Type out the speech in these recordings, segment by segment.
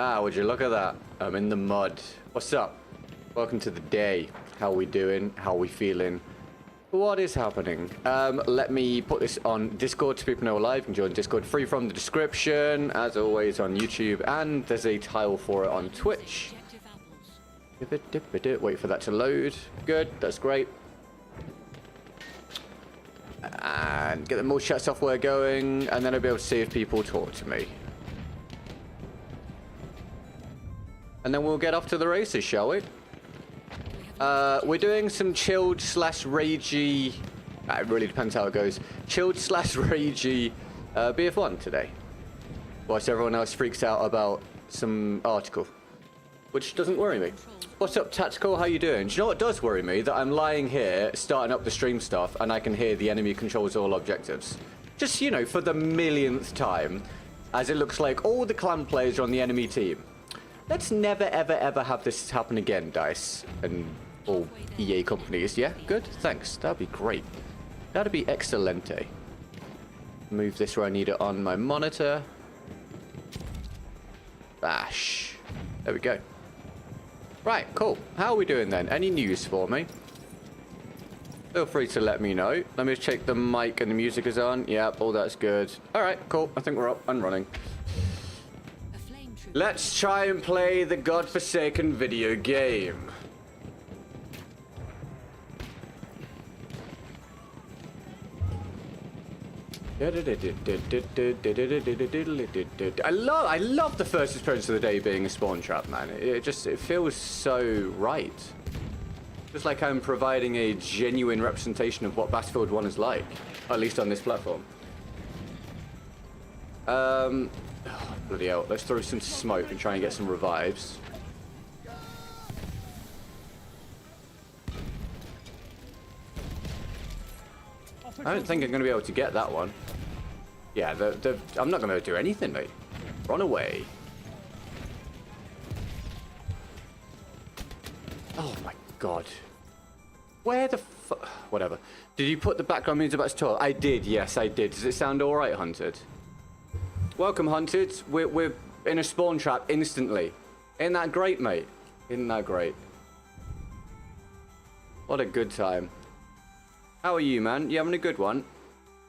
Ah, would you look at that? I'm in the mud. What's up? Welcome to the day. How we doing? How we feeling? What is happening? Let me put this on Discord so people know we're live. You can join Discord free from the description, as always on YouTube, and there's a tile for it on Twitch. Wait for that to load. Good, that's great. And get the more chat software going, and then I'll be able to see if people talk to me. And then we'll get off to the races, shall we? We're doing some chilled slash ragey. It really depends how it goes. Chilled slash ragey BF1 today. Whilst everyone else freaks out about some article, which doesn't worry me. What's up, Tactical? How you doing? Do you know what does worry me? That I'm lying here, starting up the stream stuff, and I can hear the enemy controls all objectives. Just, you know, for the millionth time, as it looks like all the clan players are on the enemy team. Let's never, ever, ever have this happen again, DICE and all EA companies. Yeah, good? Thanks. That'd be great. That'd be excelente. Move this where I need it on my monitor. Bash. There we go. Right, cool. How are we doing then? Any news for me? Feel free to let me know. Let me check the mic and the music is on. Yep, all that's good. All right, cool. I think we're up and running. Let's try and play the godforsaken video game. I love the first experience of the day being a spawn trap, man. It feels so right. Just like I'm providing a genuine representation of what Battlefield 1 is like, at least on this platform. Oh, bloody hell. Let's throw some smoke and try and get some revives. I don't think I'm going to be able to get that one. Yeah, I'm not going to do anything, mate. Run away. Oh my god. Where the fuck? Whatever. Did you put the background music about to talk? I did, yes, I did. Does it sound alright, Hunted? Welcome, Hunted. We're in a spawn trap instantly. Isn't that great, mate? Isn't that great? What a good time. How are you, man? You having a good one?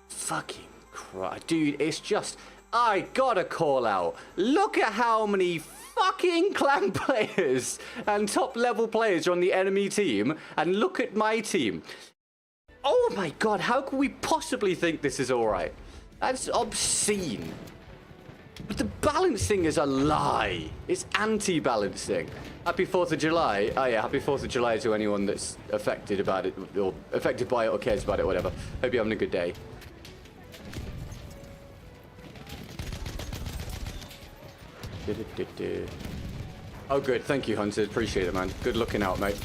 Fucking Christ. Dude, it's just... I gotta call out. Look at how many fucking clan players and top level players are on the enemy team. And look at my team. Oh my god, how could we possibly think this is alright? That's obscene. But the balancing is a lie. It's anti-balancing. Happy 4th of July. Oh yeah, happy 4th of July to anyone that's affected about it, or affected by it, or cares about it, whatever. Hope you're having a good day. Oh good, thank you, Hunter. Appreciate it, man. Good looking out, mate.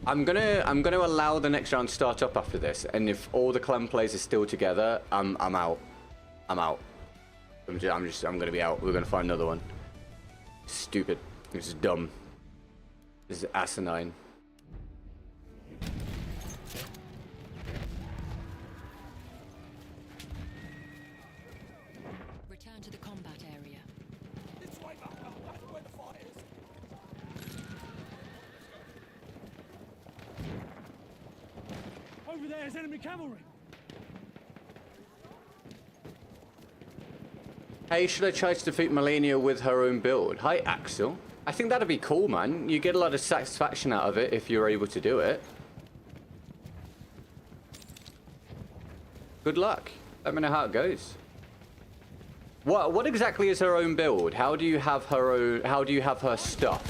I'm gonna allow the next round to start up after this, and if all the clan players are still together, I'm out. I'm out. I'm gonna be out. We're gonna find another one. Stupid. This is dumb. This is asinine. Return to the combat area. This way, that's where the fire is. Over there is enemy cavalry. Hey, should I try to defeat Melania with her own build? Hi, Axel. I think that'd be cool, man. You get a lot of satisfaction out of it if you're able to do it. Good luck. Let me know how it goes. What exactly is her own build? How do you have her own? How do you have her stuff?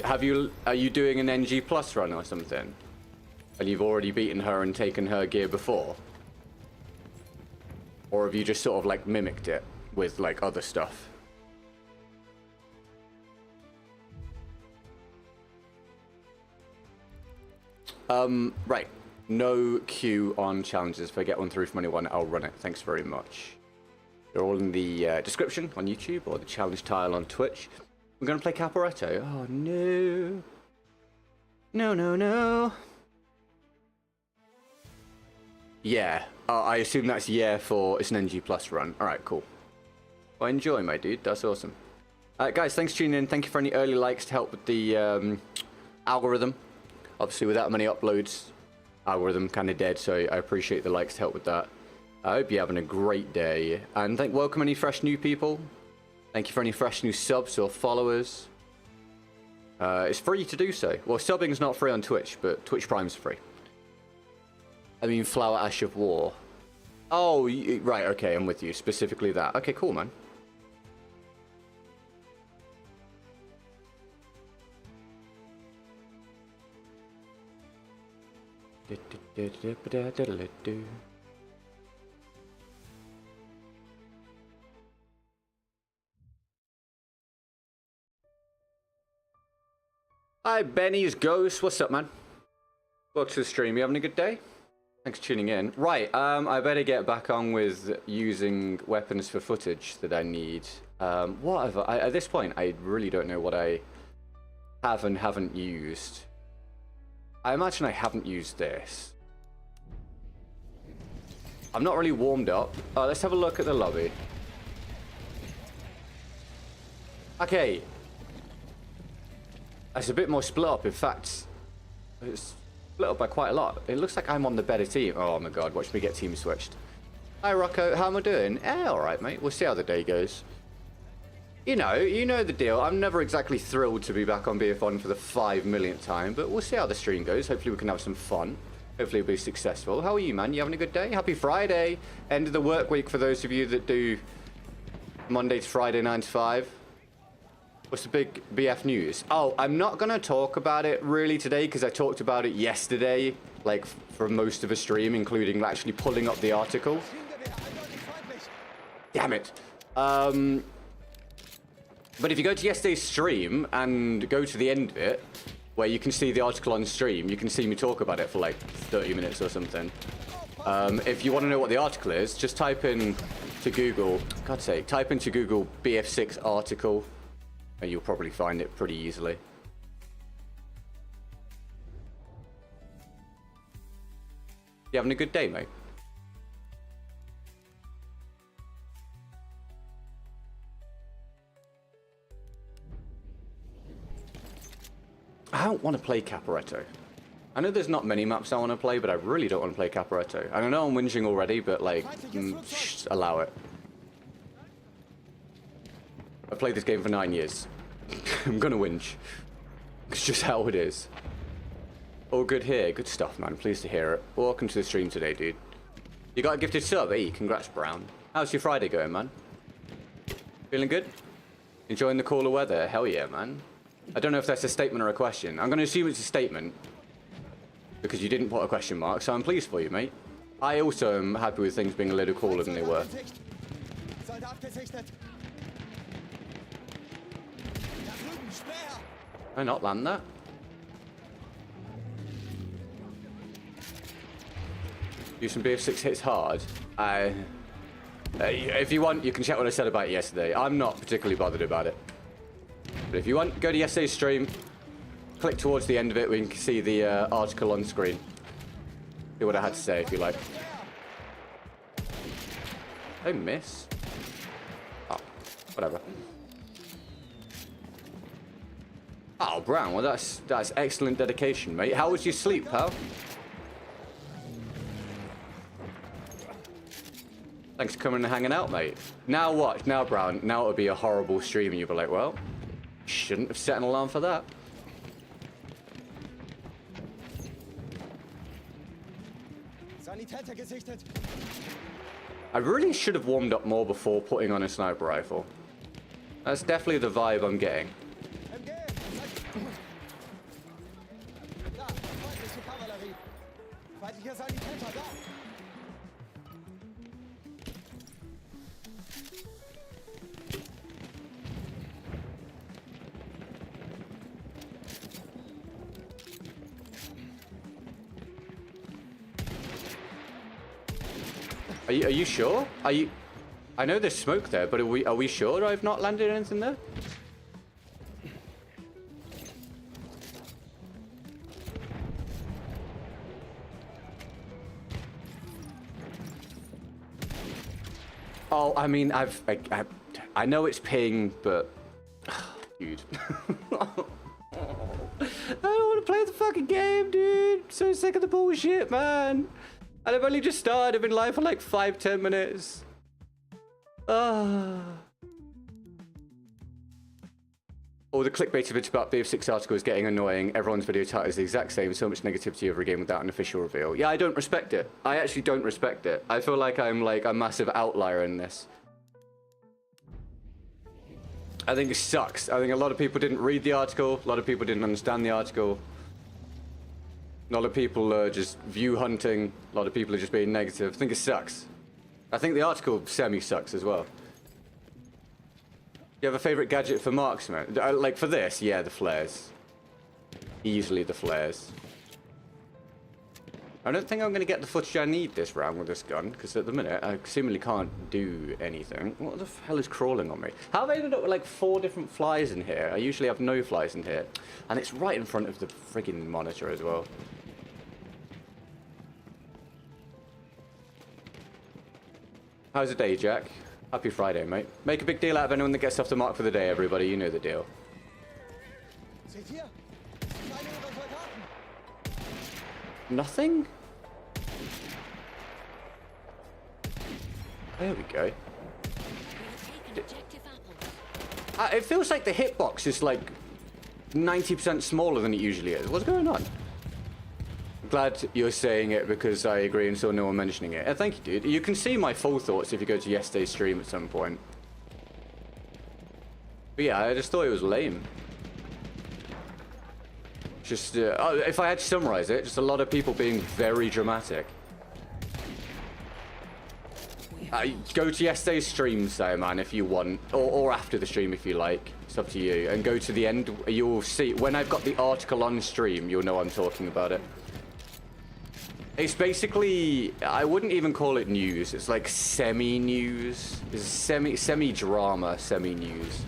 Are you doing an NG plus run or something? And you've already beaten her and taken her gear before? Or have you just sort of like mimicked it with like other stuff? Right. No queue on challenges. If I get one through from anyone, I'll run it. Thanks very much. They're all in the description on YouTube or the challenge tile on Twitch. We're going to play Caporetto. Oh, no. No, no, no. Yeah. I assume that's yeah for it's an NG Plus run. All right, cool. Well, enjoy, my dude. That's awesome. Guys, thanks for tuning in. Thank you for any early likes to help with the algorithm. Obviously, without many uploads, algorithm kind of dead, so I appreciate the likes to help with that. I hope you're having a great day. And welcome any fresh new people. Thank you for any fresh new subs or followers. It's free to do so. Well, subbing's not free on Twitch, but Twitch Prime's free. I mean, Flower Ash of War. Oh, right, okay, I'm with you. Specifically that. Okay, cool, man. Hi, Benny's Ghost. What's up, man? Welcome to the stream. You having a good day? Thanks for tuning in. Right, I better get back on with using weapons for footage that I need. Whatever. At this point, I really don't know what I have and haven't used. I imagine I haven't used this. I'm not really warmed up. Let's have a look at the lobby. Okay. It's a bit more split up. In fact, it's split up by quite a lot. It looks like I'm on the better team. Oh my god, watch me get team switched. Hi Rocco, how am I doing? Alright mate, we'll see how the day goes. You know the deal. I'm never exactly thrilled to be back on BF1 for the 5 millionth time, but we'll see how the stream goes. Hopefully we can have some fun. Hopefully it'll be successful. How are you, man? You having a good day? Happy Friday. End of the work week for those of you that do Monday to Friday 9 to 5. What's the big BF news? Oh, I'm not going to talk about it really today because I talked about it yesterday, like for most of a stream, including actually pulling up the article. Damn it. But if you go to yesterday's stream and go to the end of it, where you can see the article on stream, you can see me talk about it for like 30 minutes or something. If you want to know what the article is, just type in to Google, God's sake, type into Google BF6 article, and you'll probably find it pretty easily. You having a good day, mate? I don't want to play Caporetto. I know there's not many maps I want to play, but I really don't want to play Caporetto. And I know I'm whinging already, but like, allow it. I've played this game for 9 years. I'm gonna whinge. It's just how it is. All good here. Good stuff, man. Pleased to hear it. Welcome to the stream today, dude. You got a gifted sub, eh? Congrats, Brown. How's your Friday going, man? Feeling good? Enjoying the cooler weather? Hell yeah, man. I don't know if that's a statement or a question. I'm going to assume it's a statement because you didn't put a question mark, so I'm pleased for you, mate. I also am happy with things being a little cooler than they were. Did I not land that? Do some BF6 hits hard. If you want, you can check what I said about it yesterday. I'm not particularly bothered about it. But if you want, go to yesterday's stream, click towards the end of it where you can see the article on screen. See what I had to say, if you like. I miss. Oh, whatever. Oh, Brown, well that's excellent dedication, mate. How was your sleep, pal? Thanks for coming and hanging out, mate. Now what? Now, Brown, now it'll be a horrible stream and you'll be like, well, shouldn't have set an alarm for that. I really should have warmed up more before putting on a sniper rifle. That's definitely the vibe I'm getting. Are you sure? Are you? I know there's smoke there, but are we sure I've not landed anything there? Oh, I mean, I know it's ping, but dude, I don't want to play the fucking game, dude. So sick of the bullshit, man. And I've only just started. I've been live for like 5-10 minutes. All the clickbait bits about BF6 article is getting annoying. Everyone's video title is the exact same. So much negativity over a game without an official reveal. Yeah, I don't respect it. I actually don't respect it. I feel like I'm like a massive outlier in this. I think it sucks. I think a lot of people didn't read the article. A lot of people didn't understand the article. A lot of people are just view hunting. A lot of people are just being negative. I think it sucks. I think the article semi-sucks as well. You have a favorite gadget for marksman? Like for this, yeah, the flares. Easily the flares. I don't think I'm going to get the footage I need this round with this gun, because at the minute I seemingly can't do anything. What the hell is crawling on me? How have I ended up with like 4 different flies in here? I usually have no flies in here. And it's right in front of the friggin' monitor as well. How's the day, Jack? Happy Friday, mate. Make a big deal out of anyone that gets off the mark for the day, everybody. You know the deal. Nothing? There we go. It feels like the hitbox is like 90% smaller than it usually is. What's going on? Glad you're saying it because I agree and saw no one mentioning it. Thank you, dude. You can see my full thoughts if you go to yesterday's stream at some point. But yeah, I just thought it was lame. Just, if I had to summarize it, just a lot of people being very dramatic. Go to yesterday's stream, say, man, if you want, or after the stream if you like. It's up to you. And go to the end. You'll see when I've got the article on stream. You'll know I'm talking about it. It's basically, I wouldn't even call it news. It's like semi-news. It's semi-drama, semi-news.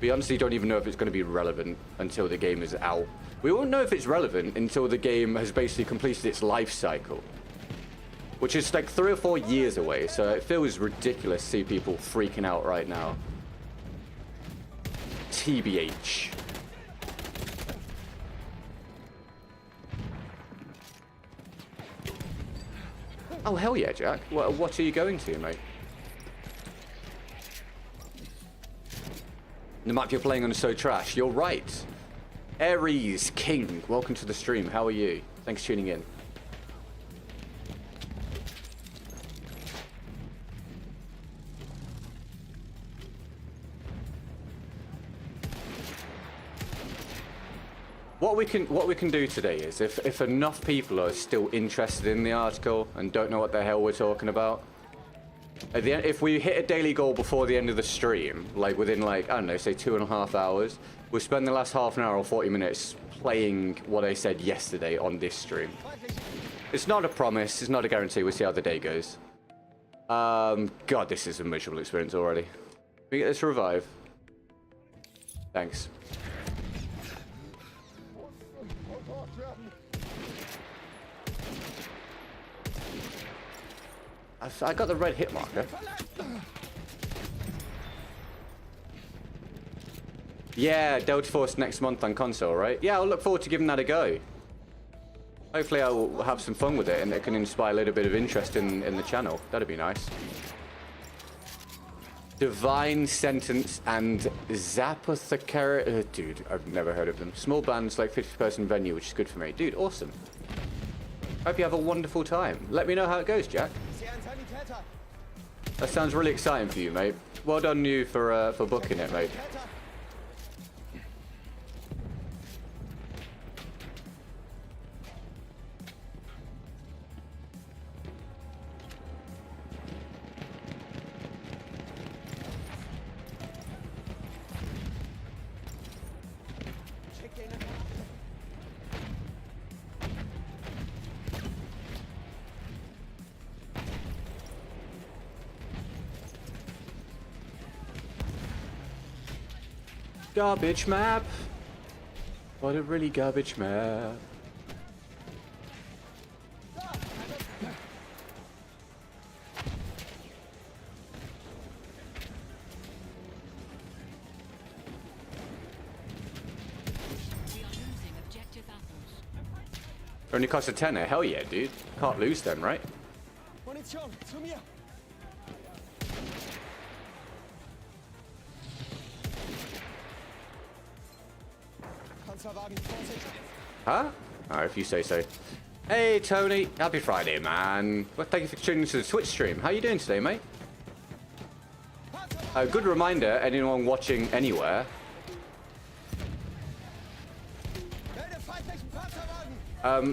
We honestly don't even know if it's going to be relevant until the game is out. We won't know if it's relevant until the game has basically completed its life cycle, which is like 3 or 4 years away. So it feels ridiculous to see people freaking out right now. TBH. Oh, hell yeah, Jack. What are you going to, mate? The map you're playing on is so trash. You're right. Aries King, welcome to the stream. How are you? Thanks for tuning in. What we can do today is, if enough people are still interested in the article and don't know what the hell we're talking about, at the end, if we hit a daily goal before the end of the stream, like within like, I don't know, say 2.5 hours, we'll spend the last half an hour or 40 minutes playing what I said yesterday on this stream. It's not a promise, it's not a guarantee, we'll see how the day goes. God, this is a miserable experience already. Can we get this to revive? Thanks. I got the red hit marker. Yeah, Delta Force next month on console, right? Yeah, I'll look forward to giving that a go. Hopefully I'll have some fun with it and it can inspire a little bit of interest in the channel. That'd be nice. Divine Sentence and Zapothecary. Dude, I've never heard of them. Small bands, like 50-person venue, which is good for me. Dude, awesome. Hope you have a wonderful time. Let me know how it goes, Jack. That sounds really exciting for you, mate. Well done you for booking it, mate. Garbage map. What a really garbage map. Only cost a tenner. Hell yeah, dude. Can't lose then, right? Munition, zu mir. Panzerwagen, Vorsicht. Huh? Alright, if you say so. Hey, Tony. Happy Friday, man. Well, thank you for tuning into the Twitch stream. How you doing today, mate? A good reminder, anyone watching anywhere.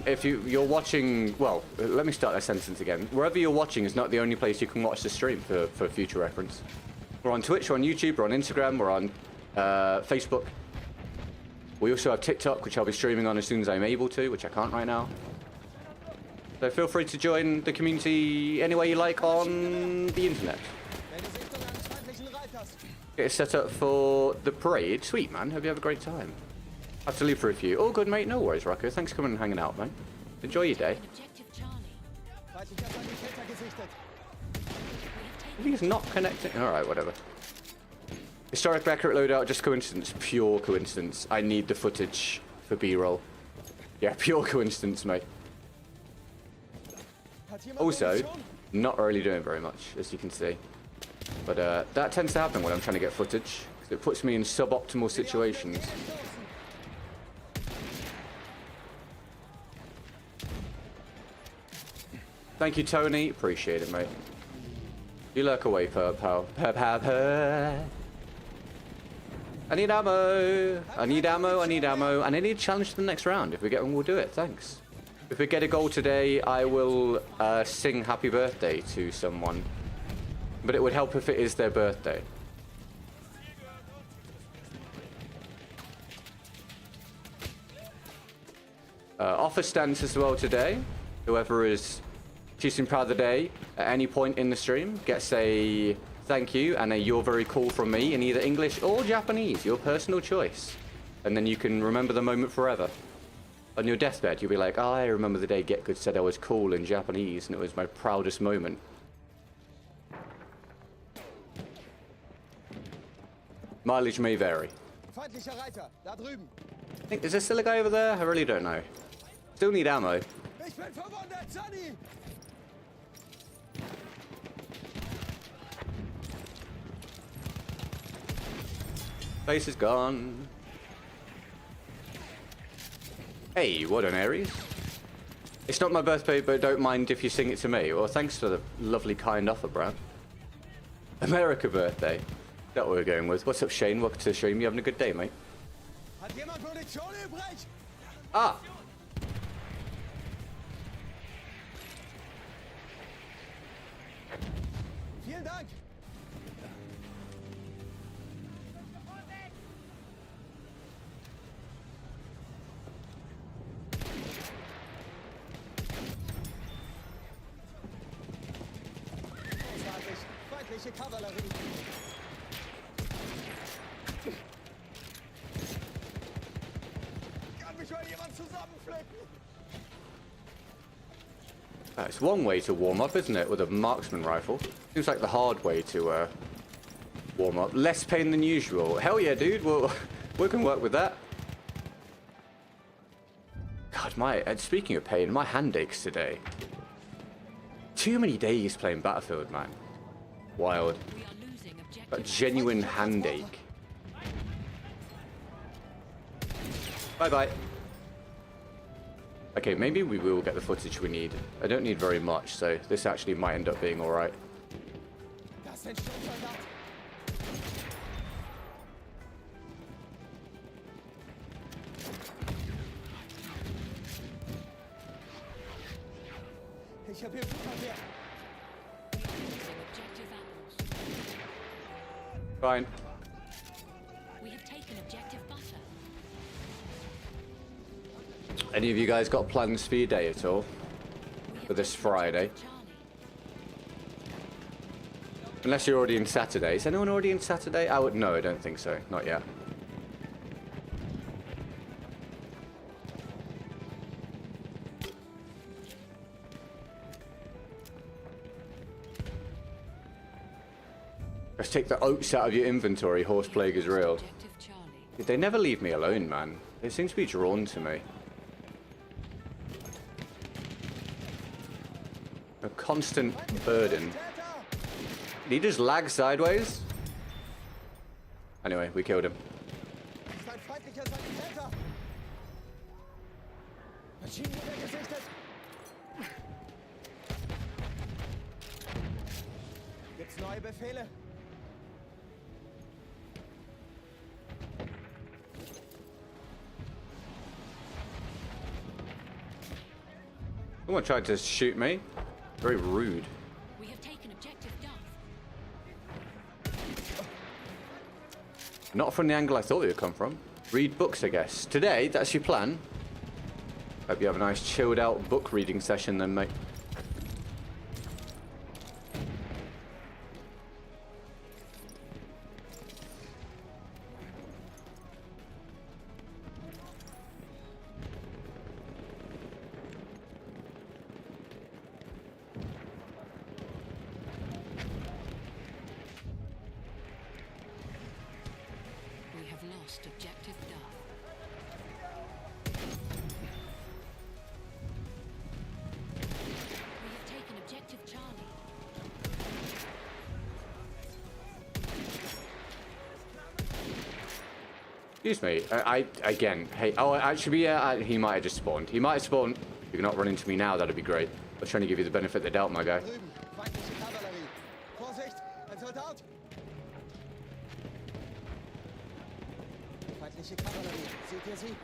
If you're watching, well, let me start that sentence again. Wherever you're watching is not the only place you can watch the stream for future reference. We're on Twitch, we're on YouTube, we're on Instagram, we're on Facebook. We also have TikTok, which I'll be streaming on as soon as I'm able to, which I can't right now. So feel free to join the community any way you like on the internet. Get set up for the parade. Sweet, man. Hope you have a great time. I have to leave for a few. All good, mate. No worries, Rocco. Thanks for coming and hanging out, man. Enjoy your day. Objective Charlie. He's not connecting. Alright, whatever. Historically accurate loadout, just coincidence. Pure coincidence. I need the footage for B-roll. Yeah, pure coincidence, mate. Also, not really doing very much, as you can see. But that tends to happen when I'm trying to get footage, because it puts me in suboptimal situations. Thank you, Tony. Appreciate it, mate. You lurk away, pal. I need ammo. I need ammo. I need ammo. And I need a challenge for the next round. If we get one, we'll do it. Thanks. If we get a goal today, I will sing happy birthday to someone. But it would help if it is their birthday. Offer stance as well today. Whoever is choosing part of the day at any point in the stream gets a thank you and a you're very cool from me in either English or Japanese, your personal choice. And then you can remember the moment forever. On your deathbed, you'll be like, oh, I remember the day GetGood said I was cool in Japanese and it was my proudest moment. Mileage may vary. Is there still a guy over there? I really don't know. Still need ammo. Face is gone. Hey, what an Aries. It's not my birthday, but don't mind if you sing it to me. Well, thanks for the lovely, kind offer, Brad. America birthday. Is that what we're going with? What's up, Shane? Welcome to the stream. You having a good day, mate? Ah! Vielen Dank. Feindliche Kavallerie. Kann mich mal jemand zusammenflicken? It's one way to warm up, isn't it, with a marksman rifle? Seems like the hard way to warm up. Less pain than usual. Hell yeah, dude. Well, we can work with that. God, and speaking of pain, my hand aches today. Too many days playing Battlefield, man. Wild. A genuine hand ache. Bye-bye. Okay, maybe we will get the footage we need. I don't need very much, so this actually might end up being alright. Fine. We have taken objective butter. Any of you guys got plans for your day at all? For this Friday? Unless you're already in Saturday. Is anyone already in Saturday? No, I don't think so. Not yet. Let's take the oats out of your inventory. Horse plague is real. They never leave me alone, man. They seem to be drawn to me. A constant burden. Täter! Did he just lag sideways? Anyway, we killed him. Das ist ein feindlicher Sanitäter! Maschinengewehr gesichtet! Gibt's neue Befehle? Someone tried to shoot me. Very rude. We have taken objective Duff. Not from the angle I thought it would come from. Read books, I guess. Today, that's your plan. Hope you have a nice chilled out book reading session then, mate. We have lost objective Duff. We have taken objective Charlie. Excuse me. I again. Hey. Oh, actually, yeah. He might have just spawned. He might have spawned. If you could not run into me now, that'd be great. I was trying to give you the benefit of the doubt, my guy. Drüben, feindliche Kavallerie. Vorsicht, ein Soldat! Feindliche Kavallerie. Seht ihr sie?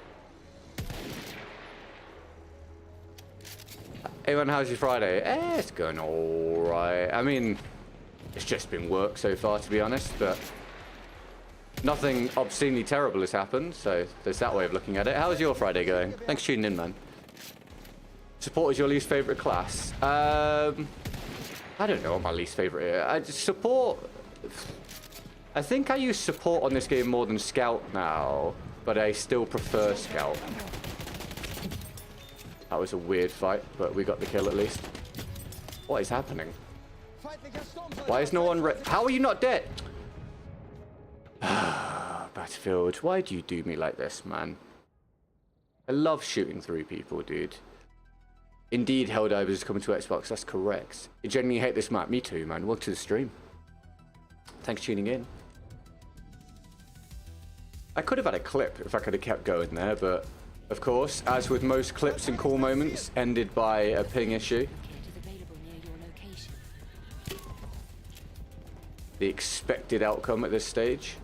Hey, man, how's your Friday? It's going all right. I mean, it's just been work so far, to be honest, but nothing obscenely terrible has happened, so there's that way of looking at it. How's your Friday going? Thanks for tuning in, man. Support is your least favorite class? I don't know what my least favorite is. I think I use support on this game more than scout now, but I still prefer scout. That was a weird fight, but we got the kill at least. What is happening? Feindlicher Sturmsoldat! Why is no one How are you not dead? Battlefield, why do you do me like this, man? I love shooting through people, dude. Indeed, Howdah is coming to Xbox, that's correct. You genuinely hate this map? Me too, man. Welcome to the stream. Thanks for tuning in. I could have had a clip if I could have kept going there, but of course, as with most clips and cool moments, ended by a ping issue. Kit is available near your location. The expected outcome at this stage.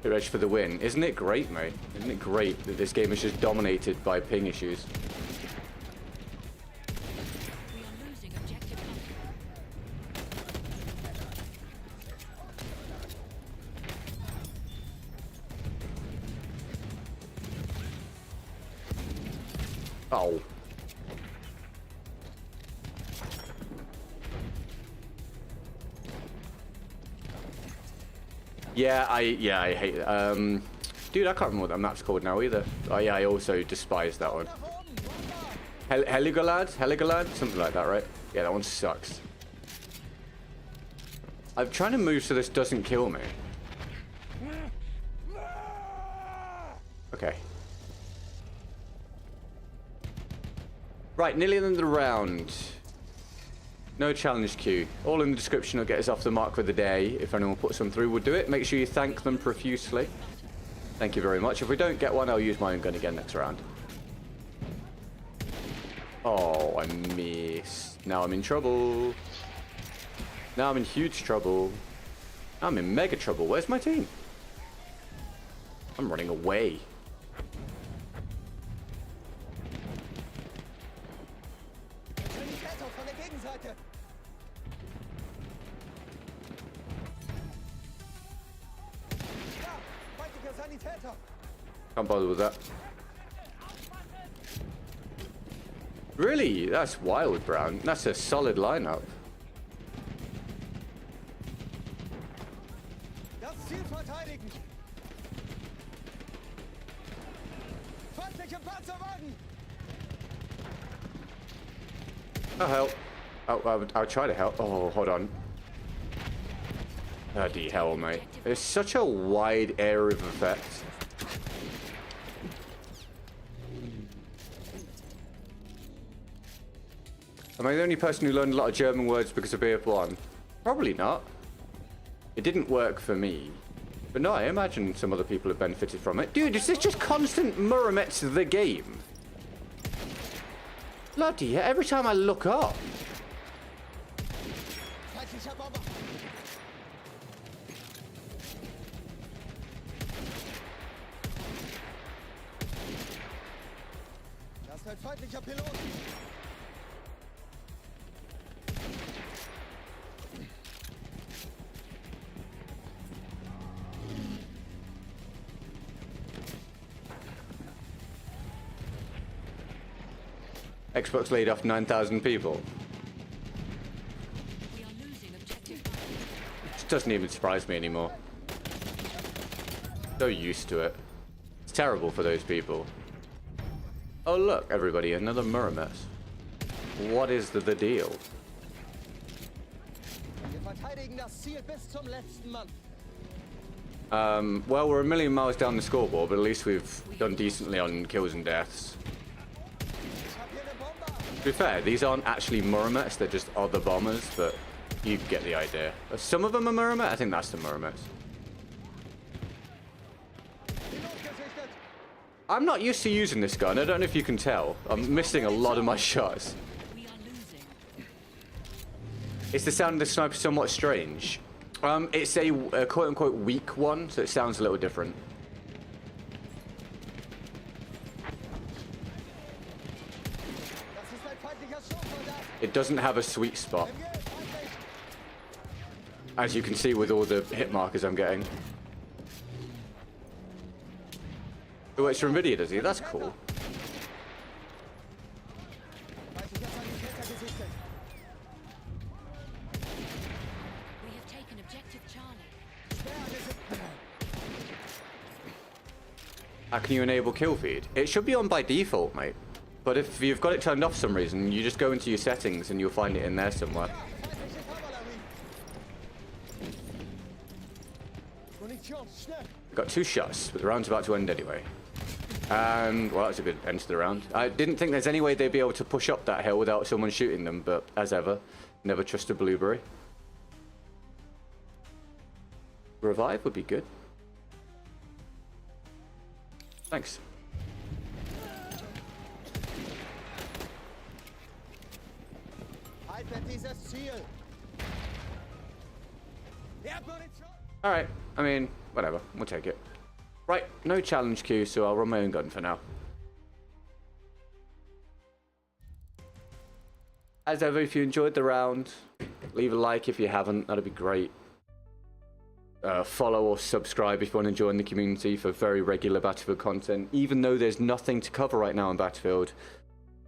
Get ready for the win. Isn't it great, mate? Isn't it great that this game is just dominated by ping issues? We are losing objective Duff. Oh. Yeah, I hate it. Dude, I can't remember what that map's called now either. Oh yeah, I also despise that one. Nach oben! Runter! Heligalad? Something like that, right? Yeah, that one sucks. I'm trying to move so this doesn't kill me. Okay. Right, nearly the end of the round. No challenge queue. All in the description will get us off the mark for the day. If anyone puts them through, we'll do it. Make sure you thank them profusely. Thank you very much. If we don't get one, I'll use my own gun again next round. Oh, I missed. Now I'm in trouble. Now I'm in huge trouble. Now I'm in mega trouble. Where's my team? I'm running away. Sanitäter von der Gegenseite! Ja, feindlicher Sanitäter! Can't bother with that. Really? That's wild, Brown. That's a solid lineup. Das Ziel verteidigen! Feindliche Panzerwagen! I'll help. I'll try to help. Oh, hold on. Bloody hell, mate. There's such a wide area of effect. Am I the only person who learned a lot of German words because of BF1? Probably not. It didn't work for me. But no, I imagine some other people have benefited from it. Dude, is this just constant Muromets the game? Bloody hell, every time I look up. Feindlicher Bomber. Das ist ein feindlicher Pilot. Xbox laid off 9,000 people. We are losing objective Butter. This doesn't even surprise me anymore. So used to it. It's terrible for those people. Oh look, everybody, another Murames. What is the deal? Wir verteidigen das Ziel bis zum letzten Mann. Well, we're a million miles down the scoreboard, but at least we've done decently on kills and deaths. Ich hab hier eine Bombe. To be fair, these aren't actually Murames, they're just other bombers, but you get the idea. Some of them are Murames, I think that's the Murames. Pilot gesichtet. I'm not used to using this gun, I don't know if you can tell. I'm missing a lot of my shots. We are losing. Is the sound of the sniper somewhat strange? It's a quote-unquote weak one, so it sounds a little different. Das ist ein feindlicher Sturmsoldat. It doesn't have a sweet spot, MG, feindlich. as you can see with all the hit markers I'm getting. It works from Nvidia, does he? That's cool. Feindlicher Sanitäter gesichtet. We have taken objective Charlie. Sperr gesichtet. How can you enable kill feed? It should be on by default, mate. But if you've got it turned off for some reason, you just go into your settings and you'll find it in there somewhere. Feindliche Kavallerie. Munition, schnell. Got 2 shots, but the round's about to end anyway. And, well, that's a good end to the round. I didn't think there's any way they'd be able to push up that hill without someone shooting them, but as ever, never trust a blueberry. Revive would be good. Thanks. Haltet dieses Ziel. Erdmunition. Alright, I mean, whatever, we'll take it. Right, no challenge queue, so I'll run my own gun for now. As ever, if you enjoyed the round, leave a like if you haven't, that'd be great. Follow or subscribe if you want to join the community for very regular Battlefield content, even though there's nothing to cover right now in Battlefield,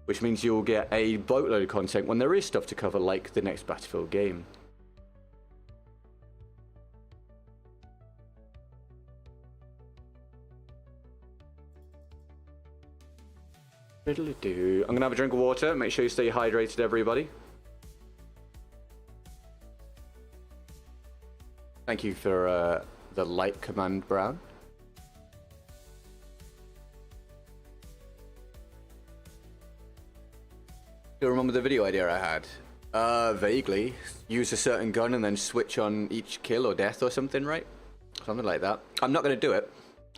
which means you'll get a boatload of content when there is stuff to cover, like the next Battlefield game. Riddle-a-doo. I'm gonna have a drink of water. Make sure you stay hydrated, everybody. Thank you for the like command, Brown. Do you remember the video idea I had? Vaguely. Use a certain gun and then switch on each kill or death or something, right? Something like that. I'm not going to do it,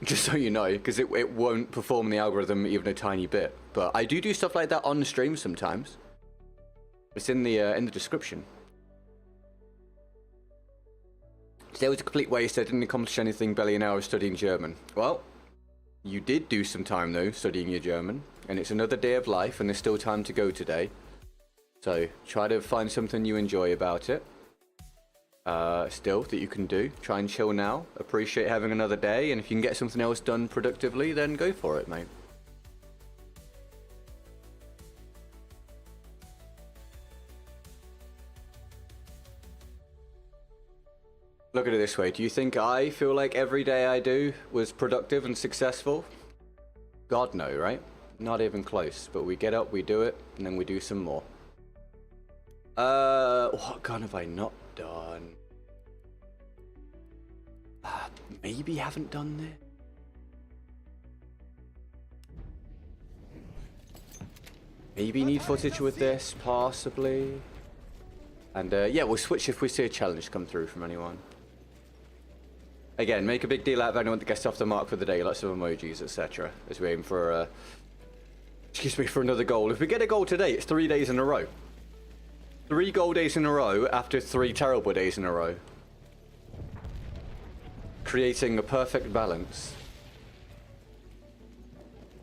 just so you know, because it won't perform the algorithm even a tiny bit. But I do stuff like that on stream sometimes. It's in the description. Today was a complete waste. I didn't accomplish anything barely an hour of studying German. Well, you did do some time though studying your German, and it's another day of life and there's still time to go today. So try to find something you enjoy about it. Still that you can do. Try and chill now. Appreciate having another day, and if you can get something else done productively, then go for it, mate. Look at it this way. Do you think I feel like every day I do was productive and successful? God no, right? Not even close. But we get up, we do it, and then we do some more. What gun have I not done? Maybe haven't done this. maybe need footage with this, possibly. And yeah, we'll switch if we see a challenge come through from anyone. Again, make a big deal out of anyone that gets off the mark for the day, lots of emojis, etc. As we aim for, excuse me, for another goal. If we get a goal today, it's 3 days in a row. 3 goal days in a row after 3 terrible days in a row. Creating a perfect balance.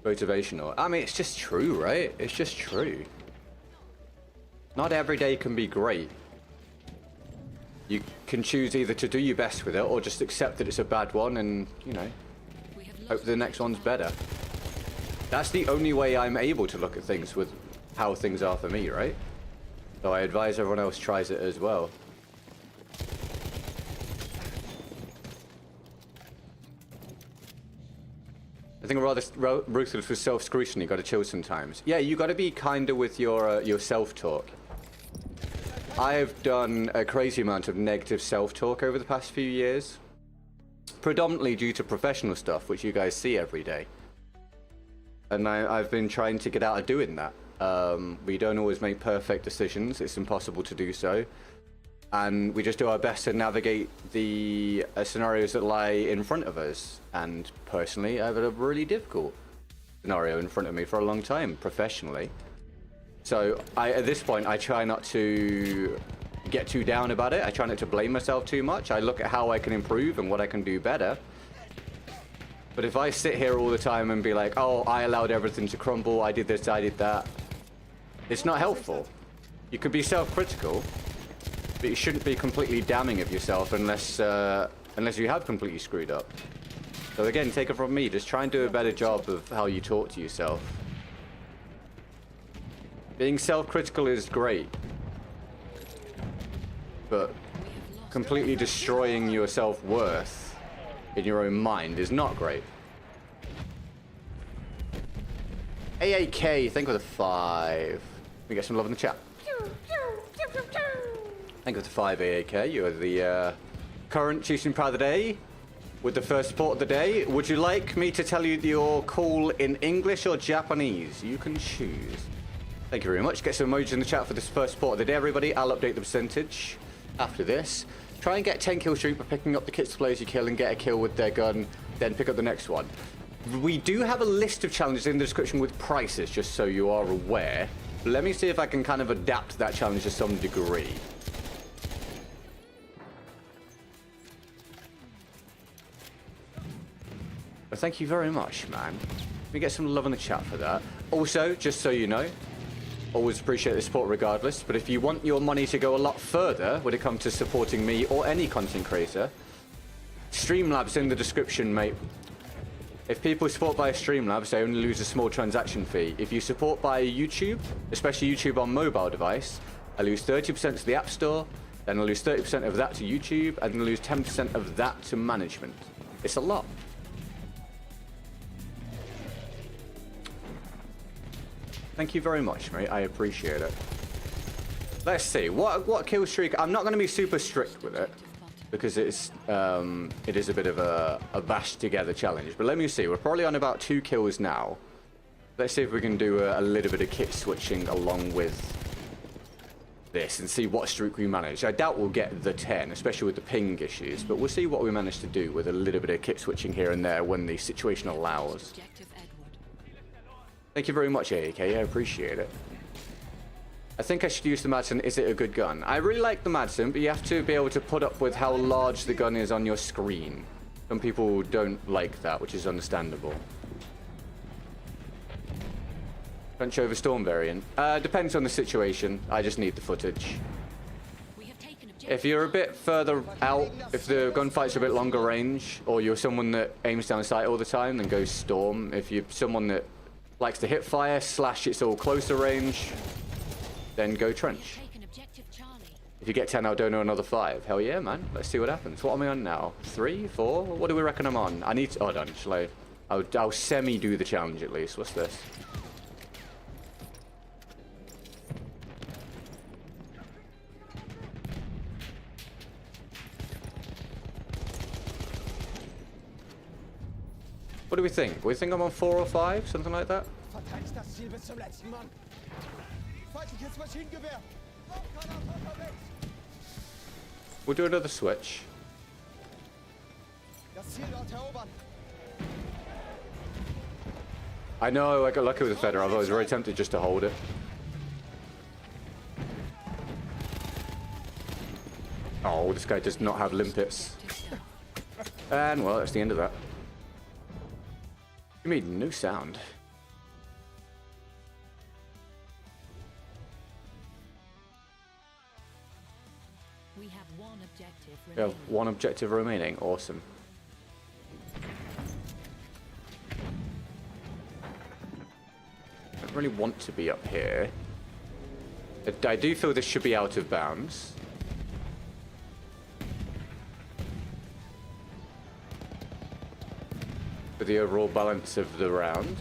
Motivational. I mean, it's just true, right? It's just true. Not every day can be great. You can choose either to do your best with it or just accept that it's a bad one and, you know, hope the next one's better. That's the only way I'm able to look at things with how things are for me, right? So I advise everyone else tries it as well. I think rather ruthless with self-scrutiny. Got to chill sometimes. Yeah, you got to be kinder with your self-talk. I've done a crazy amount of negative self-talk over the past few years, predominantly due to professional stuff, which you guys see every day. And I've been trying to get out of doing that. We don't always make perfect decisions. It's impossible to do so. And we just do our best to navigate the scenarios that lie in front of us. And personally, I've had a really difficult scenario in front of me for a long time, professionally. So at this point, I try not to get too down about it. I try not to blame myself too much. I look at how I can improve and what I can do better. But if I sit here all the time and be like, oh, I allowed everything to crumble, I did this, I did that, it's not helpful. You can be self-critical, but you shouldn't be completely damning of yourself unless you have completely screwed up. So again, take it from me, just try and do a better job of how you talk to yourself. Being self-critical is great, but completely destroying your self-worth in your own mind is not great. AAK, thank you for the 5. We get some love in the chat. Thank you for the 5, AAK. You are the current Chieftain Proud of the Day with the first support of the day. Would you like me to tell you your call in English or Japanese? You can choose. Thank you very much. Get some emojis in the chat for this first support of the day, everybody. I'll update the percentage after this. Try and get 10 kill streak by picking up the kits to players you kill and get a kill with their gun, then pick up the next one. We do have a list of challenges in the description with prices, just so you are aware. Let me see if I can kind of adapt that challenge to some degree. But thank you very much, man. We get some love in the chat for that. Also, just so you know, always appreciate the support regardless, but if you want your money to go a lot further when it comes to supporting me or any content creator, Streamlabs in the description, mate. If people support via Streamlabs, they only lose a small transaction fee. If you support by YouTube, especially YouTube on mobile device, I lose 30% to the App Store, then I lose 30% of that to YouTube, and then I lose 10% of that to management. It's a lot. Thank you very much, mate. I appreciate it. Let's see. What kill streak? I'm not going to be super strict with it because it is a bit of a bash together challenge. But let me see. We're probably on about 2 kills now. Let's see if we can do a little bit of kit switching along with this and see what streak we manage. I doubt we'll get the 10, especially with the ping issues. But we'll see what we manage to do with a little bit of kit switching here and there when the situation allows. Thank you very much, AAK. I appreciate it. I think I should use the Madsen. Is it a good gun? I really like the Madsen, but you have to be able to put up with how large the gun is on your screen. Some people don't like that, which is understandable. Punch over Storm variant. Depends on the situation. I just need the footage. If you're a bit further out, if the gunfight's a bit longer range, or you're someone that aims down sight all the time, then go Storm. If you're someone that likes to Hipfire / it's all closer range, then go Trench. If you get 10, I'll donate another 5. Hell yeah, man. Let's see what happens. What am I on now? 3, 4? What do we reckon I'm on? I need to... Hold on. Shall I... I'll semi-do the challenge at least. What's this? What do we think? We think I'm on 4 or 5? Something like that? Feindliches Maschinengewehr. Braucht keiner unterwegs. We'll do another switch. Das Ziel dort erobern. I know, I got lucky with the feather. I was very tempted just to hold it. Oh, this guy does not have limpets. And, well, that's the end of that. You made no sound. We have one objective We have remaining. one objective remaining. Awesome. I don't really want to be up here. I do feel this should be out of bounds. For the overall balance of the round.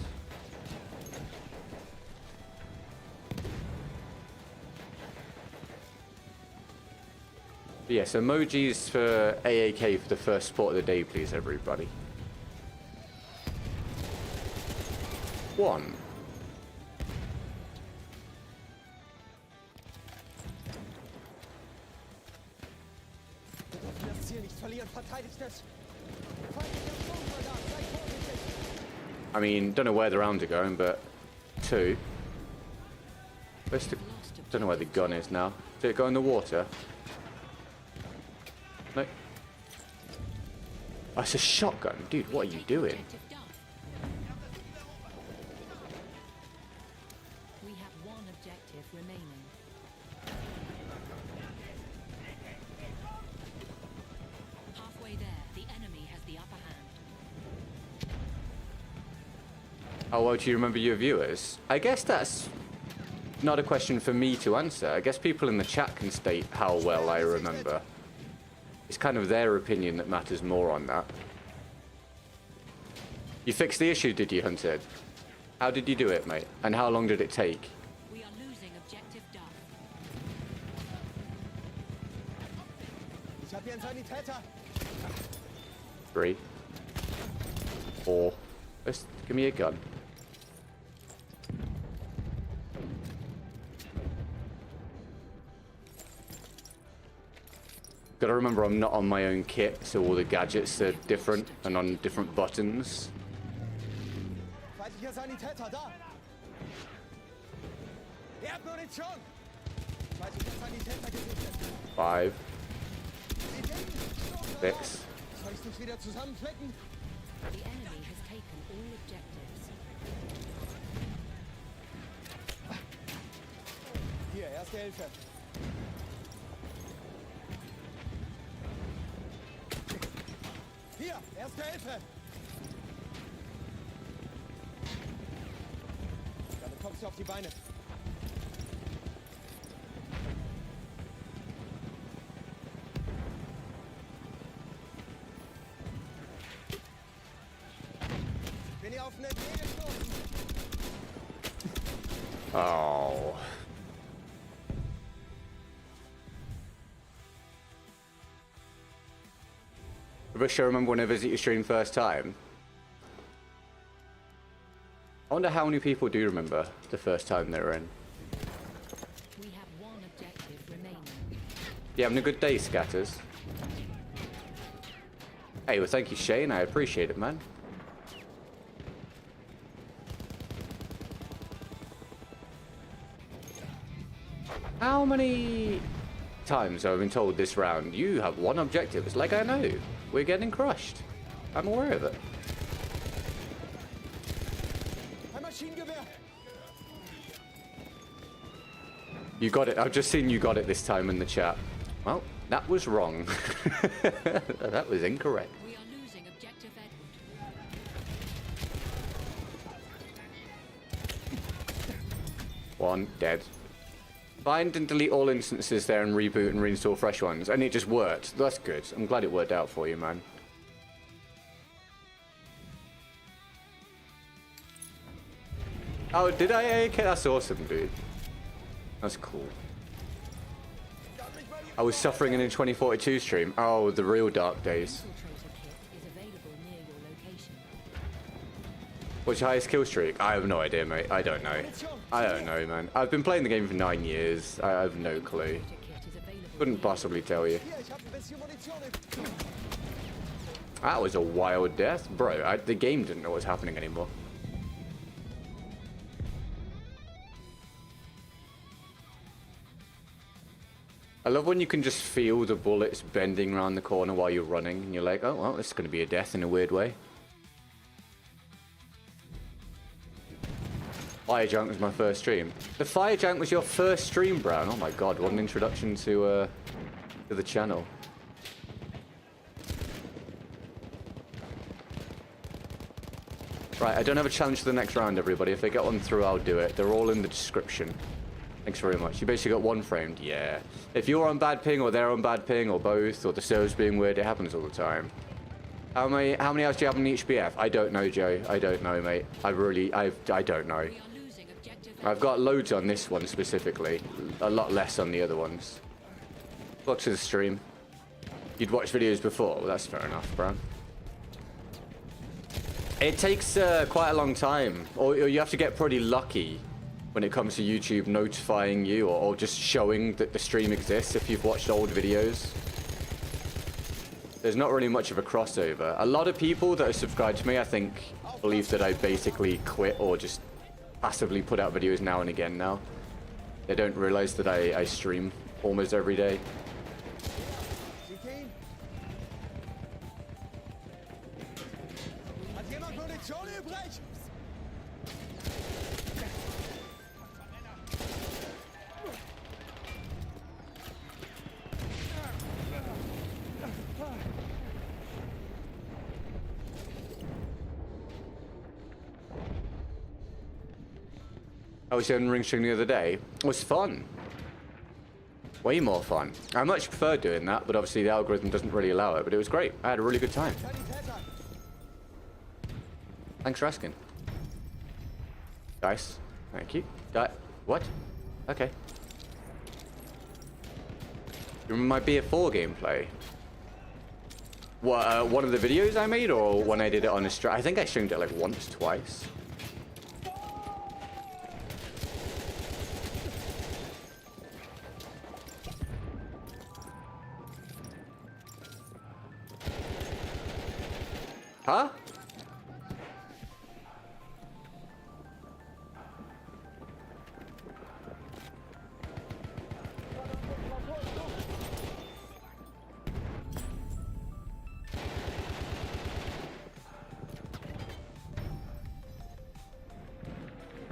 But yes, emojis for AAK for the first spot of the day, please, everybody. 1. Wir dürfen das Ziel nicht verlieren. Verteidigt es. Feindlicher Sturmsoldat. Seid vorsichtig. I mean, don't know where the rounds are going, but 2. Where's the... Don't know where the gun is now. Did it go in the water? No. Oh, it's a shotgun. Dude, what are you doing? Objective done. We have one objective remaining. Halfway there, the enemy has the upper hand. How well do you remember your viewers? I guess that's not a question for me to answer. I guess people in the chat can state how well I remember. It's kind of their opinion that matters more on that. You fixed the issue, did you, Hunted? How did you do it, mate? And how long did it take? We are losing objective done. Ich habe hier einen Sanitäter. 3. 4. Let's give me a gun. Gotta remember I'm not on my own kit, so all the gadgets are different and on different buttons. Feindlicher Sanitäter da. Ihr habt Munition. Feindlicher Sanitäter gesichtet. 5. Sie denken, Sturmsoldat. 6. Soll ich dich wieder zusammenflecken? The enemy has taken all objectives. Hier, erste Hilfe. Hier, erste Hilfe. Damit kommst du auf die Beine. Bin hier auf eine Idee gestoßen. Oh. I wish I remember when I visit your stream first time. I wonder how many people do remember the first time they were in. We have one objective remaining. You having a good day, Scatters? Hey, well, thank you, Shane. I appreciate it, man. How many times have I been told this round, you have one objective? It's like I know. We're getting crushed. I'm aware of it. Ein Maschinengewehr. You got it. I've just seen you got it this time in the chat. Well, that was wrong. That was incorrect. We are losing objective Edward. 1 dead. Find and delete all instances there and reboot and reinstall fresh ones. And it just worked. That's good. I'm glad it worked out for you, man. Oh, did I? Okay, that's awesome, dude. That's cool. I was suffering in a 2042 stream. Oh, the real dark days. Infiltrator kit is available near your location. What's your highest kill streak? I have no idea, mate. I don't know. I don't know, man. I've been playing the game for 9 years. I have no clue. Couldn't possibly tell you. Hier, ich hab ein bisschen Munition. That was a wild death. Bro, the game didn't know what was happening anymore. I love when you can just feel the bullets bending around the corner while you're running, and you're like, oh, well, this is going to be a death in a weird way. Fire Junk was my first stream. The Fire Junk was your first stream, Brown? Oh my god, what an introduction to the channel. Right, I don't have a challenge for the next round, everybody. If they get one through, I'll do it. They're all in the description. Thanks very much. You basically got one framed. Yeah. If you're on bad ping, or they're on bad ping, or both, or the server's being weird, it happens all the time. How many hours do you have on each BF? I don't know, Joe. I don't know, mate. I don't know. I've got loads on this one specifically. A lot less on the other ones. Watch the stream. You'd watch videos before? Well, that's fair enough, Brown. It takes quite a long time. Or you have to get pretty lucky when it comes to YouTube notifying you or just showing that the stream exists if you've watched old videos. There's not really much of a crossover. A lot of people that are subscribed to me, I think, believe that I basically quit or just passively put out videos now and again now. They don't realize that I stream almost every day. Hat jemand Munition übrig? I was on ring string the other day. It was fun. Way more fun. I much prefer doing that, but obviously the algorithm doesn't really allow it, but it was great. I had a really good time. Thanks for asking. Dice. Thank you. What? Okay. You remember my BF4 gameplay? What, one of the videos I made, or when I did it on a stream? I think I streamed it like once, twice. Huh?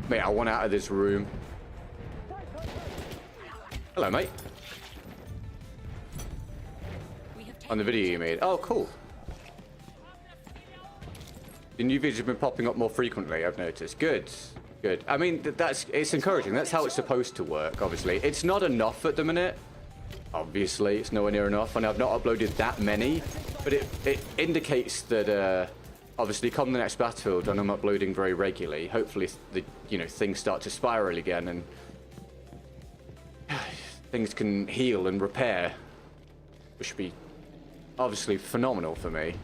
Mate, I want out of this room. Hello, mate. On the video you made. Oh, cool. The new videos have been popping up more frequently, I've noticed. Good. Good. I mean, it's encouraging. That's how it's supposed to work, obviously. It's not enough at the minute. Obviously, it's nowhere near enough, and I've not uploaded that many. But it indicates that, obviously, come the next Battlefield, and I'm uploading very regularly. Hopefully, things start to spiral again, and things can heal and repair, which would be obviously phenomenal for me.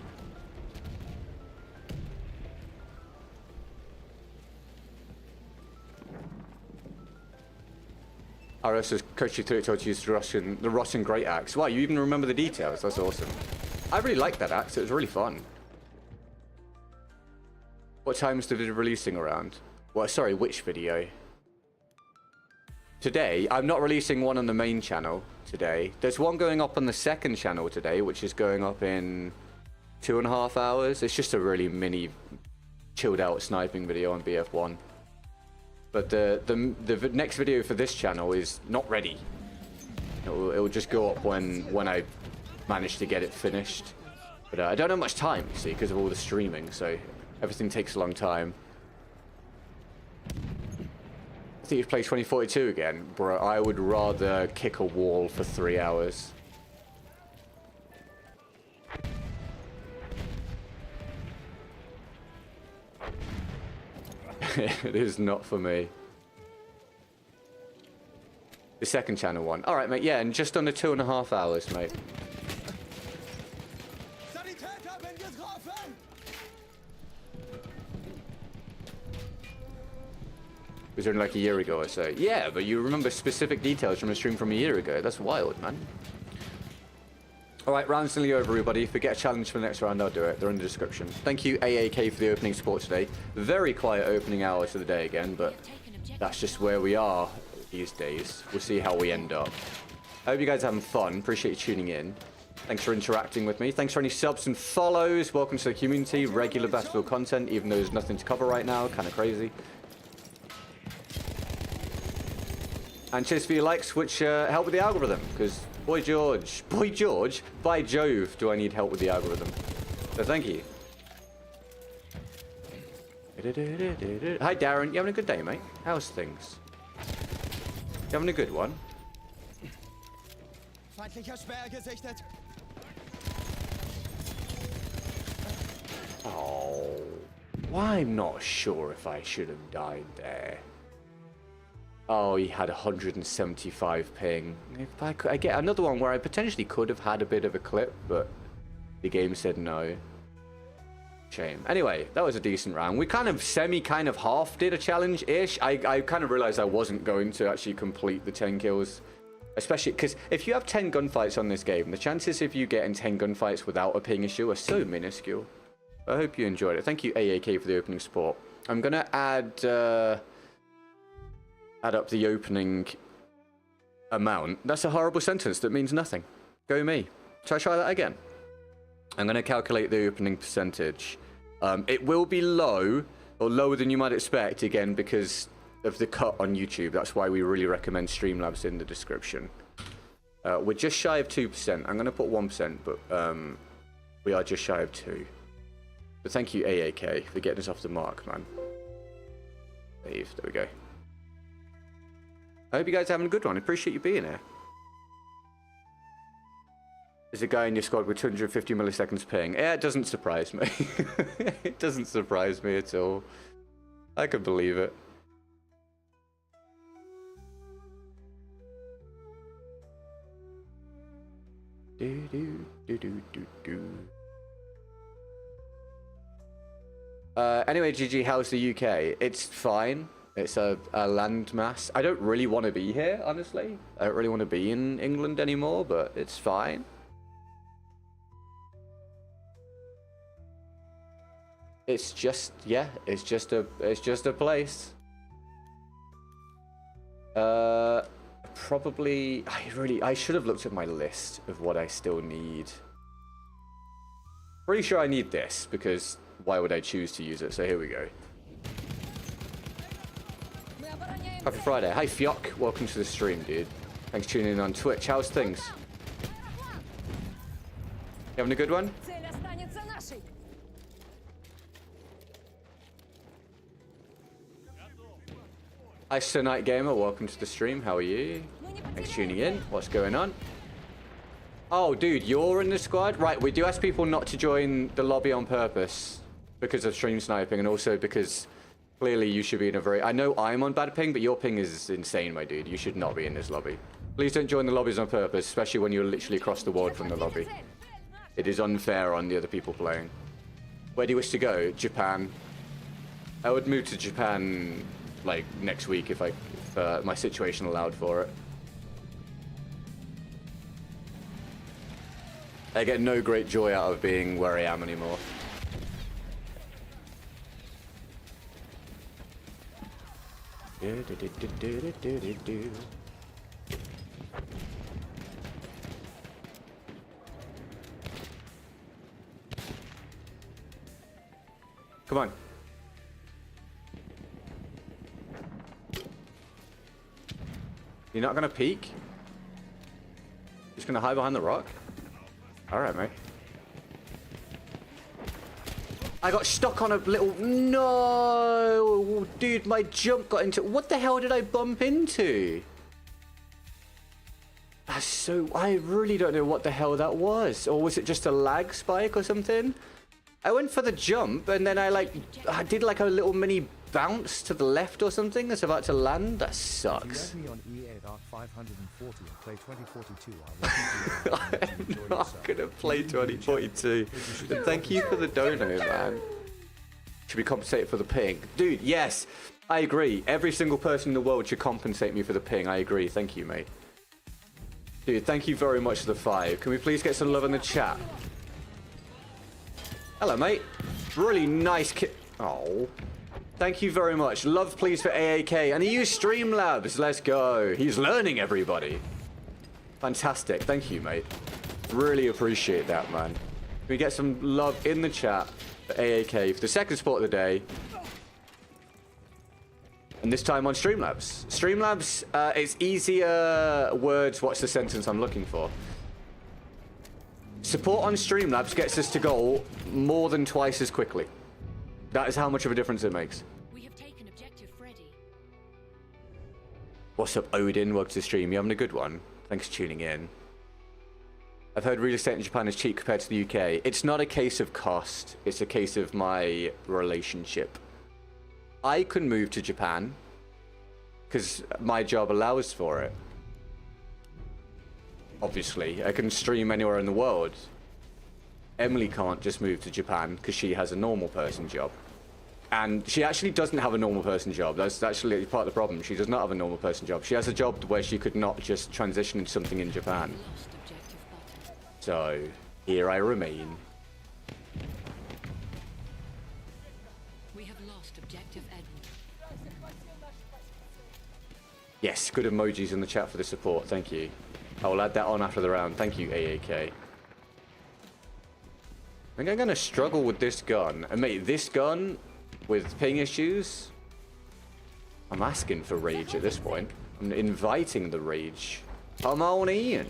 RS has coached you through it, told you to use the Russian Great Axe. Wow, you even remember the details. That's awesome. I really liked that axe. It was really fun. What time is the video releasing around? Well, sorry, which video? Today, I'm not releasing one on the main channel today. There's one going up on the second channel today, which is going up in 2.5 hours. It's just a really mini, chilled out sniping video on BF1. But the next video for this channel is not ready. It will just go up when I manage to get it finished. But I don't have much time, you see, because of all the streaming, so everything takes a long time. I think you've played 2042 again, bro. I would rather kick a wall for 3 hours. It is not for me. The second channel one. Alright, mate, yeah, and just under 2.5 hours, mate. It was only like a year ago or so. Yeah, but you remember specific details from a stream from a year ago. That's wild, man. All right, round's nearly over, everybody. If we get a challenge for the next round, I'll do it. They're in the description. Thank you, AAK, for the opening support today. Very quiet opening hours of the day again, but that's just where we are these days. We'll see how we end up. I hope you guys are having fun. Appreciate you tuning in. Thanks for interacting with me. Thanks for any subs and follows. Welcome to the community. Regular Battlefield content, even though there's nothing to cover right now. Kind of crazy. And cheers for your likes, which help with the algorithm, because boy George, by Jove, do I need help with the algorithm. So thank you. Hi Darren, you having a good day, mate? How's things? You having a good one? Feindlicher Sperr gesichtet. Oh, well, I'm not sure if I should have died there. Oh, he had 175 ping. If I could, I get another one where I potentially could have had a bit of a clip, but the game said no. Shame. Anyway, that was a decent round. We kind of half did a challenge-ish. I kind of realized I wasn't going to actually complete the 10 kills. Especially because if you have 10 gunfights on this game, the chances of you getting 10 gunfights without a ping issue are so minuscule. I hope you enjoyed it. Thank you, AAK, for the opening support. I'm going to add up the opening amount. That's a horrible sentence that means nothing. Go me. Shall I try that again? I'm going to calculate the opening percentage. It will be low, or lower than you might expect, again, because of the cut on YouTube. That's why we really recommend Streamlabs in the description. We're just shy of 2%. I'm going to put 1%, but we are just shy of 2%. But thank you, AAK, for getting us off the mark, man. There we go. I hope you guys are having a good one. I appreciate you being here. There's a guy in your squad with 250 milliseconds ping. Yeah, it doesn't surprise me. It doesn't surprise me at all. I could believe it. Anyway, GG, how's the UK? It's fine. It's a landmass. I don't really want to be here, honestly. I don't really want to be in England anymore, but it's fine. It's just, yeah, it's just a place. Probably, I should have looked at my list of what I still need. Pretty sure I need this, because why would I choose to use it? So here we go. Happy Friday. Hi Fioc, welcome to the stream, dude. Thanks for tuning in on Twitch. How's things? You having a good one? Hi Sir Night Gamer, welcome to the stream. How are you? Thanks for tuning in. What's going on? Oh, dude, you're in the squad? Right, we do ask people not to join the lobby on purpose because of stream sniping, and also because clearly you should be in a very... I know I'm on bad ping, but your ping is insane, my dude. You should not be in this lobby. Please don't join the lobbies on purpose, especially when you're literally across the world from the lobby. It is unfair on the other people playing. Where do you wish to go? Japan. I would move to Japan, like, next week if my situation allowed for it. I get no great joy out of being where I am anymore. Come on. You're not gonna peek? Just gonna hide behind the rock? Alright, mate. I got stuck on a little... No! Dude, my jump got into... What the hell did I bump into? That's so... I really don't know what the hell that was. Or was it just a lag spike or something? I went for the jump and then I did like a little mini bounce to the left or something that's about to land. That sucks. If you add me on EA Dark 540 and play 2042, I'm not gonna play 2042. Thank you for the dono, man. Should be compensated for the ping. Dude, yes. I agree. Every single person in the world should compensate me for the ping. I agree. Thank you, mate. Dude, thank you very much for the 5. Can we please get some love in the chat? Hello, mate. Really nice kit. Oh. Thank you very much. Love, please, for AAK. And he used Streamlabs. Let's go. He's learning, everybody. Fantastic. Thank you, mate. Really appreciate that, man. Can we get some love in the chat for AAK for the second support of the day? And this time on Streamlabs. Streamlabs, it's easier words. What's the sentence I'm looking for? Support on Streamlabs gets us to goal more than twice as quickly. That is how much of a difference it makes. We have taken objective Freddy. What's up, Odin? Welcome to the stream. You having a good one? Thanks for tuning in. I've heard real estate in Japan is cheap compared to the UK. It's not a case of cost. It's a case of my relationship. I can move to Japan because my job allows for it. Obviously, I can stream anywhere in the world. Emily can't just move to Japan because she has a normal person job. And she actually doesn't have a normal person job. That's actually part of the problem. She does not have a normal person job. She has a job where she could not just transition into something in Japan. Lost objective button. So, here I remain. We have lost objective Edward. Yes, good emojis in the chat for the support. Thank you. I will add that on after the round. Thank you, AAK. I think I'm going to struggle with this gun. And mate, this gun with ping issues, I'm asking for rage at this point. I'm inviting the rage. Come on in.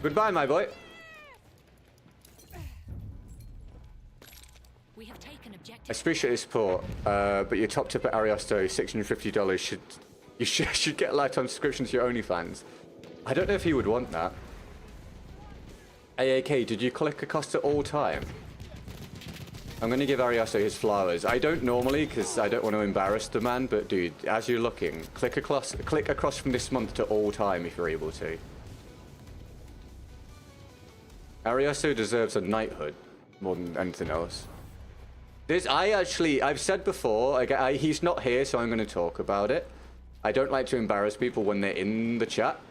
Goodbye, my boy. We have taken objective. I appreciate your support, but your top tip at Ariosto, $650 should get a lifetime subscription to your OnlyFans. I don't know if he would want that. AAK, did you click across to all time? I'm going to give Ariosto his flowers. I don't normally because I don't want to embarrass the man, but dude, as you're looking, click across from this month to all time if you're able to. Ariosto deserves a knighthood more than anything else. I've said before, he's not here, so I'm going to talk about it. I don't like to embarrass people when they're in the chat.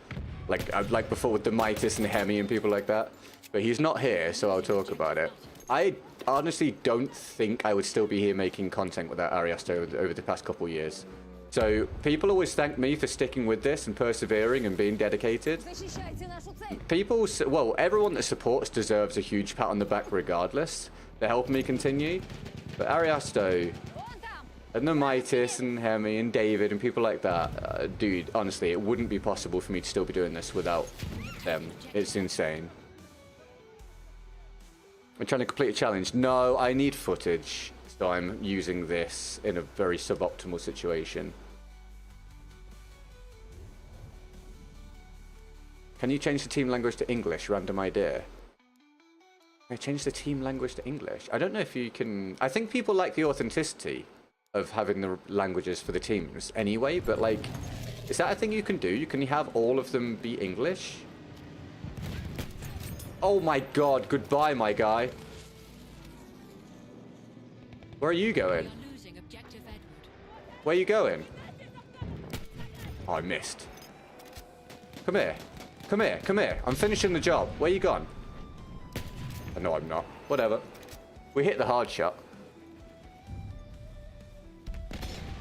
Like before with the Midas and Hemi and people like that. But he's not here, so I'll talk about it. I honestly don't think I would still be here making content without Ariosto over the past couple years. So people always thank me for sticking with this and persevering and being dedicated. Well, everyone that supports deserves a huge pat on the back regardless. They're helping me continue. But Ariosto and the Midas and Hemi and David and people like that, dude, honestly, it wouldn't be possible for me to still be doing this without them. It's insane. I'm trying to complete a challenge. No, I need footage, so I'm using this in a very suboptimal situation. Can you change the team language to English? Random idea. Can I change the team language to English? I don't know if you can... I think people like the authenticity of having the languages for the teams anyway, but like, is that a thing you can do? Can you have all of them be English? Oh my god, goodbye, my guy. Where are you going? We are losing objective Edward. Where are you going? Oh, I missed. Come here. Come here, come here. I'm finishing the job. Where you gone? Oh, no, I'm not. Whatever. We hit the hard shot.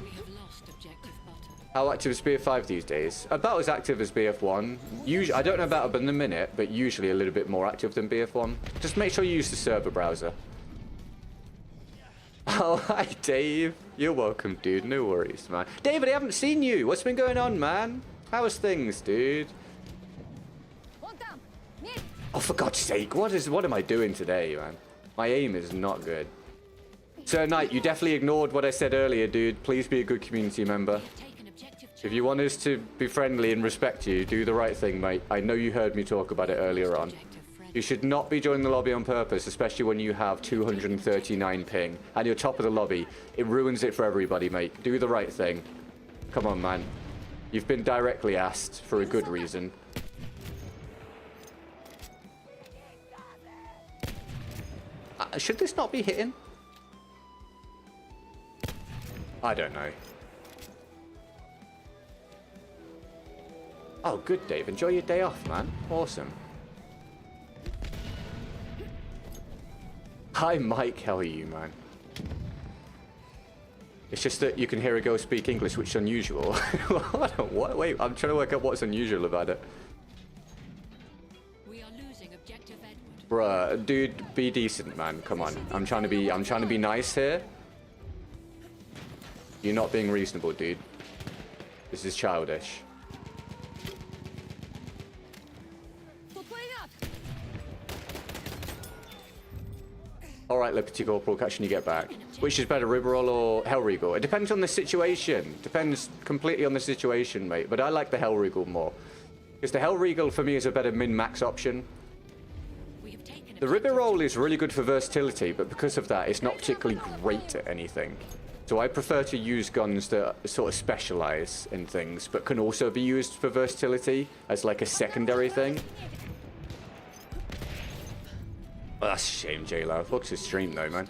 We have lost objective button. How active is BF5 these days? About as active as BF1. Usually, I don't know about it in a minute, but usually a little bit more active than BF1. Just make sure you use the server browser. Oh, hi, Dave. You're welcome, dude. No worries, man. David, I haven't seen you. What's been going on, man? How's things, dude? Oh, for God's sake, what am I doing today, man? My aim is not good. Sir Knight, you definitely ignored what I said earlier, dude. Please be a good community member. Taken objective If you want us to be friendly and respect you, do the right thing, mate. I know you heard me talk about it earlier on. objective Freddy. You should not be joining the lobby on purpose, especially when you have 239 ping and you're top of the lobby. It ruins it for everybody, mate. Do the right thing. Come on, man. You've been directly asked for a good reason. Should this not be hitting? I don't know. Oh, good, Dave. Enjoy your day off, man. Awesome. Hi, Mike. How are you, man? It's just that you can hear a girl speak English, which is unusual. What? Wait, I'm trying to work out what's unusual about it. We are losing objective Edward. Bruh, dude, be decent, man. Come on. I'm trying to be nice here. You're not being reasonable, dude. This is childish. Alright, Liberty Corporal, catching you get back. Which is better, Riverroll or Hellregal? It depends on the situation. Depends completely on the situation, mate. But I like the Hellregal more. Because the Hellregal, for me, is a better min-max option. The Riverroll is really good for versatility, but because of that, it's not particularly great at anything. So I prefer to use guns that sort of specialize in things, but can also be used for versatility as like a secondary thing. Well, that's a shame, J-Love. What's his stream though, man?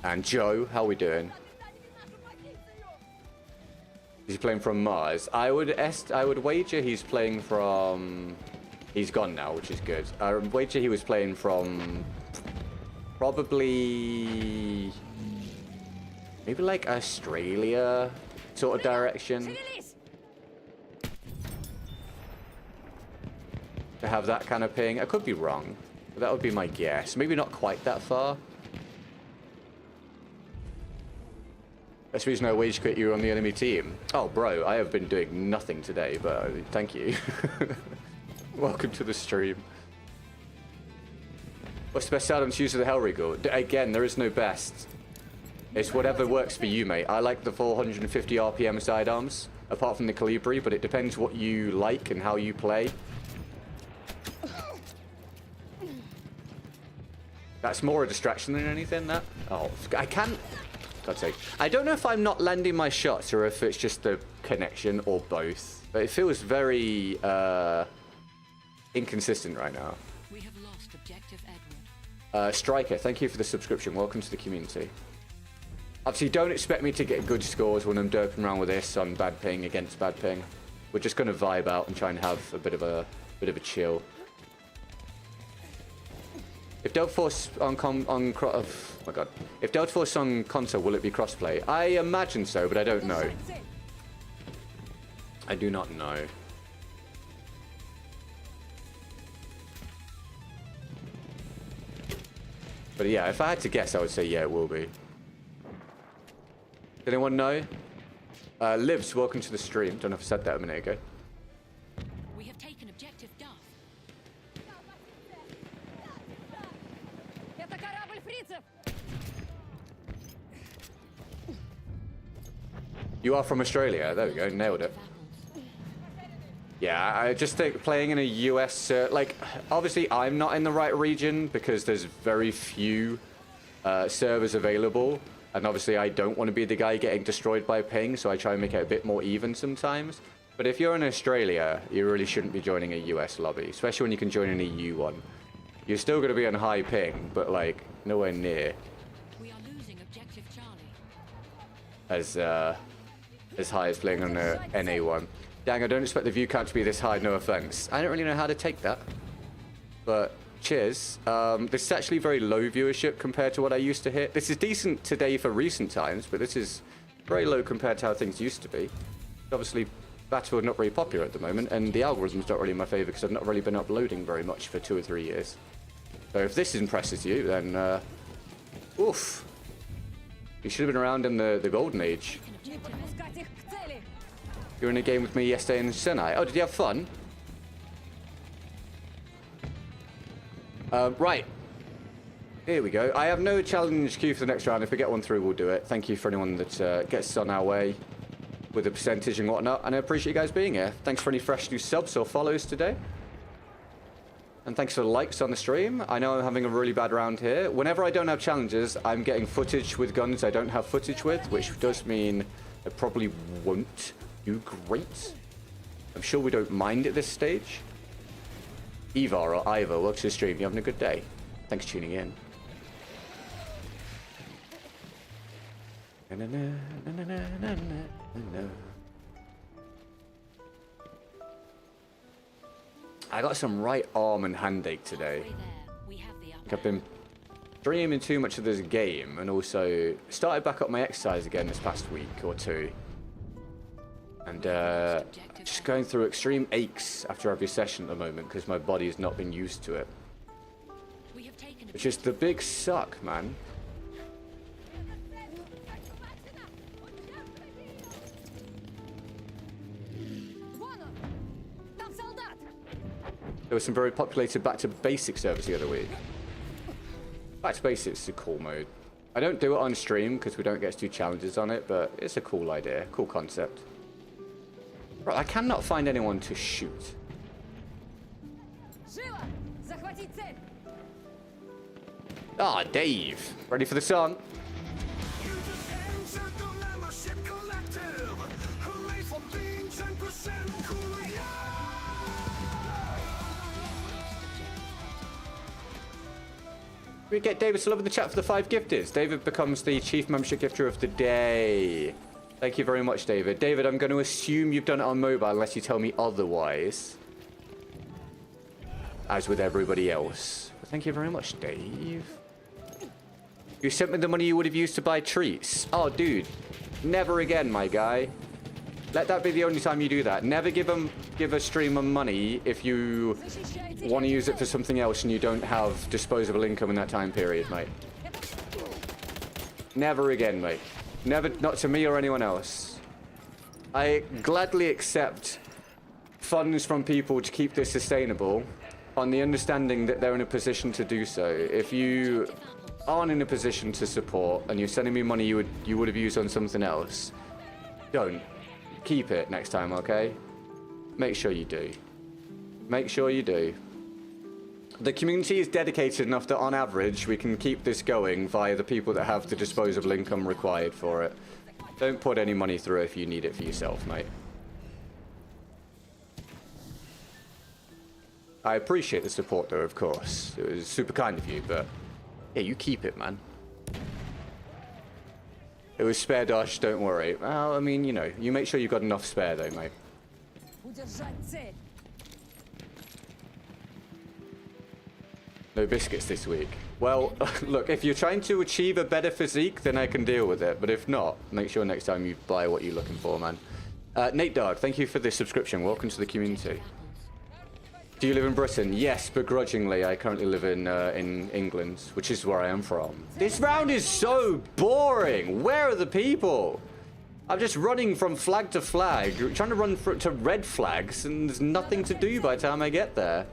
And Joe, how we doing? Is he playing from Mars? I would wager he's playing from... He's gone now, which is good. I would wager he was playing from... Probably... Maybe like Australia sort of direction. To have that kind of ping. I could be wrong. But that would be my guess. Maybe not quite that far. That's the reason I wage quit you on the enemy team. Oh, bro, I have been doing nothing today, but thank you. Welcome to the stream. What's the best Sidearm to use of the Hellregal? Again, there is no best. It's whatever works for you, mate. I like the 450 RPM sidearms, apart from the Kolibri, but it depends what you like and how you play. That's more a distraction than anything, that. Oh, I can't... God's sake. I don't know if I'm not landing my shots or if it's just the connection or both. But it feels very inconsistent right now. We have lost objective Edward. Striker, thank you for the subscription. Welcome to the community. Obviously, don't expect me to get good scores when I'm derping around with this on bad ping against bad ping. We're just going to vibe out and try and have a bit of a chill. If Delta Force on oh my god, if Delta Force on console, will it be crossplay? I imagine so, but I don't know. I do not know. But yeah, if I had to guess, I would say yeah, it will be. Does anyone know? Livs, welcome to the stream. Don't know if I said that a minute ago. We have taken objective Duff. You are from Australia. There we go. Nailed it. Yeah, I just think playing in a US... like, obviously, I'm not in the right region because there's very few servers available. And obviously, I don't want to be the guy getting destroyed by ping, so I try and make it a bit more even sometimes. But if you're in Australia, you really shouldn't be joining a US lobby, especially when you can join an EU one. You're still going to be on high ping, but, like, nowhere near We are losing objective Charlie. as high as playing on a NA one. Dang, I don't expect the view count to be this high, no offense. I don't really know how to take that. But cheers. This is actually very low viewership compared to what I used to hit. This is decent today for recent times, but this is very low compared to how things used to be. Obviously, Battlefield not very popular at the moment, and the algorithm's not really in my favor because I've not really been uploading very much for 2 or 3 years. So if this impresses you, then, oof. You should have been around in the golden age. You were in a game with me yesterday in Senai. Oh, did you have fun? Right. Here we go. I have no challenge queue for the next round. If we get one through, we'll do it. Thank you for anyone that gets on our way with the percentage and whatnot. And I appreciate you guys being here. Thanks for any fresh new subs or follows today. and thanks for the likes on the stream. I know I'm having a really bad round here. Whenever I don't have challenges, I'm getting footage with guns I don't have footage with, which does mean I probably won't do great. I'm sure we don't mind at this stage. Eva or Iva, welcome to the stream. You having a good day? Thanks for tuning in. I got some right arm and hand ache today. I've been streaming too much of this game, and also started back up my exercise again this past week or two. And just going through extreme aches after every session at the moment because my body has not been used to it. Which is the big suck, man. There was some very populated Back to Basics servers the other week. Back to Basics is a cool mode. I don't do it on stream because we don't get to do challenges on it, but it's a cool idea, cool concept. Right, I cannot find anyone to shoot. Ah, Dave. Ready for the song? We get David to love in the chat for the 5 gifters. David becomes the chief membership gifter of the day. Thank you very much, David. David, I'm going to assume you've done it on mobile unless you tell me otherwise. As with everybody else. But thank you very much, Dave. You sent me the money you would have used to buy treats. Oh, dude. Never again, my guy. Let that be the only time you do that. Never give a streamer money if you want to use it for something else and you don't have disposable income in that time period, mate. Never again, mate. Never, not to me or anyone else. I gladly accept funds from people to keep this sustainable on the understanding that they're in a position to do so. If you aren't in a position to support and you're sending me money you would have used on something else, don't. Keep it next time, okay? Make sure you do. Make sure you do. The community is dedicated enough that on average we can keep this going via the people that have the disposable income required for it. Don't put any money through if you need it for yourself, mate. I appreciate the support though, of course. It was super kind of you, but yeah, you keep it, man. It was spare dash, don't worry. Well, I mean, you know, you make sure you've got enough spare though, mate. No biscuits this week. Well, look, if you're trying to achieve a better physique, then I can deal with it. But if not, make sure next time you buy what you're looking for, man. Nate Dog, thank you for the subscription. Welcome to the community. Do you live in Britain? Yes, begrudgingly. I currently live in England, which is where I am from. This round is so boring. Where are the people? I'm just running from flag to flag, trying to run to red flags, and there's nothing to do by the time I get there.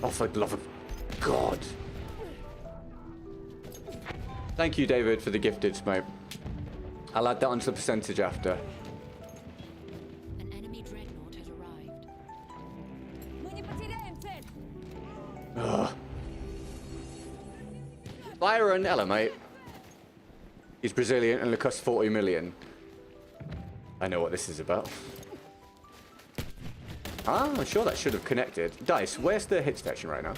Oh, for the love of God. Thank you, David, for the gifted, mate. I'll add that onto the percentage after. An enemy dreadnought has arrived. Ugh. Byron, hello, mate. He's Brazilian and it costs 40 million. I know what this is about. Ah, I'm sure that should have connected. Dice, where's the hit detection right now?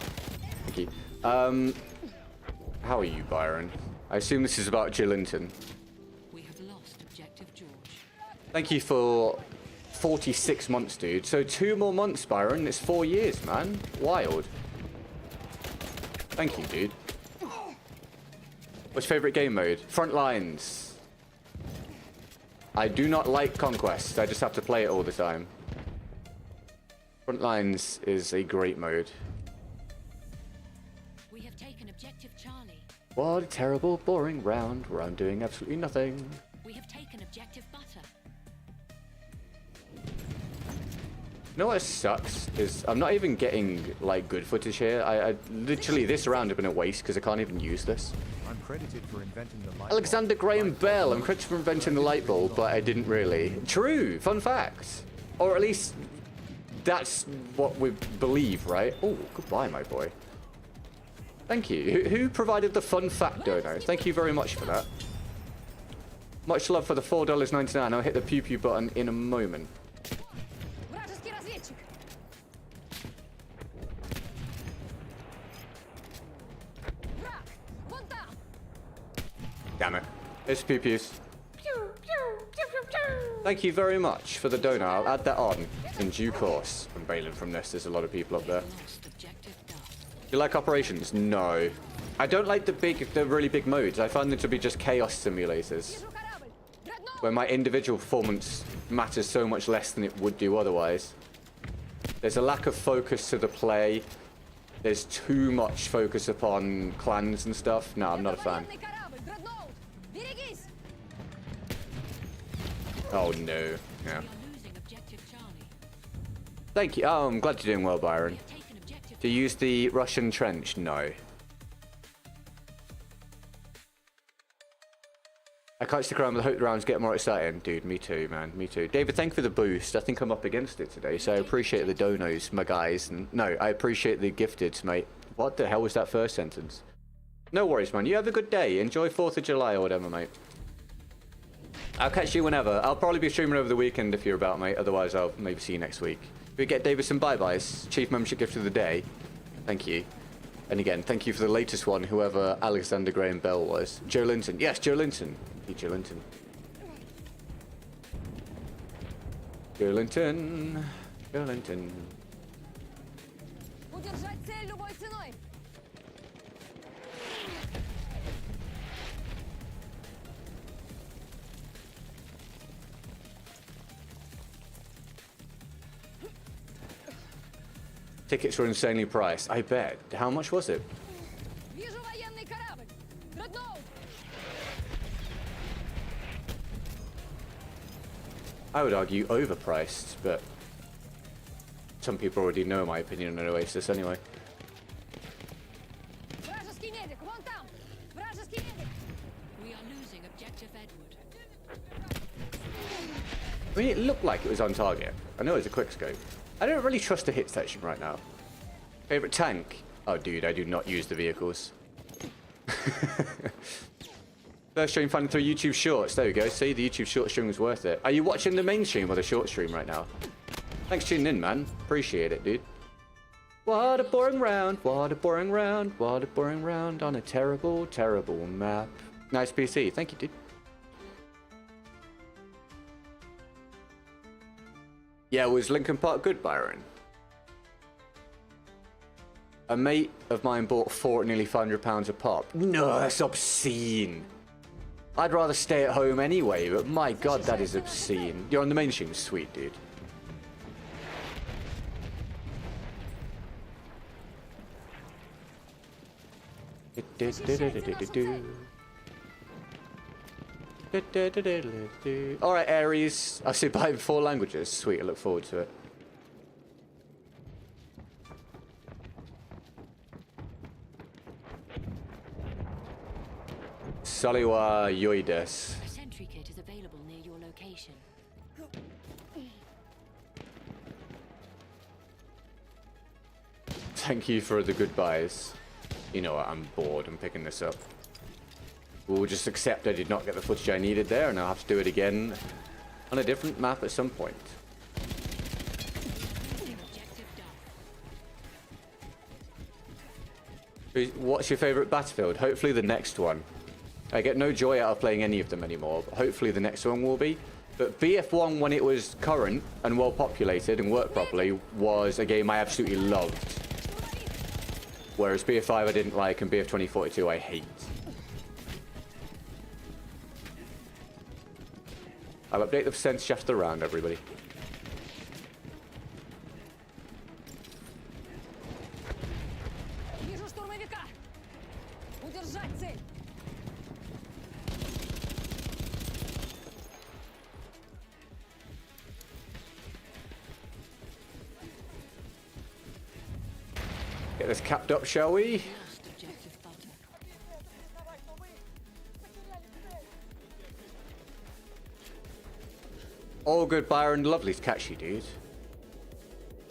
Thank you. How are you, Byron? I assume this is about Gillinton. We have lost objective George. Thank you for 46 months, dude. So 2 more months, Byron. It's 4 years, man. Wild. Thank you, dude. What's your favorite game mode? Front lines. I do not like Conquest. I just have to play it all the time. Front lines is a great mode. We have taken objective Charlie. What a terrible, boring round where I'm doing absolutely nothing. We have taken objective Butter. You know what sucks is I'm not even getting like good footage here. I literally this round has been a waste because I can't even use this. I'm credited for inventing the light Alexander bulb. Graham Light Bell. bulb. I'm credited for inventing the light bulb, but I didn't really. True. Fun fact. Or at least that's what we believe, right? Oh, goodbye, my boy. Thank you. Who provided the fun fact dono? Thank you very much for that. Much love for the $4.99. I'll hit the pew pew button in a moment. Вражеский разведчик. Враг! Вон там! Damn it. It's pew pews. Thank you very much for the dono. I'll add that on in due course. I'm bailing from this. There's a lot of people up there. Lost objective Duff. You like operations? No. I don't like the really big modes. I find them to be just chaos simulators, Вижу корабль! Дредноут! where my individual performance matters so much less than it would do otherwise. There's a lack of focus to the play. There's too much focus upon clans and stuff. No, I'm not a fan. Военный корабль! Дредноут! Берегись! Oh no. Yeah. We are losing objective Charlie. Thank you. Oh, I'm glad you're doing well, Byron. We have taken objective. To use the Russian trench? No. I can't stick around, but I hope the rounds get more exciting. Dude, me too, man. Me too. David, thank you for the boost. I think I'm up against it today, so I appreciate the donos, my guys. And no, I appreciate the gifted, mate. What the hell was that first sentence? No worries, man. You have a good day. Enjoy 4th of July or whatever, mate. I'll catch you whenever. I'll probably be streaming over the weekend if you're about, mate. Otherwise, I'll maybe see you next week. We get David some bye-byes. Chief membership gift of the day. Thank you. And again, thank you for the latest one, whoever Alexander Graham Bell was. Joe Linton. Yes, Joe Linton. Joe Linton. Joe Linton. Joe Linton. Удержать цель любой ценой! Tickets were insanely priced. I bet. How much was it? Вижу военный корабль! Дредноут! I would argue overpriced, but some people already know my opinion on Oasis anyway. Вражеский медик! Вон там! Вражеский медик! We are losing objective Edward. I mean, it looked like it was on target. I know it's a quick scope. I don't really trust the hit detection right now. Favorite tank? Oh, dude, I do not use the vehicles. First stream finding through YouTube Shorts. There we go. See, the YouTube short stream was worth it. Are you watching the main stream or the short stream right now? Thanks for tuning in, man. Appreciate it, dude. What a boring round. What a boring round. What a boring round on a terrible, terrible map. Nice PC. Thank you, dude. Yeah, was Lincoln Park good, Byron? A mate of mine bought 4 at nearly £500 a pop. No, that's obscene. I'd rather stay at home anyway, but my god, that is obscene. You're on the main stream, sweet dude. Alright, Aries. I see by 4 languages. Sweet, I look forward to it. Saliwa Yoides. A sentry kit is available near your location. Thank you for the goodbyes. You know what, I'm bored. I'm picking this up. We'll just accept I did not get the footage I needed there, and I'll have to do it again on a different map at some point. Objective Duff. What's your favorite Battlefield? Hopefully the next one. I get no joy out of playing any of them anymore, but hopefully the next one will be. But BF1, when it was current and well populated and worked properly, was a game I absolutely loved. Whereas BF5 I didn't like, and BF 2042 I hate. I'll update the percentage after the round, everybody. Вижу штурмовика! Удержать цель! Get this capped up, shall we? Lost objective Butter. All good, Byron. Lovely to catch you, dude.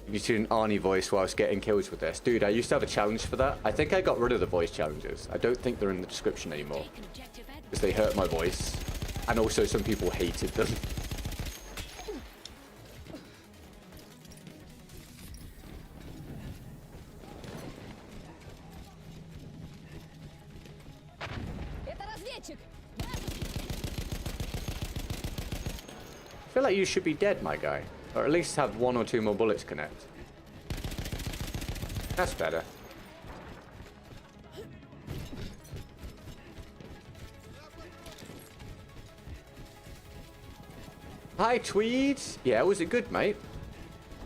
You see an Arnie voice whilst getting kills with this. Dude, I used to have a challenge for that. I think I got rid of the voice challenges. I don't think they're in the description anymore. Taken objective Edward. Because they hurt my voice. And also some people hated them. Это разведчик. I feel like you should be dead, my guy. Or at least have 1 or 2 more bullets connect. That's better. Hi, Tweeds. Yeah, was it good, mate?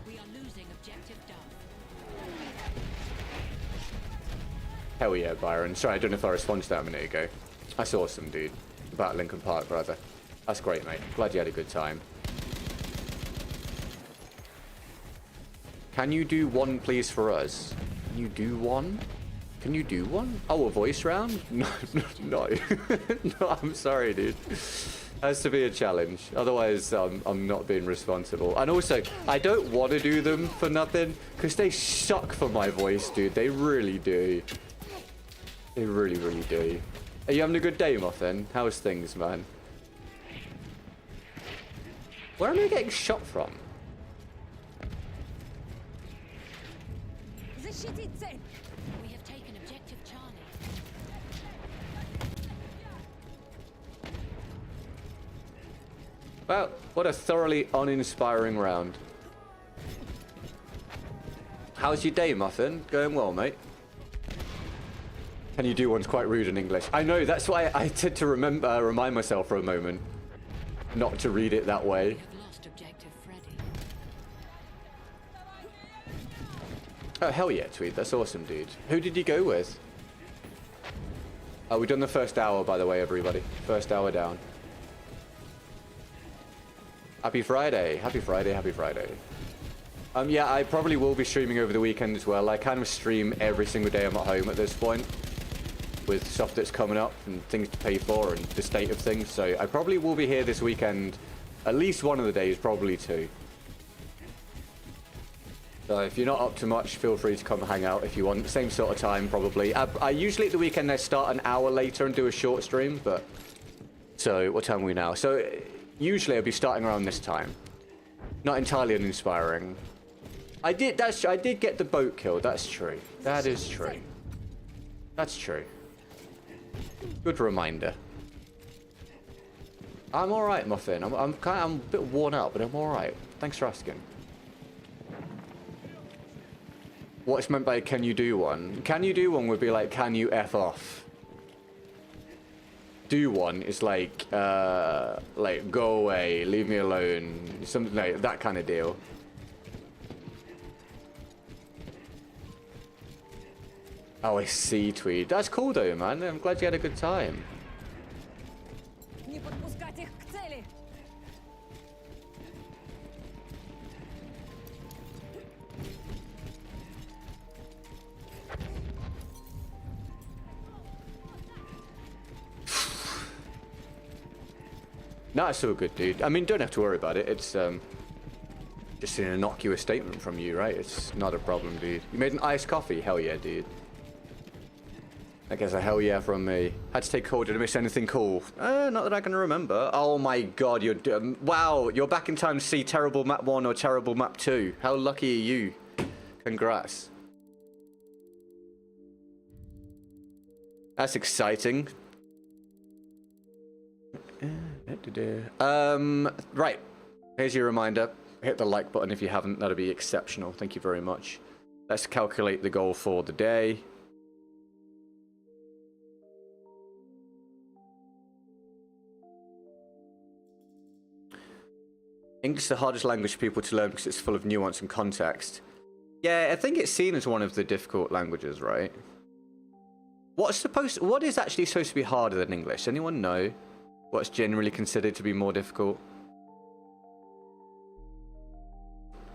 We are losing objective Dove. Hell yeah, Byron. Sorry, I don't know if I responded to that a minute ago. That's awesome, dude. About Lincoln Park, brother. That's great, mate. Glad you had a good time. Can you do one, please, for us? Can you do one? Can you do one? Oh, a voice round? No, no. No, I'm sorry, dude. Has to be a challenge. Otherwise, I'm not being responsible. And also, I don't want to do them for nothing, because they suck for my voice, dude. They really do. They really, really do. Are you having a good day, Muffin? How's things, man? Where am I getting shot from? Защитить цель. We have taken objective Charlie. Well, what a thoroughly uninspiring round. How's your day, Muffin? Going well, mate? Can you do one's quite rude in English? I know, that's why I tend to remind myself for a moment not to read it that way. We have lost objective Freddy. Oh, hell yeah, Tweet. That's awesome, dude. Who did you go with? Oh, we've done the first hour, by the way, everybody. First hour down. Happy Friday. Happy Friday. Happy Friday. Yeah, I probably will be streaming over the weekend as well. I kind of stream every single day I'm at home at this point, with stuff that's coming up and things to pay for and the state of things. So I probably will be here this weekend, at least one of the days, probably 2. So if you're not up to much, feel free to come hang out if you want. Same sort of time, probably. I usually at the weekend I start an hour later and do a short stream, but... So what time are we now? So usually I'll be starting around this time. Not entirely uninspiring. I did get the boat kill. That's true. That is true. That's true. Good reminder. I'm all right, Muffin. I'm a bit worn out, but I'm all right. Thanks for asking. What's meant by can you do one? Can you do one would be like, can you F off? Do one is like go away, leave me alone, something like that kind of deal. Oh, I see, Tweed. That's cool though, man. I'm glad you had a good time. Не подпускать их к цели. No, it's all good, dude. I mean, don't have to worry about it. It's just an innocuous statement from you, right? It's not a problem, dude. You made an iced coffee? Hell yeah, dude. I guess a hell yeah from me. Had to take call. Did I miss anything cool? Not that I can remember. Oh my god, you're... wow, you're back in time to see Terrible Map 1 or Terrible Map 2. How lucky are you? Congrats. That's exciting. Right. Here's your reminder. Hit the like button if you haven't. That'd be exceptional. Thank you very much. Let's calculate the goal for the day. English is the hardest language for people to learn because it's full of nuance and context. Yeah, I think it's seen as one of the difficult languages, right? What is actually supposed to be harder than English? Anyone know what's generally considered to be more difficult?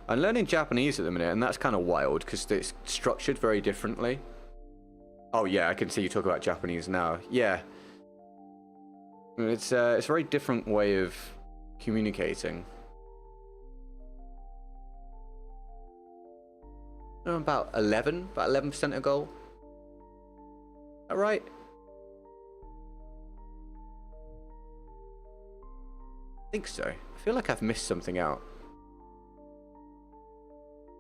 I'm learning Japanese at the minute, and that's kind of wild because it's structured very differently. Oh yeah, I can see you talk about Japanese now. Yeah, it's a very different way of communicating. About 11% a goal. All right. I think so. I feel like I've missed something out.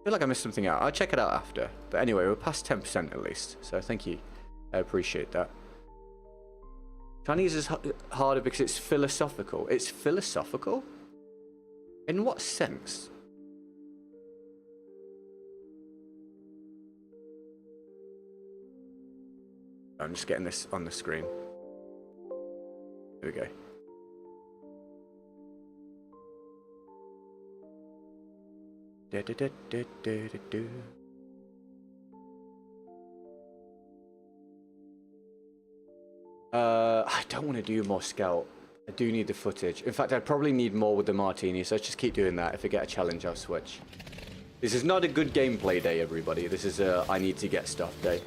I'll check it out after. But anyway, we're past 10% at least. So thank you. I appreciate that. Chinese is harder because it's philosophical. It's philosophical? In what sense? I'm just getting this on the screen. Here we go. I don't want to do more scout. I do need the footage. In fact, I'd probably need more with the martini, so let's just keep doing that. If I get a challenge, I'll switch. This is not a good gameplay day, everybody. This is a I need to get stuff day.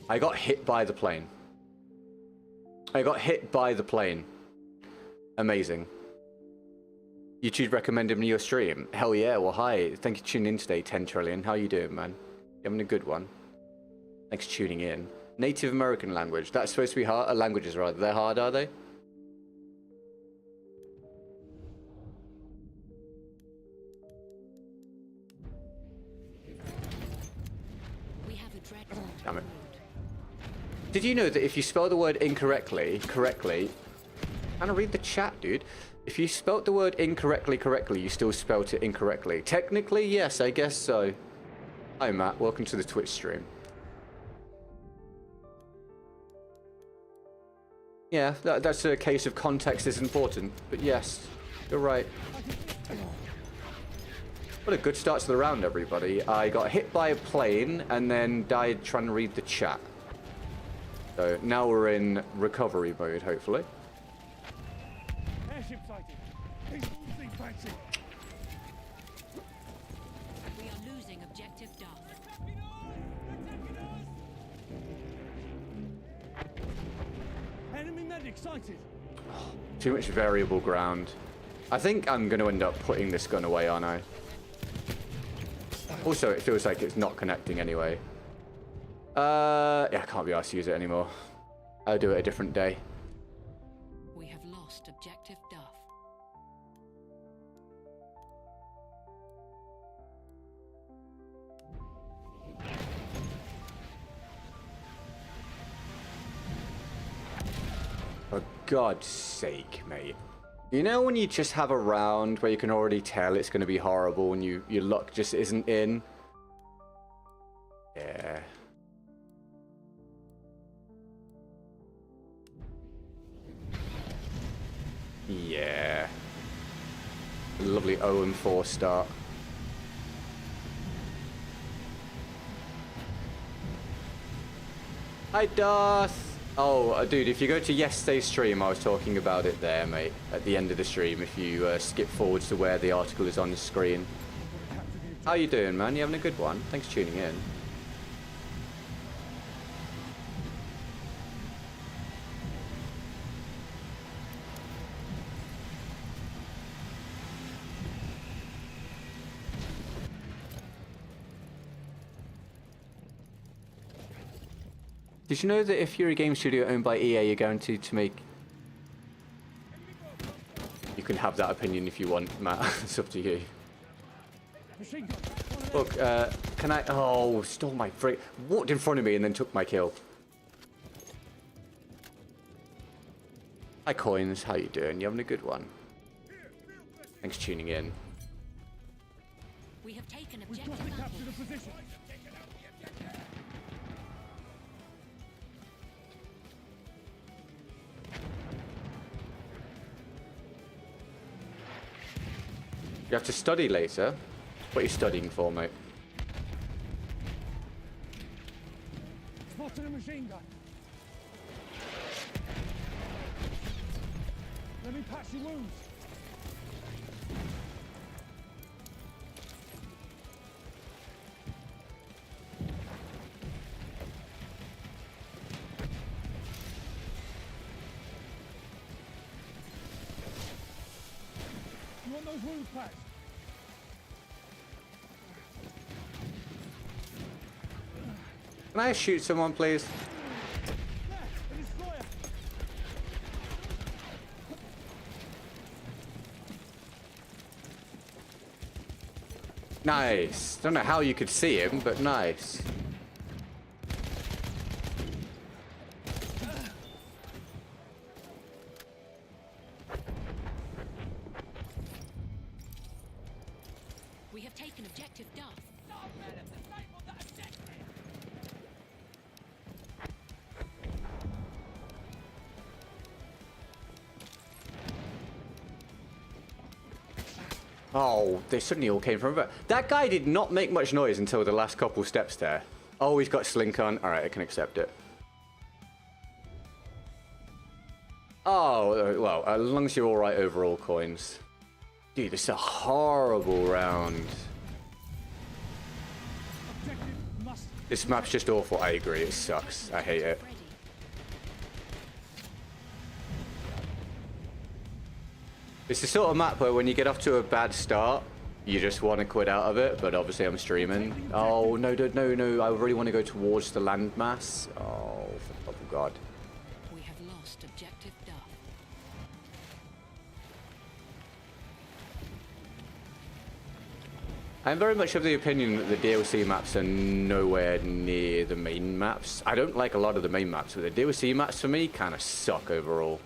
I got hit by the plane. Amazing. YouTube recommended me your stream. Hell yeah, well hi. Thank you for tuning in today, 10 trillion. How you doing, man? You having a good one? Thanks for tuning in. Native American language. That's supposed to be hard. Languages, rather. They're hard, are they? We have a dreadnought. Damn it. Did you know that if you spell the word incorrectly, and I read the chat, dude. If you spelt the word incorrectly, you still spelt it incorrectly. Technically, yes, I guess so. Hi, Matt. Welcome to the Twitch stream. Yeah, that's a case of context is important. But yes, you're right. What a good start to the round, everybody. I got hit by a plane and then died trying to read the chat. So now we're in recovery mode, hopefully. Airship sighted. He's losing taxi. We are losing objective Duff. Enemy medic sighted. Too much variable ground. I think I'm going to end up putting this gun away, aren't I? Also, it feels like it's not connecting anyway. Yeah, I can't be asked to use it anymore. I'll do it a different day. We have lost objective Duff. For God's sake, mate. You know when you just have a round where you can already tell it's going to be horrible and your luck just isn't in? Yeah. Yeah. Lovely 0-4 start. Hi, Darth. Oh, dude, if you go to yesterday's stream, I was talking about it there, mate. At the end of the stream, if you skip forwards to where the article is on the screen. How you doing, man? You having a good one? Thanks for tuning in. Did you know that if you're a game studio owned by EA, you're guaranteed to make... You can have that opinion if you want, Matt. It's up to you. Look, can I... Oh, stole my frick. Walked in front of me and then took my kill. Hi, Coins. How you doing? You having a good one? Thanks for tuning in. We have taken objective Apple. You have to study later. What are you studying for, mate? Spotted a machine gun. Let me patch your wounds. wounds patched. Can I shoot someone, please? There, a destroyer. Nice. Don't know how you could see him, but nice. We have taken objective Duff. Oh, they suddenly all came from over. That guy did not make much noise until the last couple steps there. Oh, he's got Slink on. All right, I can accept it. Oh, well, as long as you're all right overall, coins. Dude, this is a horrible round. Objective must. This map's just awful. I agree. It sucks. I hate it. Ready. It's the sort of map where when you get off to a bad start, you just want to quit out of it, but obviously I'm streaming. Oh, no, no. I really want to go towards the landmass. Oh, for the love of God. We have lost objective Duff. I'm very much of the opinion that the DLC maps are nowhere near the main maps. I don't like a lot of the main maps, but the DLC maps for me kind of suck overall.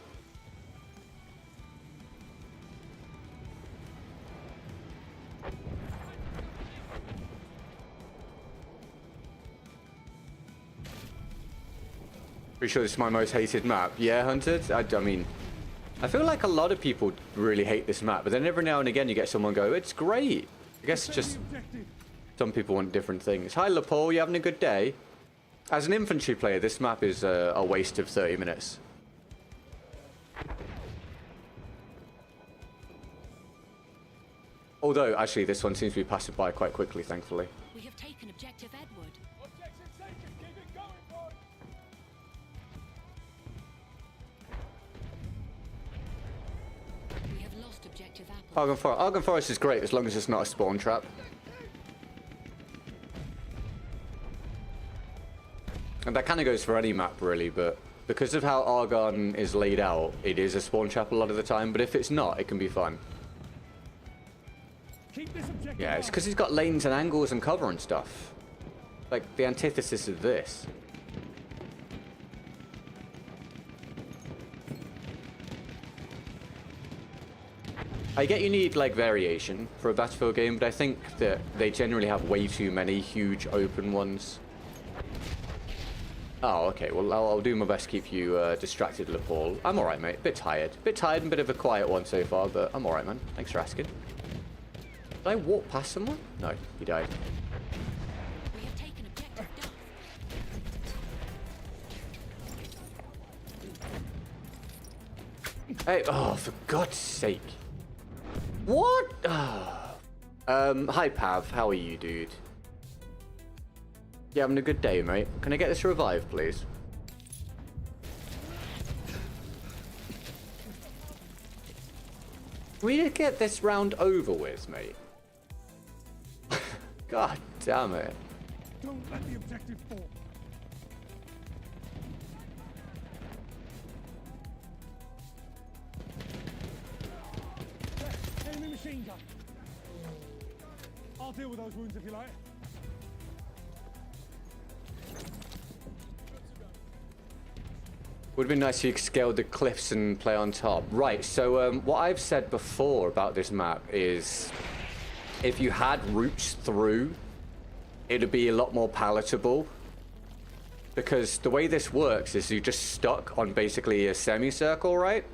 Pretty sure this is my most hated map. Yeah, Hunted? I mean, I feel like a lot of people really hate this map, but then every now and again you get someone go, it's great. I guess it's just some people want different things. Hi, LaPaul, you having a good day? As an infantry player, this map is a waste of 30 minutes. Although, actually, this one seems to be passing by quite quickly, thankfully. We have taken objective Edward. Objection taken. Keep it going, boys. We have lost objective Apple. Argon Forest is great as long as it's not a spawn trap. And that kind of goes for any map, really, but because of how Argon is laid out, it is a spawn trap a lot of the time, but if it's not, it can be fun. Keep this objective. Yeah, it's because it's got lanes and angles and cover and stuff. Like, the antithesis of this. I get you need, like, variation for a Battlefield game, but I think that they generally have way too many huge open ones. Oh, okay. Well, I'll do my best to keep you distracted, LaPaul. I'm alright, mate. Bit tired. Bit tired and a bit of a quiet one so far, but I'm alright, man. Thanks for asking. Did I walk past someone? No, he died. We have taken objective Duff. Hey, oh, for God's sake. What? Hi, Pav. How are you, dude? You having a good day, mate? Can I get this revived, please? Can we get this round over with, mate? God damn it. Don't let the objective fall. There, enemy machine gun. I'll deal with those wounds if you like. Would have been nice if you could scale the cliffs and play on top. Right, so what I've said before about this map is if you had routes through, it'd be a lot more palatable. Because the way this works is you're just stuck on basically a semicircle, right?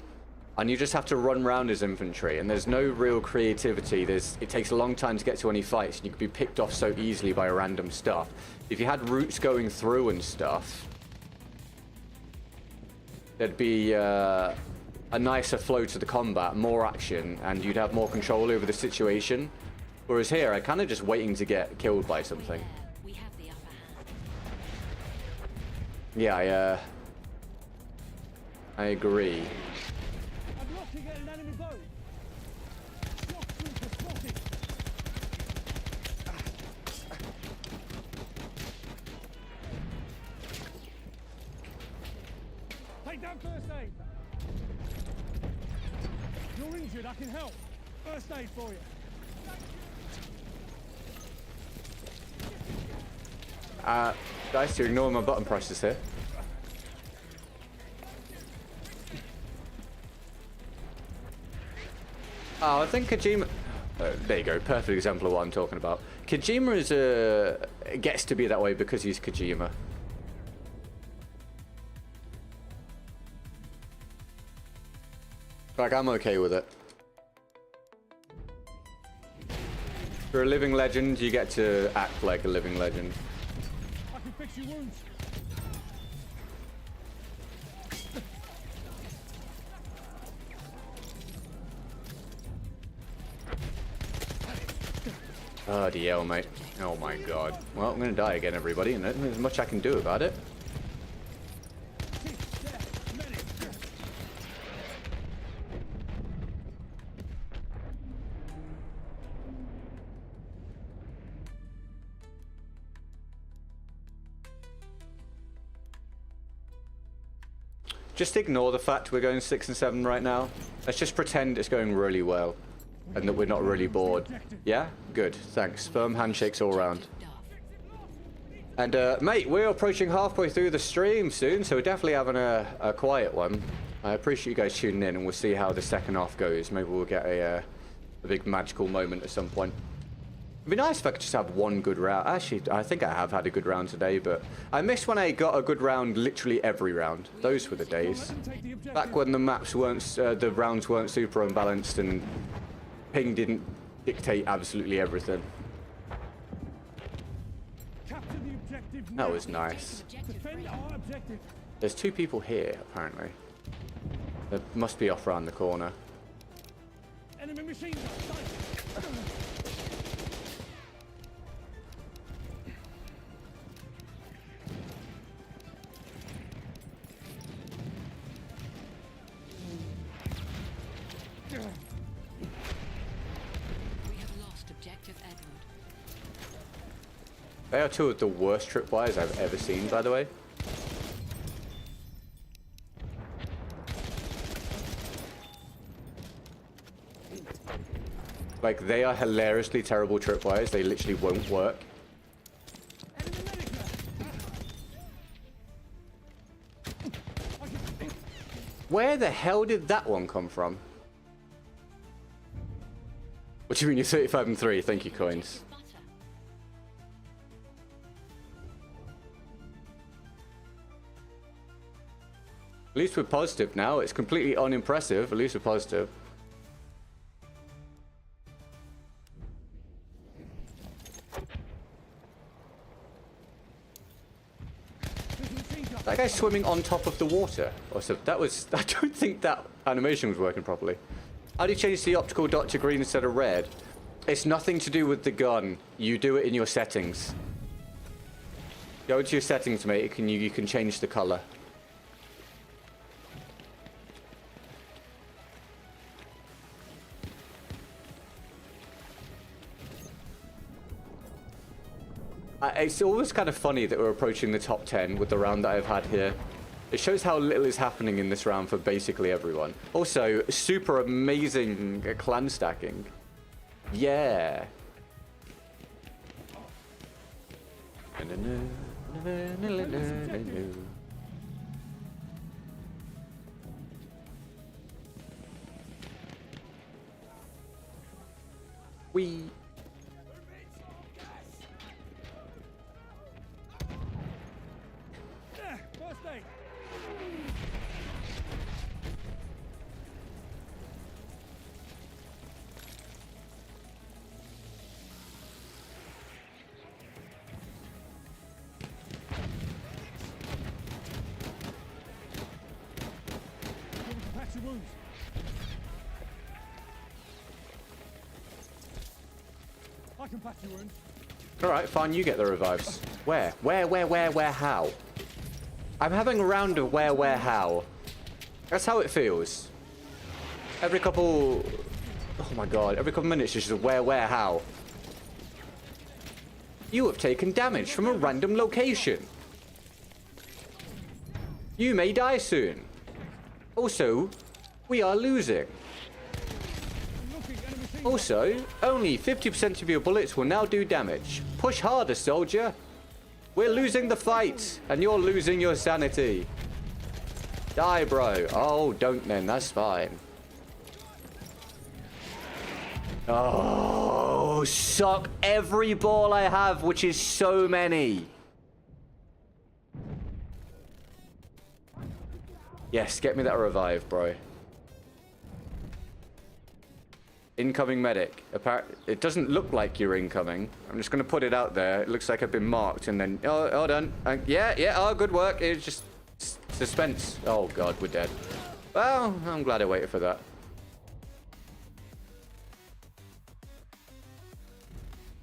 And you just have to run around as infantry, and there's no real creativity. It takes a long time to get to any fights, and you can be picked off so easily by random stuff. If you had routes going through and stuff, there'd be a nicer flow to the combat, more action, and you'd have more control over the situation. Whereas here, I'm kind of just waiting to get killed by something. We have the upper hand. Yeah, I agree. I'm looking at an enemy boat. Shock troopers Take down first aid. You're injured, I can help. First aid for you. Guys, you're ignoring my button presses here. Oh, I think Kojima... there you go, perfect example of what I'm talking about. Kojima is gets to be that way because he's Kojima. Like, I'm okay with it. If you're a living legend, you get to act like a living legend. I can fix your wounds. Bloody hell, mate. Oh my god. Well, I'm gonna die again, everybody, and there's much I can do about it. Just ignore the fact we're going 6 and 7 right now. Let's just pretend it's going really well and that we're not really bored. Yeah? Good. Thanks. Firm handshakes all round. And, mate, we're approaching halfway through the stream soon, so we're definitely having a quiet one. I appreciate you guys tuning in, and we'll see how the second half goes. Maybe we'll get a big magical moment at some point. It'd be nice if I could just have one good round. Actually, I think I have had a good round today, but I miss when I got a good round literally every round. Those were the days. Back when the maps weren't, the rounds weren't super unbalanced and ping didn't dictate absolutely everything. That was nice. There's 2 people here, apparently. They must be off around the corner. Enemy machine gun. They are 2 of the worst tripwires I've ever seen, by the way. Like, they are hilariously terrible tripwires. They literally won't work. Where the hell did that one come from? What do you mean you're 35 and 3? Thank you, coins. At least we're positive now. It's completely unimpressive. At least we're positive. That guy's swimming on top of the water. Or so that was... I don't think that animation was working properly. How do you change the optical dot to green instead of red? It's nothing to do with the gun. You do it in your settings. Go into your settings, mate. You can change the color. It's always kind of funny that we're approaching the top 10 with the round that I've had here. It shows how little is happening in this round for basically everyone. Also, super amazing clan stacking. Yeah. We. I can patch your wounds. Alright, fine, you get the revives. Where? Where, how? I'm having a round of where, how. That's how it feels. Every couple... Oh my god, every couple minutes it's just where, how. You have taken damage from a random location. You may die soon. Also, we are losing. Also, only 50% of your bullets will now do damage. Push harder, soldier. We're losing the fight, and you're losing your sanity. Die, bro. Oh, don't then. That's fine. Oh, suck every ball I have, which is so many. Yes, get me that revive, bro. Incoming medic. It doesn't look like you're incoming. I'm just going to put it out there. It looks like I've been marked and then... Oh, done. Yeah. Oh, good work. It's just suspense. Oh, God, we're dead. Well, I'm glad I waited for that.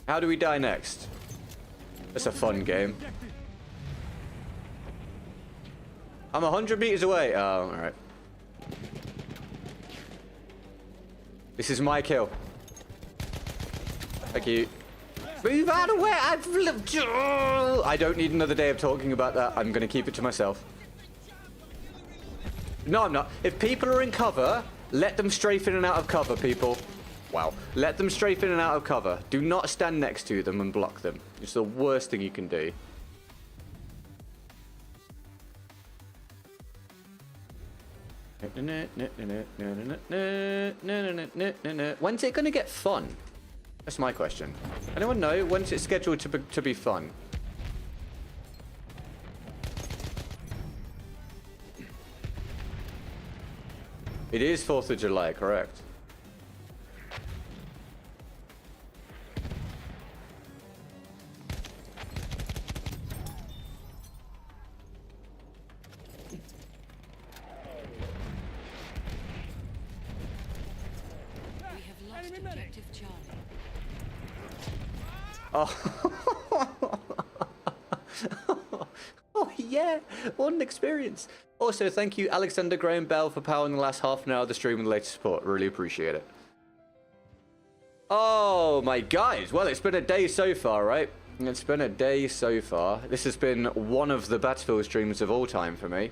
How do we die next? That's a fun game. I'm 100 meters away. Oh, all right. This is my kill. Thank you. Move out of where I've lived. I don't need another day of talking about that. I'm going to keep it to myself. No, I'm not. If people are in cover, let them strafe in and out of cover, people. Wow. Let them strafe in and out of cover. Do not stand next to them and block them. It's the worst thing you can do. When's it going to get fun? That's my question. Anyone know? When's it scheduled to be fun? It is 4th of July, correct? Oh. Oh, yeah. What an experience. Also, thank you, Alexander Graham Bell, for powering the last half an hour of the stream with the latest support. Really appreciate it. Oh, my guys. Well, it's been a day so far, right? It's been a day so far. This has been one of the Battlefield streams of all time for me.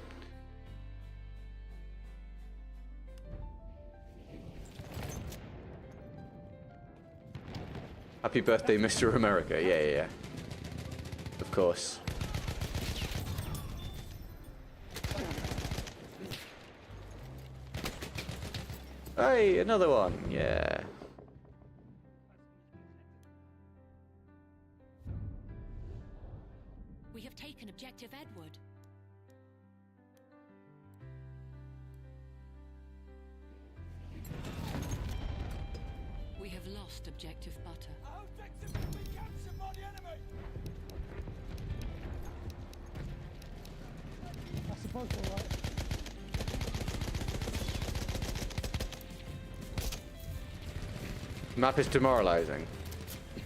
Happy birthday, Mr. America. Yeah. Of course. Hey, another one. Yeah. We have taken objective Edward. We have lost objective Butter. Our objective has been captured by the enemy. I suppose all right. Map is demoralizing.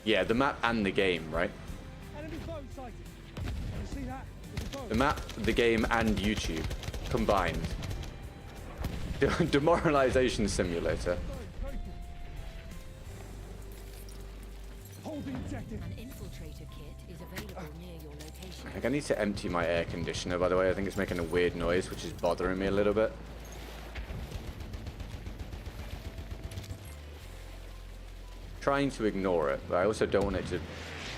Yeah, the map and the game, right? Enemy boat sighted. You see that? There's a boat. The map, the game, and YouTube combined. Demoralization simulator. Holding objective. An infiltrator kit is available near your location. I think I need to empty my air conditioner, by the way. I think it's making a weird noise, which is bothering me a little bit. Trying to ignore it, but I also don't want it to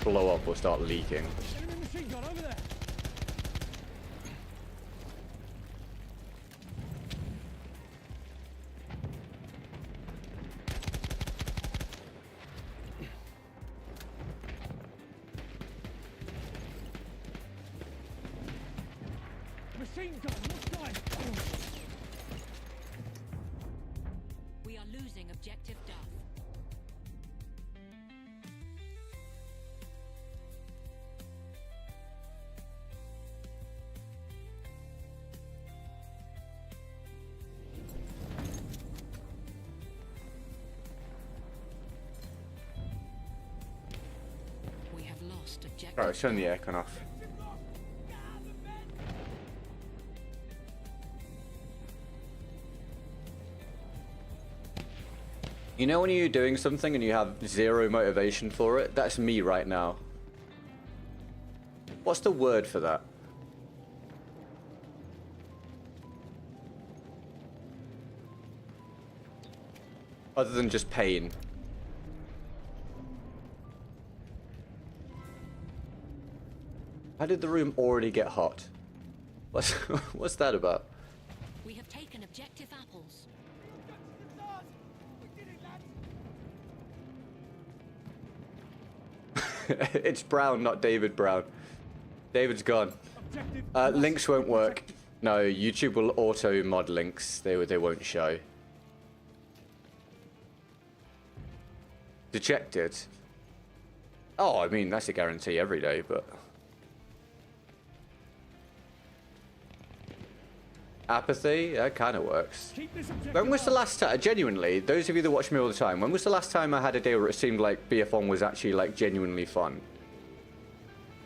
blow up or start leaking. Enemy machine gun over there. Machine gun, what time? We are losing objective Duff. We have lost objective. Alright, turn the aircon off. You know when you're doing something and you have zero motivation for it? That's me right now. What's the word for that? Other than just pain. How did the room already get hot? What's that about? We have taken objective apples. It's Brown, not David Brown. David's gone. Links won't work. No, YouTube will auto mod links. They won't show. Dejected. Oh, I mean, that's a guarantee every day, but... Apathy? That kind of works. When was the last time, genuinely, those of you that watch me all the time, when was the last time I had a day where it seemed like BF1 was actually, like, genuinely fun?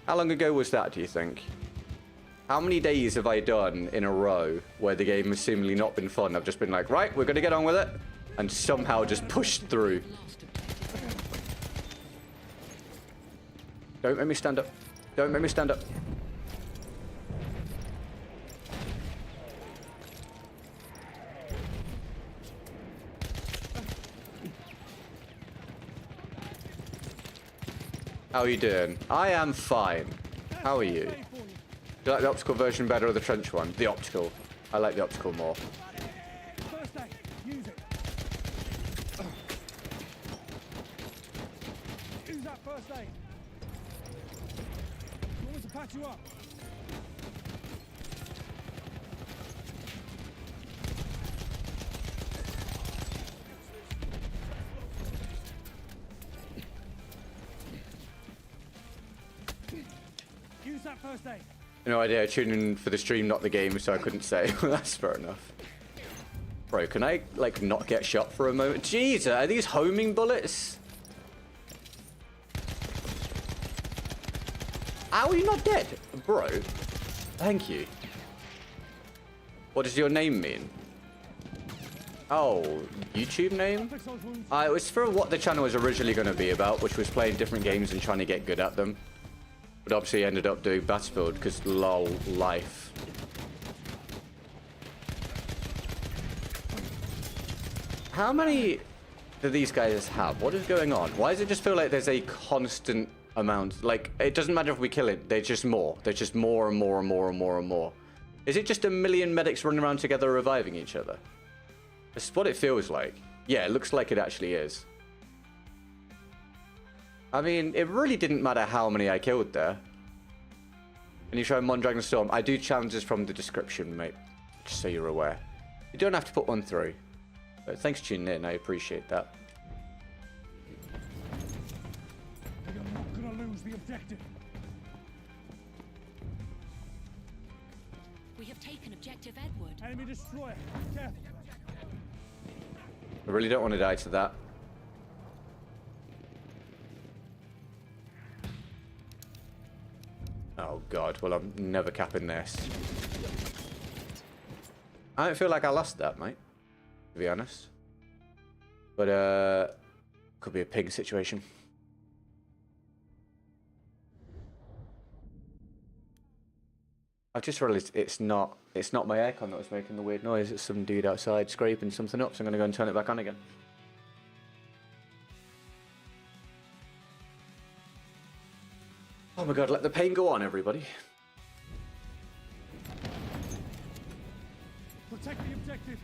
How long ago was that, do you think? How many days have I done in a row where the game has seemingly not been fun? I've just been like, right, we're going to get on with it, and somehow just pushed through. Don't make me stand up. Don't make me stand up. How are you doing? I am fine. How are you? Do you like the optical version better or the trench one? The optical. I like the optical more. First aid. Use it. Use that first aid. You want me to patch you up? Use that first aid. No idea. I tuned in for the stream, not the game, so I couldn't say. That's fair enough. Bro, can I, like, not get shot for a moment? Jeez, are these homing bullets? How are you not dead? Bro, thank you. What does your name mean? Oh, YouTube name? It was for what the channel was originally going to be about, which was playing different games and trying to get good at them. But obviously ended up doing Battlefield because lol life. How many do these guys have? What is going on? Why does it just feel like there's a constant amount? Like, it doesn't matter if we kill it, there's just more. There's just more and more and more and more and more. Is it just a million medics running around together reviving each other? That's what it feels like. Yeah, it looks like it actually is. I mean, it really didn't matter how many I killed there. And you try Mondragon Storm. I do challenges from the description, mate. Just so you're aware. You don't have to put one through. But thanks for tuning in. I appreciate that. You're not gonna lose the objective. We have taken objective Edward. Enemy destroyer. Careful. I really don't want to die to that. Oh god, well I'm never capping this. I don't feel like I lost that, mate. To be honest. But could be a ping situation. I've just realised it's not my aircon that was making the weird noise, it's some dude outside scraping something up, so I'm gonna go and turn it back on again. Oh my god, let the pain go on, everybody. Protect the objective.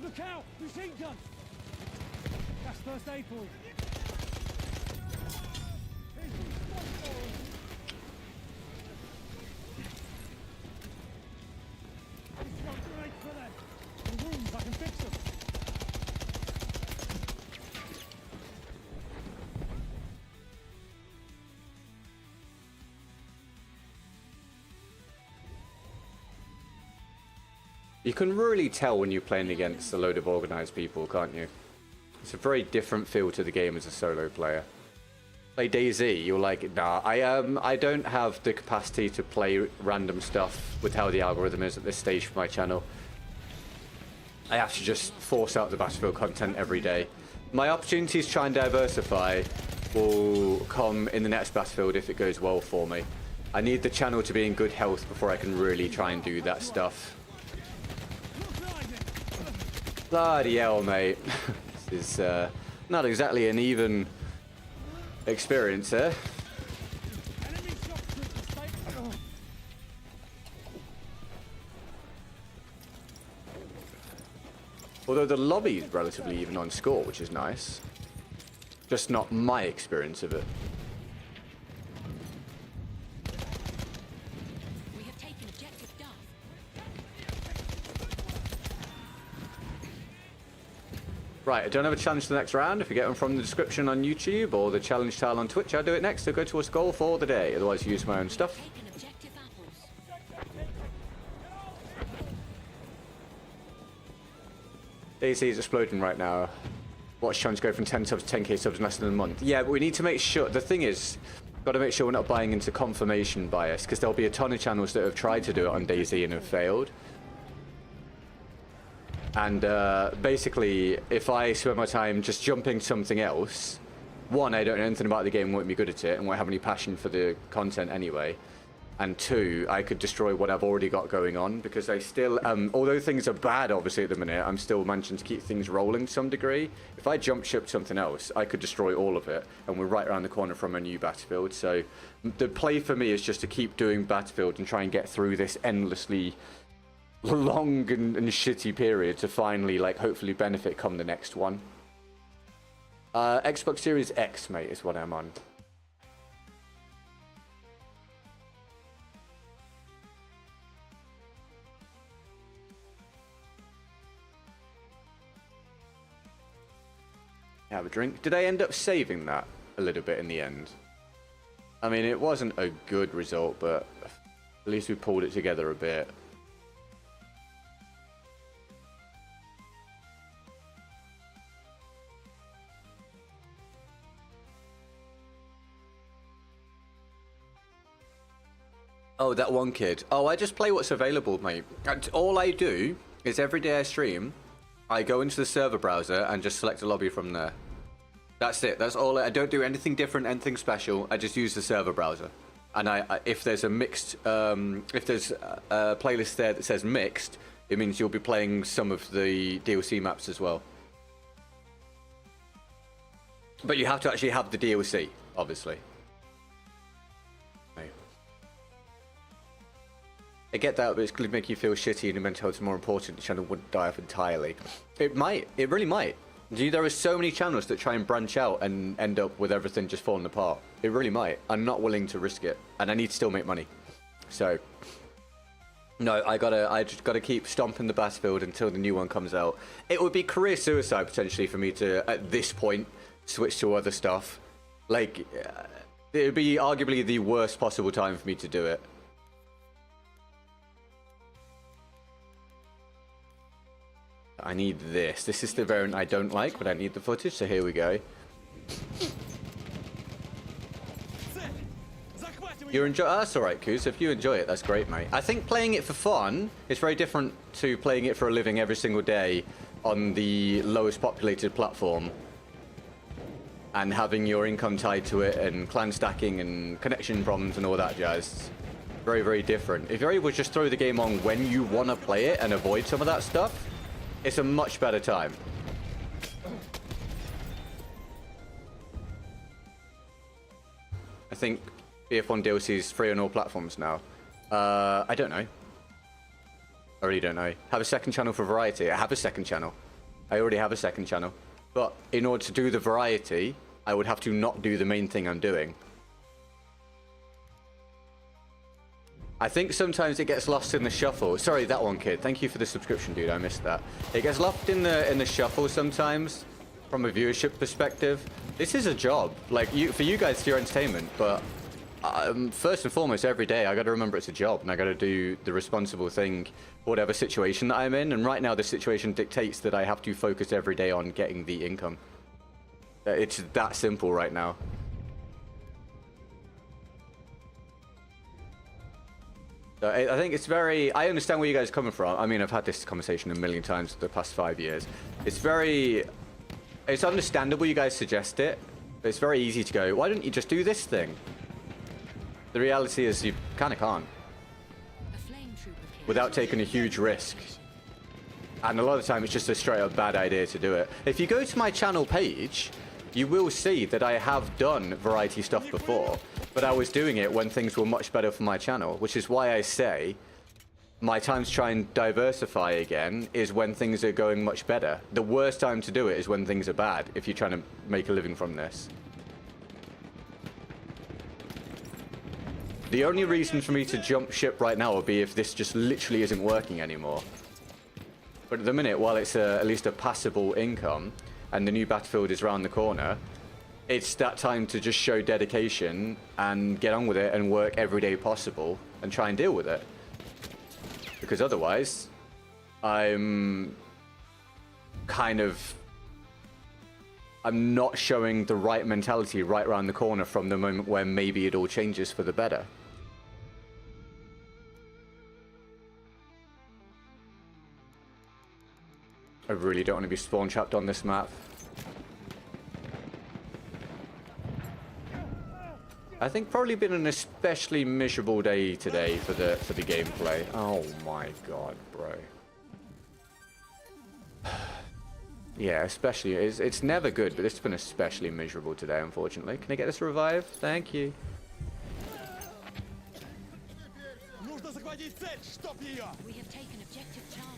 Look out! Machine gun! That's first aid for you. Here's some spot for 'em. This gun grenade for them. The wounds, I can fix them. You can really tell when you're playing against a load of organized people, can't you? It's a very different feel to the game as a solo player. play DayZ, you're like, nah, I don't have the capacity to play random stuff with how the algorithm is at this stage for my channel. I have to just force out the Battlefield content every day. My opportunities to try and diversify will come in the next Battlefield if it goes well for me. I need the channel to be in good health before I can really try and do that stuff. Bloody hell, mate. This is not exactly an even experience there. Although the lobby is relatively even on score, which is nice. Just not my experience of it. We have taken objective Duff. Right, I don't have a challenge for the next round. If you get them from the description on YouTube or the challenge tile on Twitch, I'll do it next. So go towards goal for the day. Otherwise, use my own stuff. Taken objective apples. DayZ is exploding right now. Watch challenge go from 10 subs to 10k subs in less than a month. Yeah, but we need to make sure. The thing is, got to make sure we're not buying into confirmation bias, because there'll be a ton of channels that have tried to do it on DayZ and have failed. And basically, if I spend my time just jumping something else, one, I don't know anything about the game, won't be good at it, and won't have any passion for the content anyway. And two, I could destroy what I've already got going on, because I still, although things are bad obviously at the minute, I'm still managing to keep things rolling to some degree. If I jump ship something else, I could destroy all of it, and we're right around the corner from a new Battlefield. So the play for me is just to keep doing Battlefield and try and get through this endlessly long and shitty period to finally, like, hopefully benefit come the next one. Xbox Series X, mate, is what I'm on. Have a drink. Did I end up saving that a little bit in the end? I mean, it wasn't a good result, but at least we pulled it together a bit. Oh, that one kid. Oh, I just play what's available, mate. And all I do is every day I stream, I go into the server browser and just select a lobby from there. That's it. That's all. I don't do anything different, anything special. I just use the server browser. And if there's a mixed, if there's a playlist there that says mixed, it means you'll be playing some of the DLC maps as well. But you have to actually have the DLC, obviously. I get that, but it's going to make you feel shitty and your mental health is more important. The channel wouldn't die off entirely. It might. It really might. There are so many channels that try and branch out and end up with everything just falling apart. It really might. I'm not willing to risk it, and I need to still make money. So, no, I just gotta keep stomping the Battlefield until the new one comes out. It would be career suicide potentially for me to, at this point, switch to other stuff. Like, it would be arguably the worst possible time for me to do it. I need this. This is the variant I don't like, but I need the footage, so here we go. You enjoy? Oh, that's alright, Kuz. If you enjoy it, that's great, mate. I think playing it for fun is very different to playing it for a living every single day on the lowest populated platform and having your income tied to it and clan stacking and connection problems and all that jazz. Very, very different. If you're able to just throw the game on when you want to play it and avoid some of that stuff, it's a much better time. I think BF1 DLC is free on all platforms now. I don't know. I really don't know. Have a second channel for variety. I have a second channel. I already have a second channel. But in order to do the variety, I would have to not do the main thing I'm doing. I think sometimes it gets lost in the shuffle. Sorry, that one, kid. Thank you for the subscription, dude. I missed that. It gets lost in the shuffle sometimes from a viewership perspective. This is a job. Like, for you guys, it's your entertainment. But first and foremost, every day, I got to remember it's a job. And I got to do the responsible thing, whatever situation that I'm in. And right now, the situation dictates that I have to focus every day on getting the income. It's that simple right now. So I think it's very... I understand where you guys are coming from. I mean, I've had this conversation a million times the past 5 years. It's very... It's understandable you guys suggest it, but it's very easy to go, why don't you just do this thing? The reality is you kind of can't. Without taking a huge risk. And a lot of the time it's just a straight up bad idea to do it. If you go to my channel page, you will see that I have done variety stuff before, but I was doing it when things were much better for my channel, which is why I say my time to try and diversify again is when things are going much better. The worst time to do it is when things are bad, if you're trying to make a living from this. The only reason for me to jump ship right now would be if this just literally isn't working anymore. But at the minute, while it's at least a passable income, and the new battlefield is around the corner, it's that time to just show dedication and get on with it and work every day possible and try and deal with it. Because otherwise, I'm not showing the right mentality right around the corner from the moment where maybe it all changes for the better. I really don't want to be spawn trapped on this map. I think probably been an especially miserable day today for the gameplay. Oh my god, bro. Yeah, especially it's never good, but it's been especially miserable today, unfortunately. Can I get this revived? Thank you. We have taken objective Charlie.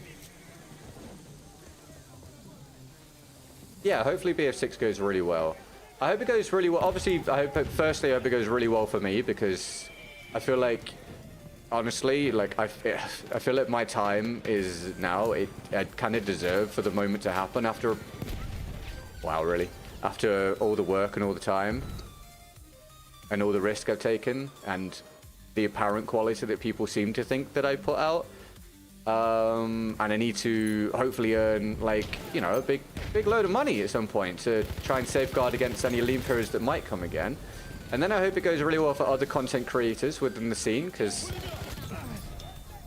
Yeah, hopefully BF6 goes really well. I hope it goes really well. Obviously, firstly, I hope it goes really well for me, because I feel like, honestly, like I feel like my time is now. I kind of deserve for the moment to happen after. Wow, really? After all the work and all the time, and all the risk I've taken, and the apparent quality that people seem to think that I put out. And I need to hopefully earn, like, you know, a big load of money at some point to try and safeguard against any lean periods that might come again. And then I hope it goes really well for other content creators within the scene, because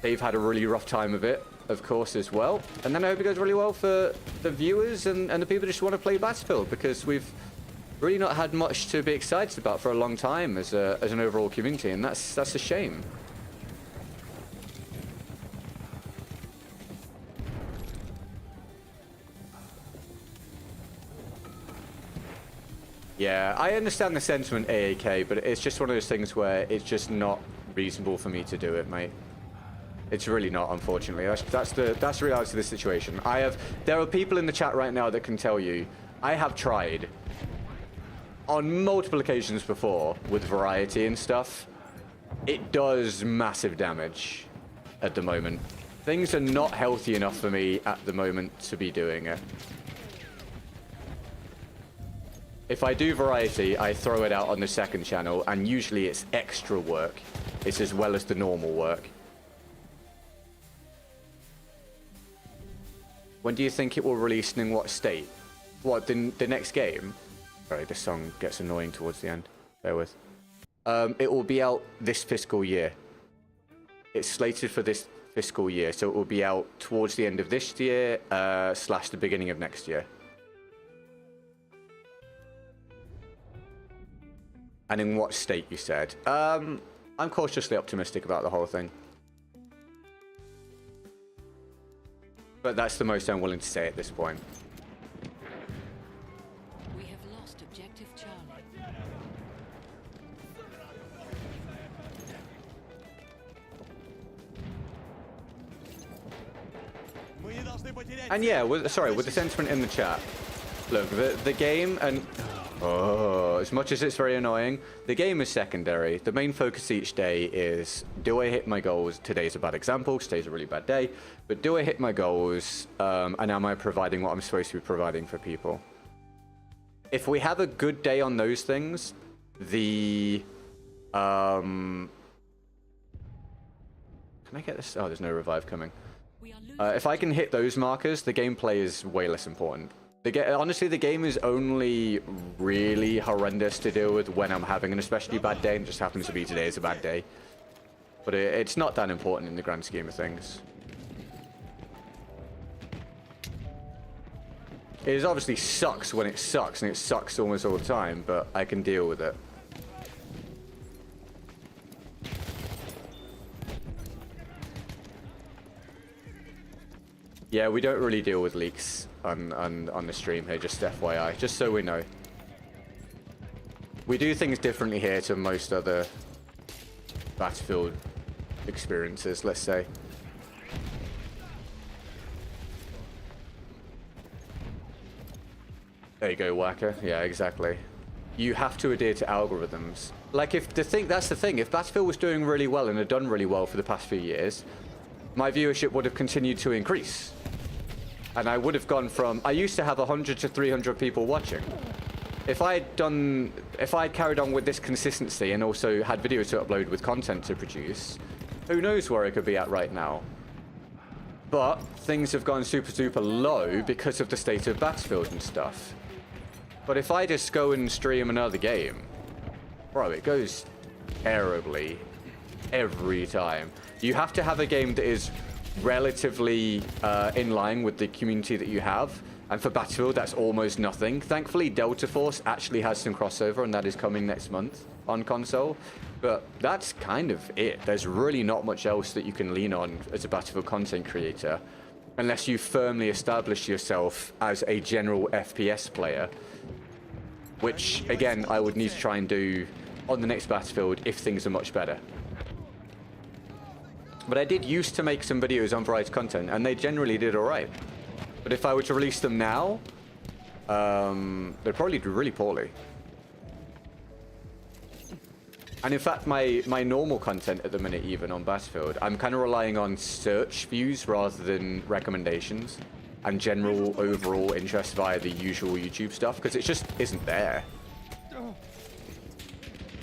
they've had a really rough time of it, of course, as well. And then I hope it goes really well for the viewers and the people who just want to play Battlefield, because we've really not had much to be excited about for a long time as an overall community, and that's a shame. Yeah, I understand the sentiment, AAK, but it's just one of those things where it's just not reasonable for me to do it, mate. It's really not, unfortunately. That's the reality of the situation. There are people in the chat right now that can tell you, I have tried on multiple occasions before with variety and stuff. It does massive damage at the moment. Things are not healthy enough for me at the moment to be doing it. If I do variety, I throw it out on the second channel, and usually it's extra work. It's as well as the normal work. When do you think it will release and in what state? What, the next game? Sorry, this song gets annoying towards the end. Bear with. It will be out this fiscal year. It's slated for this fiscal year, so it will be out towards the end of this year, / the beginning of next year. And in what state, you said? I'm cautiously optimistic about the whole thing. But that's the most I'm willing to say at this point. We have lost objective Charlie. And yeah, with the sentiment in the chat. Look, the game and... Oh, as much as it's very annoying, the game is secondary. The main focus each day is, do I hit my goals? Today's a bad example, today's a really bad day. But do I hit my goals? And am I providing what I'm supposed to be providing for people? If we have a good day on those things, the... Can I get this? Oh, there's no revive coming. If I can hit those markers, the gameplay is way less important. Honestly, the game is only really horrendous to deal with when I'm having an especially bad day, and it just happens to be today is a bad day. But it's not that important in the grand scheme of things. It obviously sucks when it sucks, and it sucks almost all the time, but I can deal with it. Yeah, we don't really deal with leaks on the stream here, just FYI, just so we know. We do things differently here to most other Battlefield experiences, let's say. There you go, Whacker. Yeah, exactly. You have to adhere to algorithms. Like, that's the thing. If Battlefield was doing really well and had done really well for the past few years, my viewership would have continued to increase. And I would have gone from, I used to have 100 to 300 people watching. If I'd carried on with this consistency and also had videos to upload with content to produce, who knows where I could be at right now. But things have gone super, super low because of the state of Battlefield and stuff. But if I just go and stream another game, bro, it goes terribly every time. You have to have a game that is relatively in line with the community that you have. And for Battlefield, that's almost nothing. Thankfully, Delta Force actually has some crossover, and that is coming next month on console. But that's kind of it. There's really not much else that you can lean on as a Battlefield content creator, unless you firmly establish yourself as a general FPS player. Which, again, I would need to try and do on the next Battlefield if things are much better. But I did used to make some videos on Variety content, and they generally did alright. But if I were to release them now, they'd probably do really poorly. And in fact, my normal content at the minute, even on Battlefield, I'm kind of relying on search views rather than recommendations. And general overall interest via the usual YouTube stuff, because it just isn't there.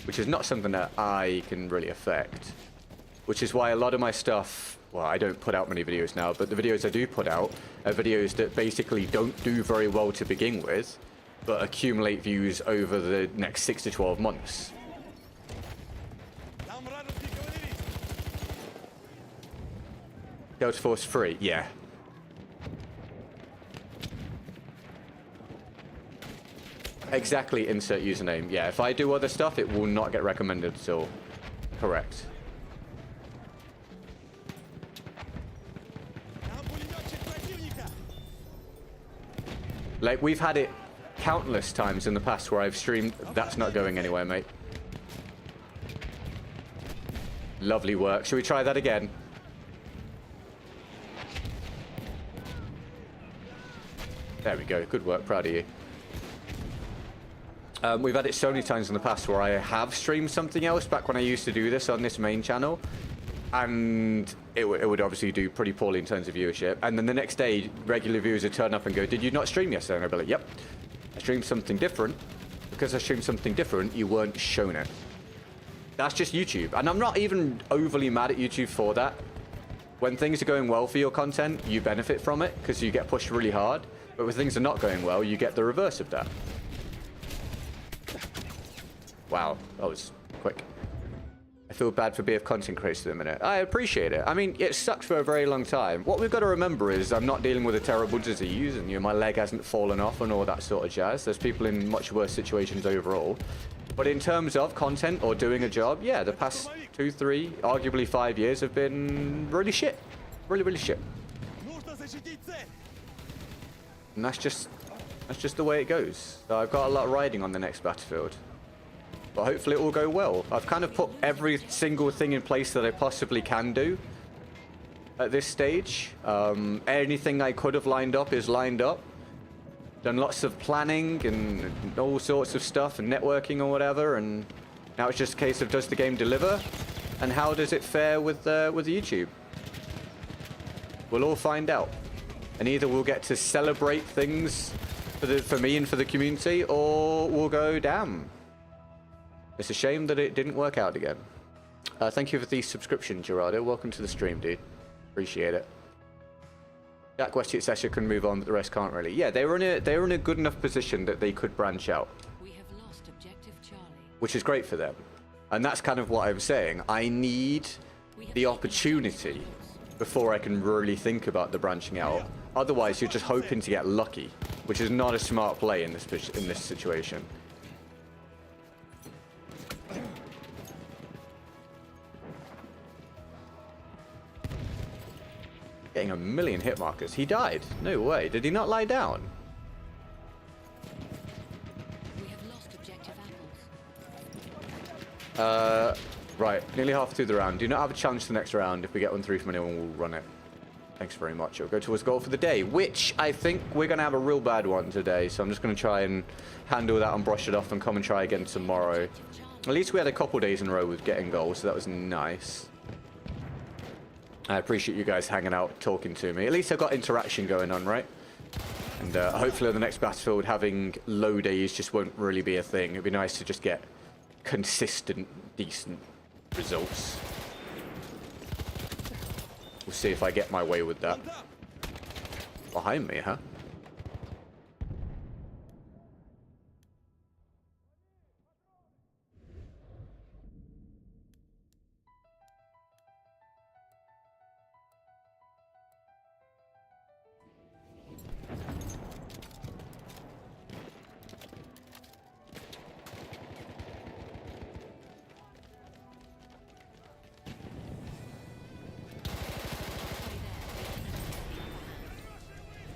Which is not something that I can really affect. Which is why a lot of my stuff, well, I don't put out many videos now, but the videos I do put out are videos that basically don't do very well to begin with, but accumulate views over the next 6 to 12 months. Delta Force 3, yeah. Exactly, insert username. Yeah, if I do other stuff, it will not get recommended at all. Correct. Like, we've had it countless times in the past where I've streamed. That's not going anywhere, mate. Lovely work. Should we try that again? There we go. Good work. Proud of you. We've had it so many times in the past where I have streamed something else back when I used to do this on this main channel. And it would obviously do pretty poorly in terms of viewership. And then the next day, regular viewers would turn up and go, "Did you not stream yesterday?" And I'd be like, "Yep, I streamed something different. Because I streamed something different, you weren't shown it." That's just YouTube. And I'm not even overly mad at YouTube for that. When things are going well for your content, you benefit from it because you get pushed really hard. But when things are not going well, you get the reverse of that. Wow, that was quick. I feel bad for BF content creators at the minute. I appreciate it. I mean, it sucks for a very long time. What we've got to remember is I'm not dealing with a terrible disease, and my leg hasn't fallen off and all that sort of jazz. There's people in much worse situations overall. But in terms of content or doing a job, yeah, the past 2, 3, arguably 5 years have been really shit. Really, really shit. And that's just the way it goes. So I've got a lot riding on the next Battlefield. But hopefully it will go well. I've kind of put every single thing in place that I possibly can do at this stage. Anything I could have lined up is lined up. Done lots of planning and all sorts of stuff and networking or whatever. And now it's just a case of, does the game deliver? And how does it fare with YouTube? We'll all find out. And either we'll get to celebrate things for me and for the community, or we'll go, damn. It's a shame that it didn't work out again. Thank you for the subscription, Gerardo. Welcome to the stream, dude. Appreciate it. Jack Westgate Session can move on, but the rest can't really. Yeah, they were in a good enough position that they could branch out. We have lost objective Charlie. Which is great for them. And that's kind of what I was saying. I need the opportunity before I can really think about the branching out. Otherwise, you're just hoping to get lucky, which is not a smart play in this situation. Getting a million hit markers. He died. No way. Did he not lie down? We have lost objective apples. Right. Nearly half through the round. Do not have a challenge the next round. If we get one through from anyone, we'll run it. Thanks very much. It'll go towards goal for the day, which I think we're going to have a real bad one today. So I'm just going to try and handle that and brush it off and come and try again tomorrow. At least we had a couple days in a row with getting goals, so that was nice. I appreciate you guys hanging out, talking to me. At least I've got interaction going on, right? And hopefully on the next Battlefield, having low days just won't really be a thing. It'd be nice to just get consistent, decent results. We'll see if I get my way with that. Behind me, huh?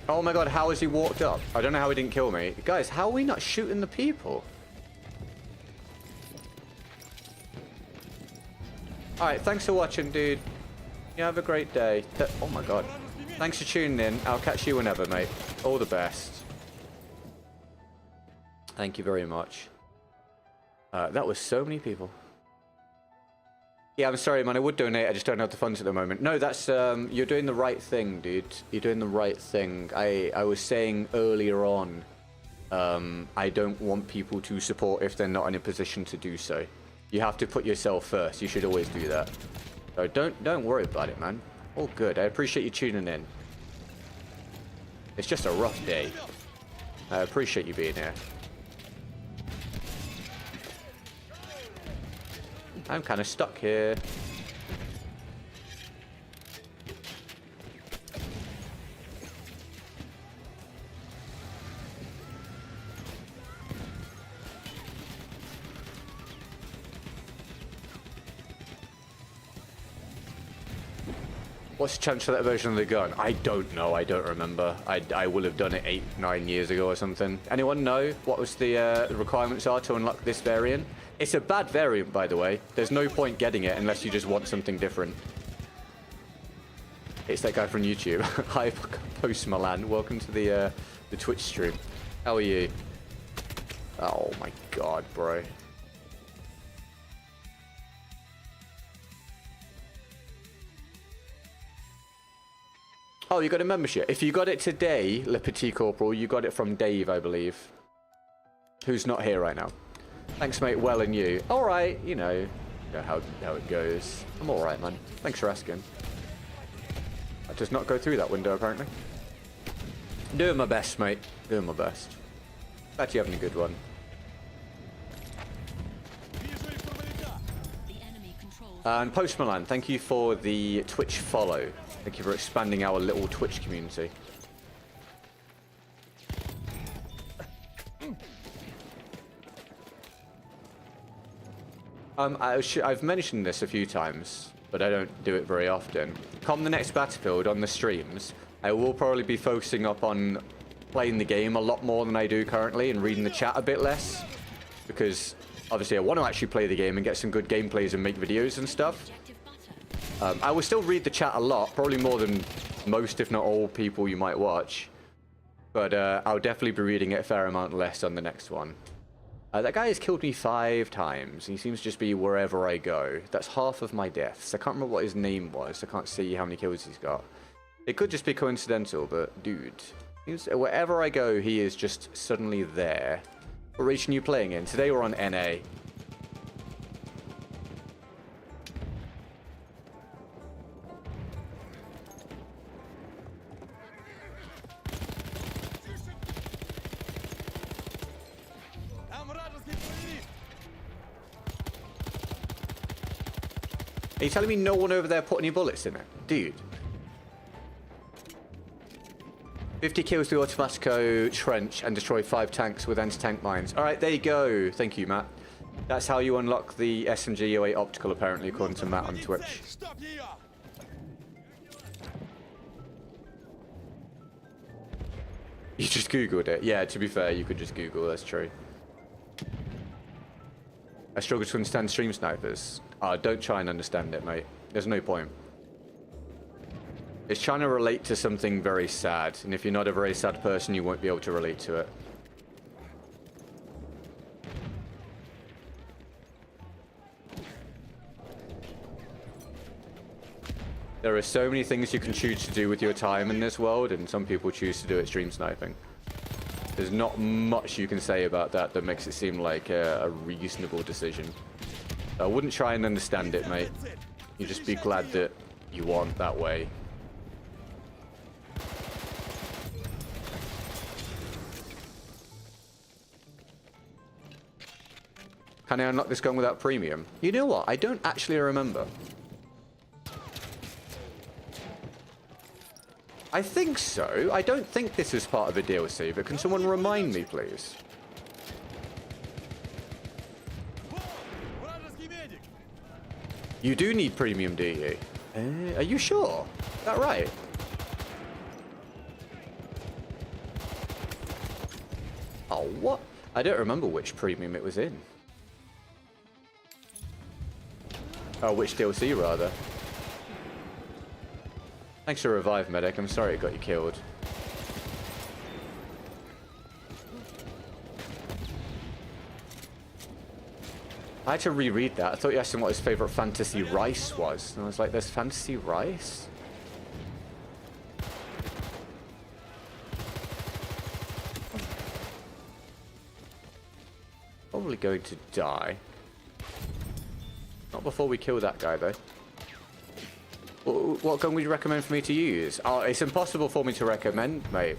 Oh my god, how has he walked up? I don't know how he didn't kill me. Guys, how are we not shooting the people? Alright, thanks for watching, dude. You have a great day. Oh my god. Thanks for tuning in. I'll catch you whenever, mate. All the best. Thank you very much. That was so many people. Yeah, I'm sorry, man. I would donate. I just don't have the funds at the moment. No, that's you're doing the right thing, dude. You're doing the right thing. I was saying earlier on, I don't want people to support if they're not in a position to do so. You have to put yourself first. You should always do that. So don't worry about it, man. All good. I appreciate you tuning in. It's just a rough day. I appreciate you being here. I'm kind of stuck here. What's the chance for that version of the gun? I don't know. I don't remember. I will have done it 8-9 years ago or something. Anyone know what was the requirements are to unlock this variant? It's a bad variant, by the way. There's no point getting it unless you just want something different. It's that guy from YouTube. Hi, Post Milan. Welcome to the Twitch stream. How are you? Oh my god, bro. Oh, you got a membership. If you got it today, Le Petit Corporal, you got it from Dave, I believe. Who's not here right now. Thanks, mate. Well, and you? All right. You know how it goes. I'm all right, man. Thanks for asking. That does not go through that window, apparently. Doing my best, mate. Doing my best. Glad you're having a good one. And Post Milan, thank you for the Twitch follow. Thank you for expanding our little Twitch community. I've mentioned this a few times, but I don't do it very often. Come the next Battlefield on the streams, I will probably be focusing up on playing the game a lot more than I do currently and reading the chat a bit less. Because, obviously, I want to actually play the game and get some good gameplays and make videos and stuff. I will still read the chat a lot, probably more than most, if not all, people you might watch. But I'll definitely be reading it a fair amount less on the next one. That guy has killed me 5 times. He seems to just be wherever I go. That's half of my deaths. I can't remember what his name was. I can't see how many kills he's got. It could just be coincidental, but dude. Wherever I go, he is just suddenly there. What region are you playing in? Today we're on NA. Are you telling me no one over there put any bullets in it? Dude. 50 kills the Automatico trench and destroy 5 tanks with anti-tank mines. Alright, there you go. Thank you, Matt. That's how you unlock the SMG 08 optical, apparently, according to Matt on Twitch. You just Googled it. Yeah, to be fair, you could just Google, that's true. I struggle to understand stream snipers. Don't try and understand it, mate. There's no point. It's trying to relate to something very sad, and if you're not a very sad person, you won't be able to relate to it. There are so many things you can choose to do with your time in this world, and some people choose to do it stream sniping. There's not much you can say about that that makes it seem like a reasonable decision. I wouldn't try and understand it, mate. You just be glad that you aren't that way. Can I unlock this gun without premium? You know what? I don't actually remember. I think so. I don't think this is part of a DLC, but can someone remind me, please? You do need premium, do you? Are you sure? Is that right? Oh, what? I don't remember which premium it was in. Oh, which DLC, rather. Thanks for revive, medic. I'm sorry it got you killed. I had to reread that. I thought you asked him what his favorite fantasy rice was. And I was like, there's fantasy rice? Probably going to die. Not before we kill that guy, though. What gun would you recommend for me to use? Oh, it's impossible for me to recommend, mate.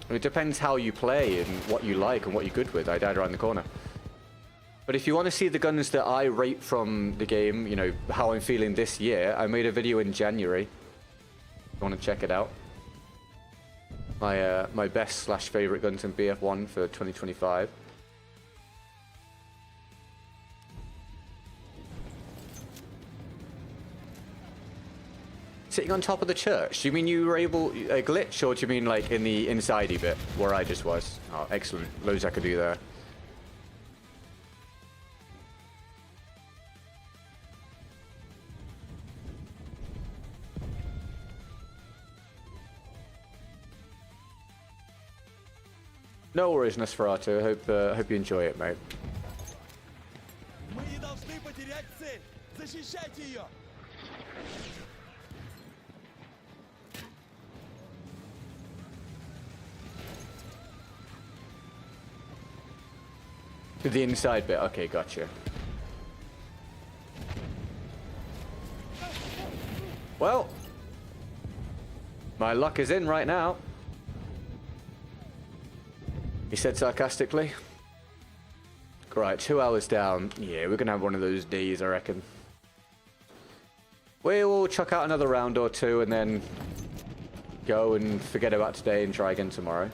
It depends how you play and what you like and what you're good with. I died around the corner. But if you want to see the guns that I rate from the game, you know, how I'm feeling this year, I made a video in January. If you want to check it out. My best / favorite guns in BF1 for 2025. Sitting on top of the church? Do you mean you were able a glitch, or do you mean like in the insidey bit where I just was? Oh, excellent. Loads I could do there. No worries, Nosferatu. Hope you enjoy it, mate. The inside bit. Okay, gotcha. Well, my luck is in right now. He said sarcastically. Right, 2 hours down. Yeah, we're gonna have one of those days, I reckon. We'll chuck out another round or two and then go and forget about today and try again tomorrow.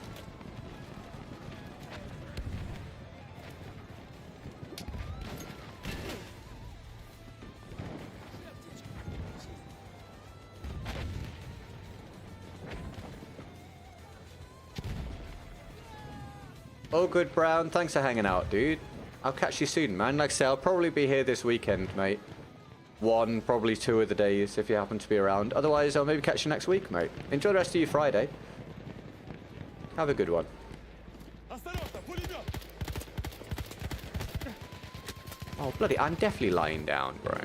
Oh, good, Brown. Thanks for hanging out, dude. I'll catch you soon, man. Like I say, I'll probably be here this weekend, mate. 1, probably 2 of the days if you happen to be around. Otherwise, I'll maybe catch you next week, mate. Enjoy the rest of your Friday. Have a good one. Oh, bloody, I'm definitely lying down, bro.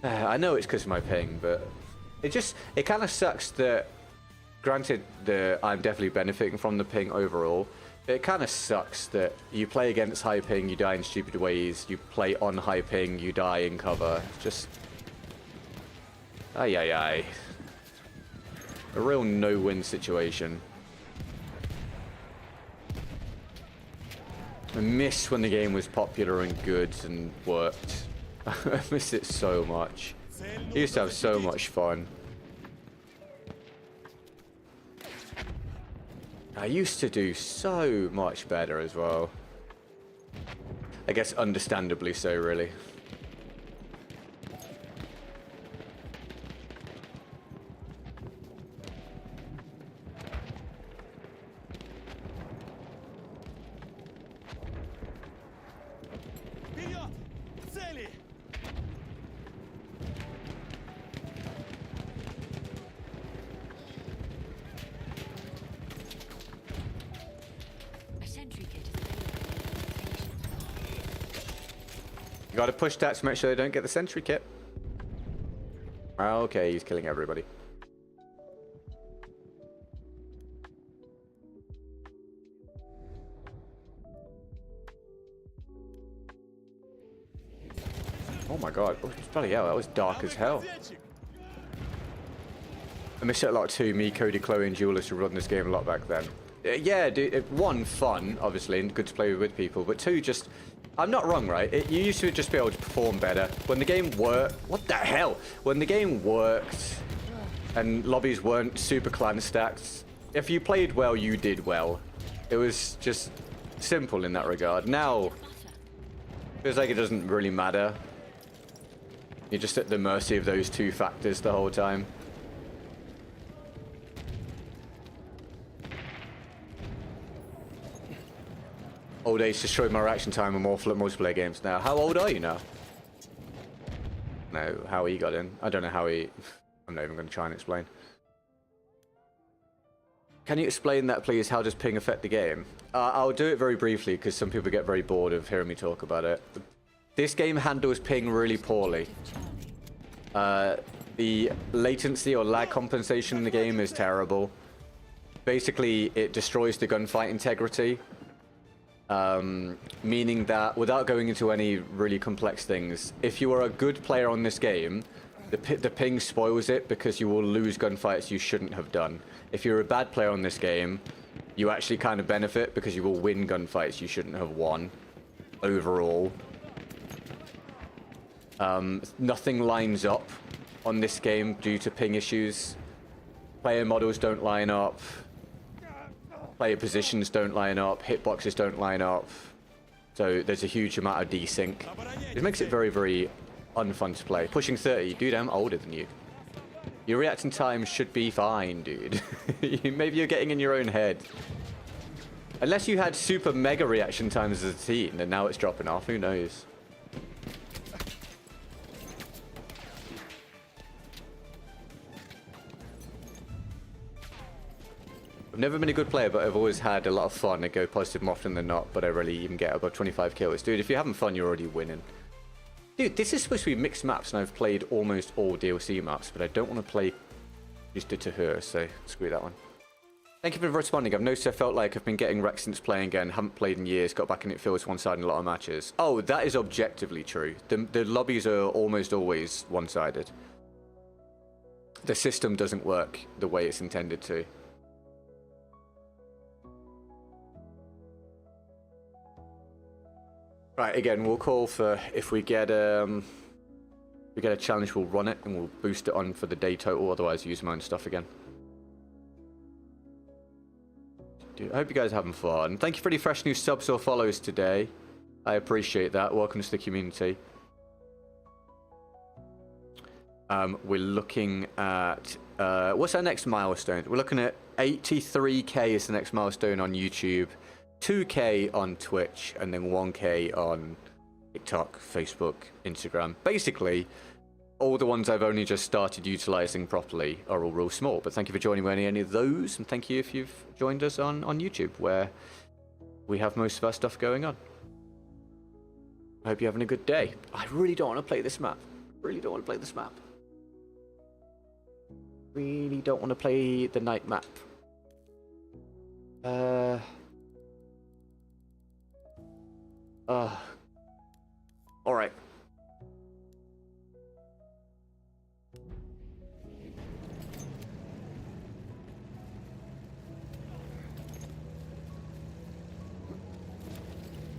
I know it's because of my ping, but it kind of sucks that, granted that I'm definitely benefiting from the ping overall, it kind of sucks that you play against high ping, you die in stupid ways, you play on high ping, you die in cover. Just... ay, ay, ay. A real no-win situation. I miss when the game was popular and good and worked. I miss it so much. I used to have so much fun. I used to do so much better as well. I guess understandably so, really. Got to push that to make sure they don't get the sentry kit. Okay, he's killing everybody. Oh my god, oh, bloody hell, that was dark as hell. I miss it a lot too. Me, Cody, Chloe, and Julius to run this game a lot back then. Yeah, dude, one, fun, obviously, and good to play with people, but two, just... I'm not wrong, right? You used to just be able to perform better. When the game worked... What the hell? When the game worked and lobbies weren't super clan stacked, if you played well, you did well. It was just simple in that regard. Now, it feels like it doesn't really matter. You're just at the mercy of those two factors the whole time. Old age destroyed my reaction time. I'm awful at multiplayer games now. How old are you now? No, how he got in. I don't know how he... I'm not even going to try and explain. Can you explain that, please? How does ping affect the game? I'll do it very briefly, because some people get very bored of hearing me talk about it. This game handles ping really poorly. The latency or lag compensation in the game is terrible. Basically, it destroys the gunfight integrity. Meaning that, without going into any really complex things, if you are a good player on this game, the ping spoils it because you will lose gunfights you shouldn't have done. If you're a bad player on this game, you actually kind of benefit because you will win gunfights you shouldn't have won overall. Nothing lines up on this game due to ping issues. Player models don't line up. Player positions don't line up, hitboxes don't line up, so there's a huge amount of desync. It makes it very, very unfun to play. Pushing 30, dude, I'm older than you. Your reacting time should be fine, dude. Maybe you're getting in your own head. Unless you had super mega reaction times as a teen, and now it's dropping off, who knows? I've never been a good player, but I've always had a lot of fun. I go positive more often than not, but I rarely even get above 25 kills. Dude, if you're having fun, you're already winning. Dude, this is supposed to be mixed maps, and I've played almost all DLC maps, but I don't want to play just it to her, so screw that one. Thank you for responding. I've noticed I felt like I've been getting wrecked since playing again. Haven't played in years, got back and it feels one-sided in a lot of matches. Oh, that is objectively true. The lobbies are almost always one-sided. The system doesn't work the way it's intended to. Right, again, we'll call for if we get a challenge, we'll run it and we'll boost it on for the day total. Otherwise, use my own stuff again. Dude, I hope you guys are having fun. Thank you for any fresh new subs or follows today. I appreciate that. Welcome to the community. We're looking at what's our next milestone? We're looking at 83k is the next milestone on YouTube. 2k on Twitch, and then 1k on TikTok, Facebook, Instagram. Basically, all the ones I've only just started utilizing properly are all real small. But thank you for joining me on any of those, and thank you if you've joined us on YouTube, where we have most of our stuff going on. I hope you're having a good day. I really don't want to play this map. Really don't want to play this map. Really don't want to play the night map. All right.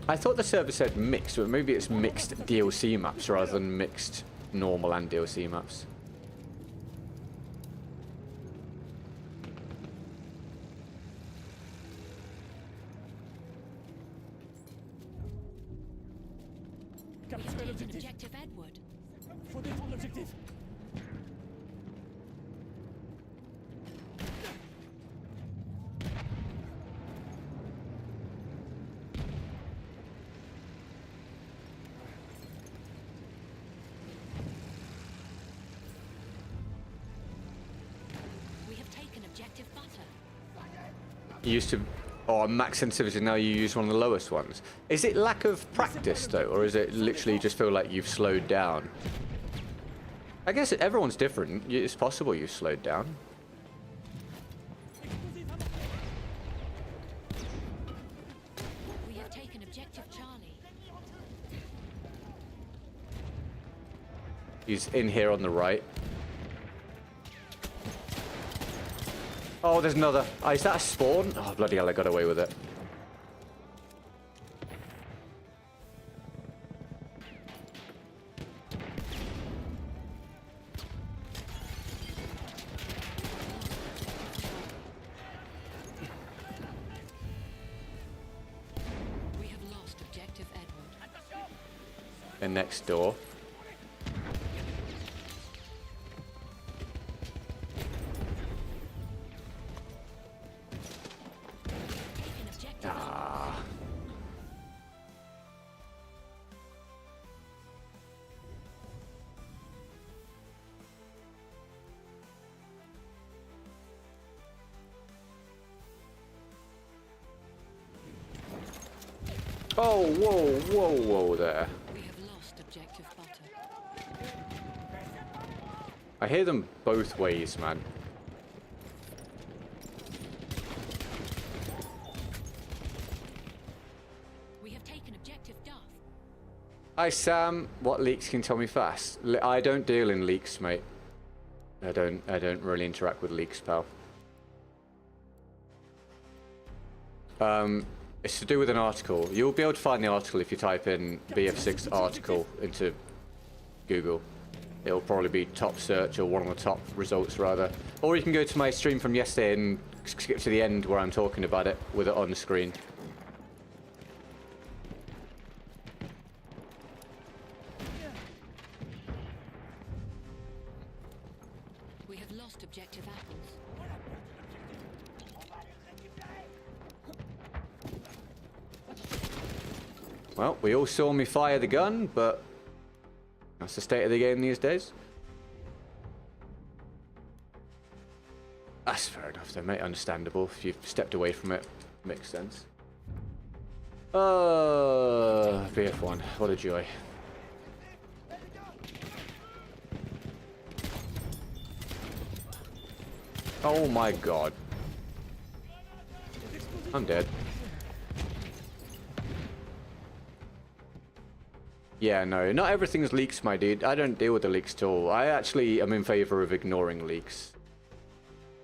I thought the server said mixed, but maybe it's mixed DLC maps rather than mixed normal and DLC maps. Capturez l'objectif. Objective Edward. Faut défendre l'objectif. We have taken objective butter. You used to, oh, max sensitivity, now you use one of the lowest ones. Is it lack of practice though, or is it literally just feel like you've slowed down? I guess everyone's different. It's possible you've slowed down. We have taken objective Charlie. He's in here on the right. Oh, there's another. Oh, is that a spawn? Oh, bloody hell, I got away with it. We have lost objective Edward. And next door. Taken objective. Ah. Oh, whoa, whoa, whoa there. We have lost objective butter. I hear them both ways, man. We have taken objective Duff. Hi, Sam. What leaks can you tell me fast? I don't deal in leaks, mate. I don't really interact with leaks, pal. It's to do with an article. You'll be able to find the article if you type in BF6 article into Google. It'll probably be top search or one of the top results, rather. Or you can go to my stream from yesterday and skip to the end where I'm talking about it with it on the screen. We have lost objective apples. Well, we all saw me fire the gun, but that's the state of the game these days. That's fair enough though, mate. Understandable. If you've stepped away from it, makes sense. BF1. What a joy. Oh my god. I'm dead. Yeah, no, not everything's leaks, my dude. I don't deal with the leaks at all. I actually am in favor of ignoring leaks.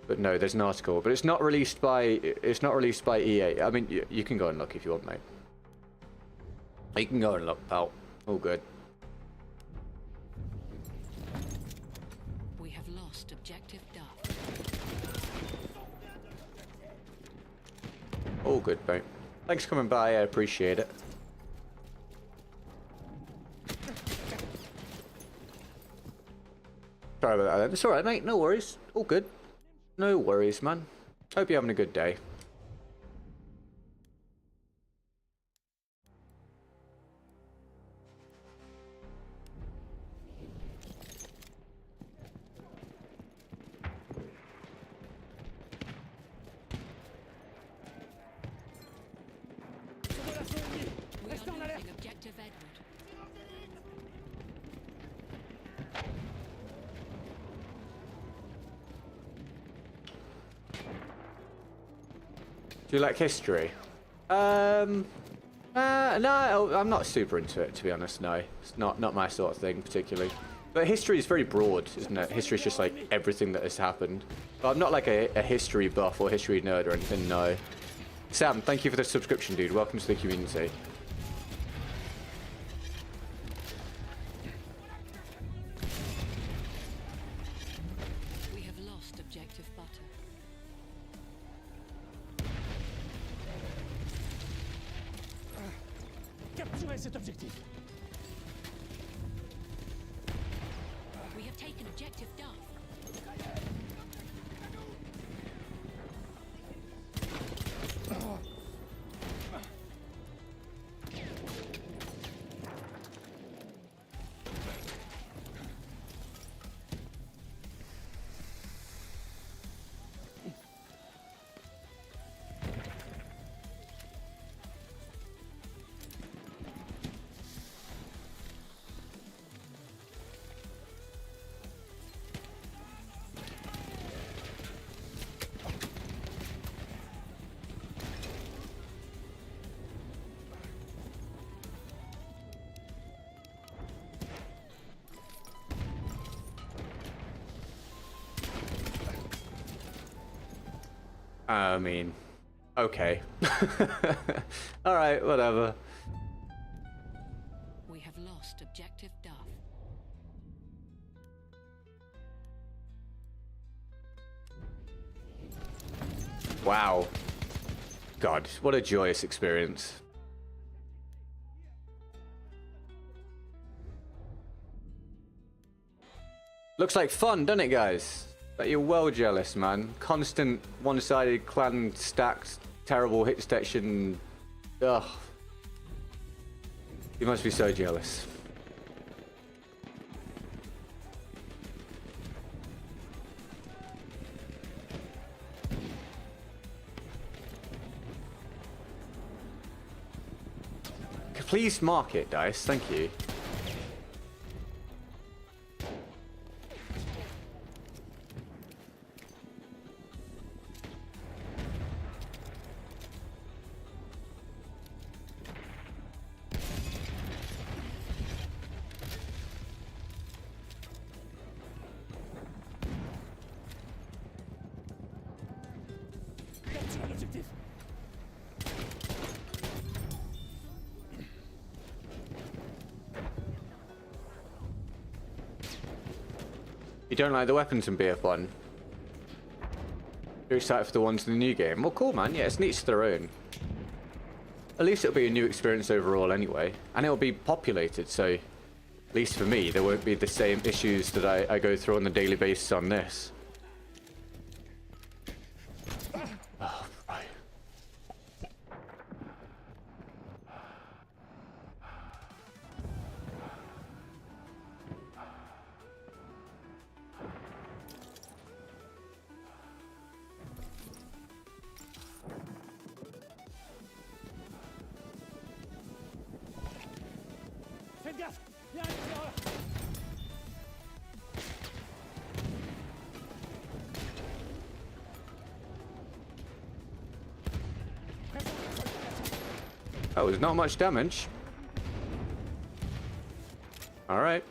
But no, there's an article, but it's not released by EA. I mean, you can go and look if you want, mate. You can go and look, pal. All good. We have lost objective Duff. All good, mate. Thanks for coming by. I appreciate it. Sorry about that. It's alright, mate. No worries. All good. No worries, man. Hope you're having a good day. We are losing objective Edward. Do you like history? No, I'm not super into it, to be honest. No, it's not my sort of thing particularly. But history is very broad, isn't it? History is just like everything that has happened. But I'm not like a history buff or history nerd or anything. No. Sam, thank you for the subscription, dude. Welcome to the community. Détruisez cet objectif. We have taken objective Duff. I mean, okay. Alright, whatever. We have lost objective Duff. Wow. God, what a joyous experience. Looks like fun, doesn't it, guys? But you're well jealous, man. Constant one-sided clan stacks, terrible hit detection. Ugh. You must be so jealous. Please mark it, Dice. Thank you. Capturez l'objectif. You don't like the weapons in BF1? You're excited for the ones in the new game? Well, cool, man. Yeah, it's neat to their own. At least it'll be a new experience overall anyway. And it'll be populated, so... At least for me, there won't be the same issues that I go through on the daily basis on this. Oh, right. Faites gaffe. Il y a un éclaireur. That was not much damage. Alright.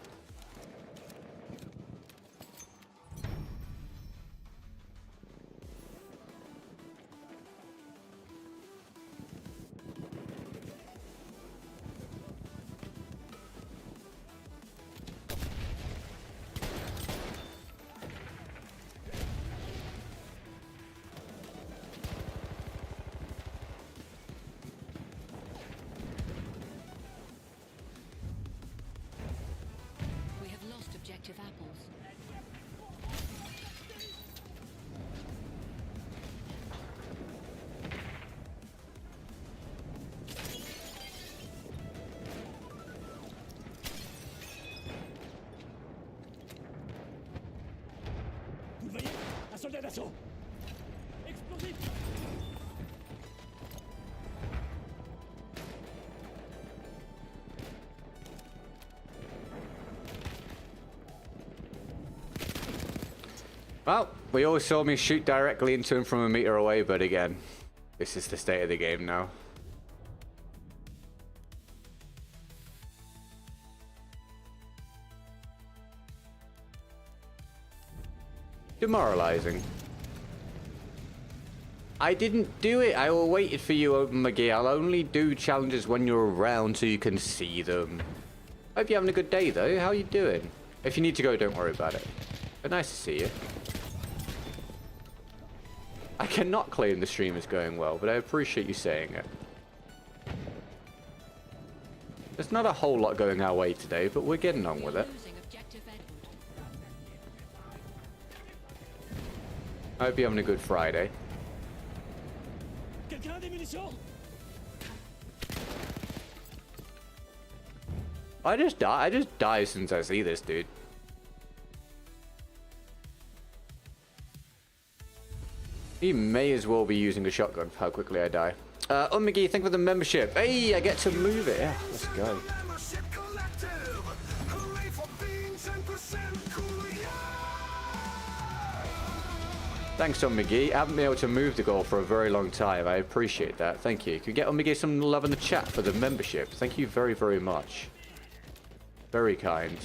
We have lost objective apples. Vous le voyez? Un soldat d'assaut. Explosif. Well, we always saw me shoot directly into him from a meter away, but again, this is the state of the game now. Demoralizing. I didn't do it. I waited for you, McGee. I'll only do challenges when you're around so you can see them. Hope you're having a good day, though. How you doing? If you need to go, don't worry about it. But nice to see you. I cannot claim the stream is going well, but I appreciate you saying it. There's not a whole lot going our way today, but we're getting on We with are it. losing objective Edward. I hope you're having a good Friday. Quelqu'un a des munitions? I just die as soon as I see this dude. He may as well be using a shotgun for how quickly I die. McGee, thank you for the membership. Hey, I get to move it. Yeah, let's go. Thanks, Tom McGee. I haven't been able to move the goal for a very long time. I appreciate that. Thank you. Can you get on McGee some love in the chat for the membership? Thank you very, very much. Very kind.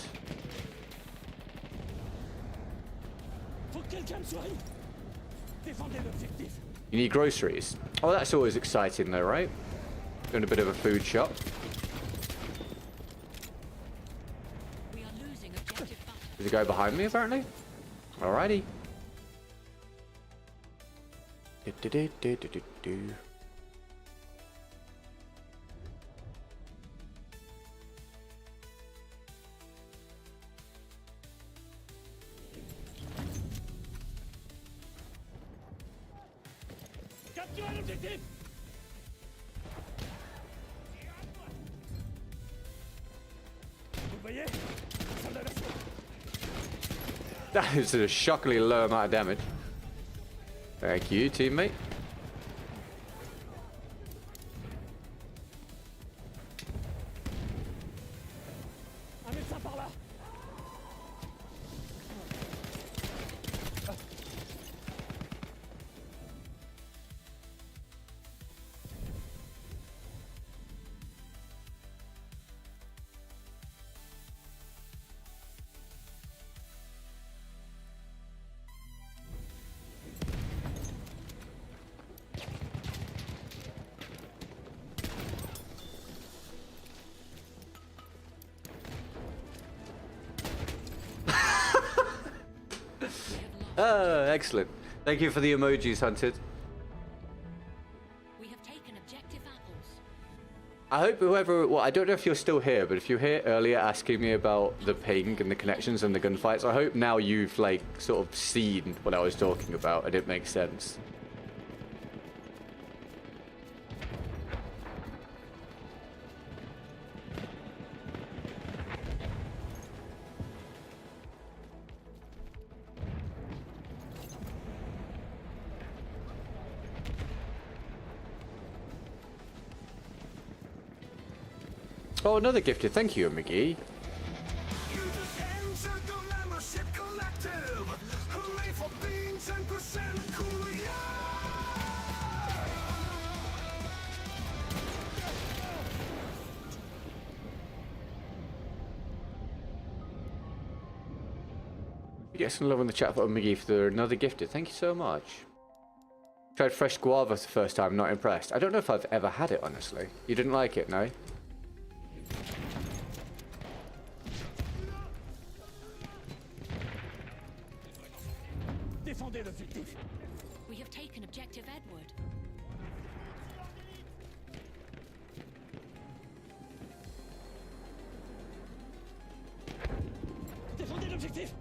Faut que quelqu'un me soigne. Défendez l'objectif. You need groceries. Oh, that's always exciting though, right? Doing a bit of a food shop. We are losing objective Butter. There's a guy behind me, apparently. Alrighty. Do-do-do-do-do-do. Capturez l'objectif. Vous voyez? Soldat d'assaut. That is a shockingly low amount of damage. Thank you, teammate. Un médecin par là. Excellent. Thank you for the emojis, Hunted. We have taken objective apples. I hope whoever, well, I don't know if you're still here, but if you're here earlier asking me about the ping and the connections and the gunfights, I hope now you've, like, sort of seen what I was talking about and it makes sense. Oh, another gifted. Thank you, McGee. Get some love in the chat for McGee for another gifted. Thank you so much. Tried fresh guava for the first time. Not impressed. I don't know if I've ever had it, honestly. You didn't like it, no? Défendez l'objectif. We have taken objective Edward. Défendez l'objectif.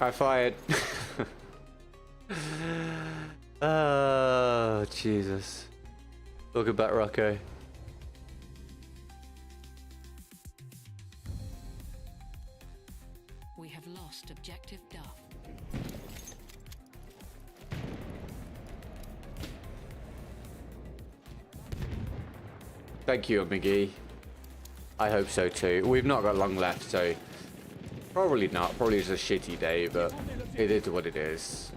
I fired. Oh, Jesus. Welcome back, Rocco. We have lost objective Duff. Thank you, McGee. I hope so too. We've not got long left, so probably not. Probably just a shitty day, but it is what it is.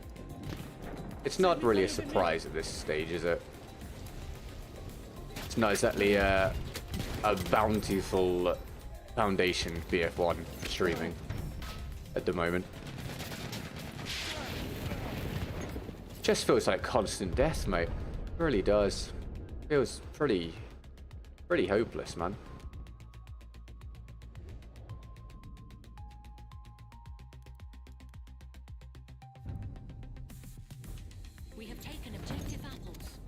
It's not really a surprise at this stage, is it? It's not exactly a bountiful foundation BF1 streaming at the moment. Just feels like constant death, mate. It really does. Feels pretty hopeless, man. We have taken objective apples.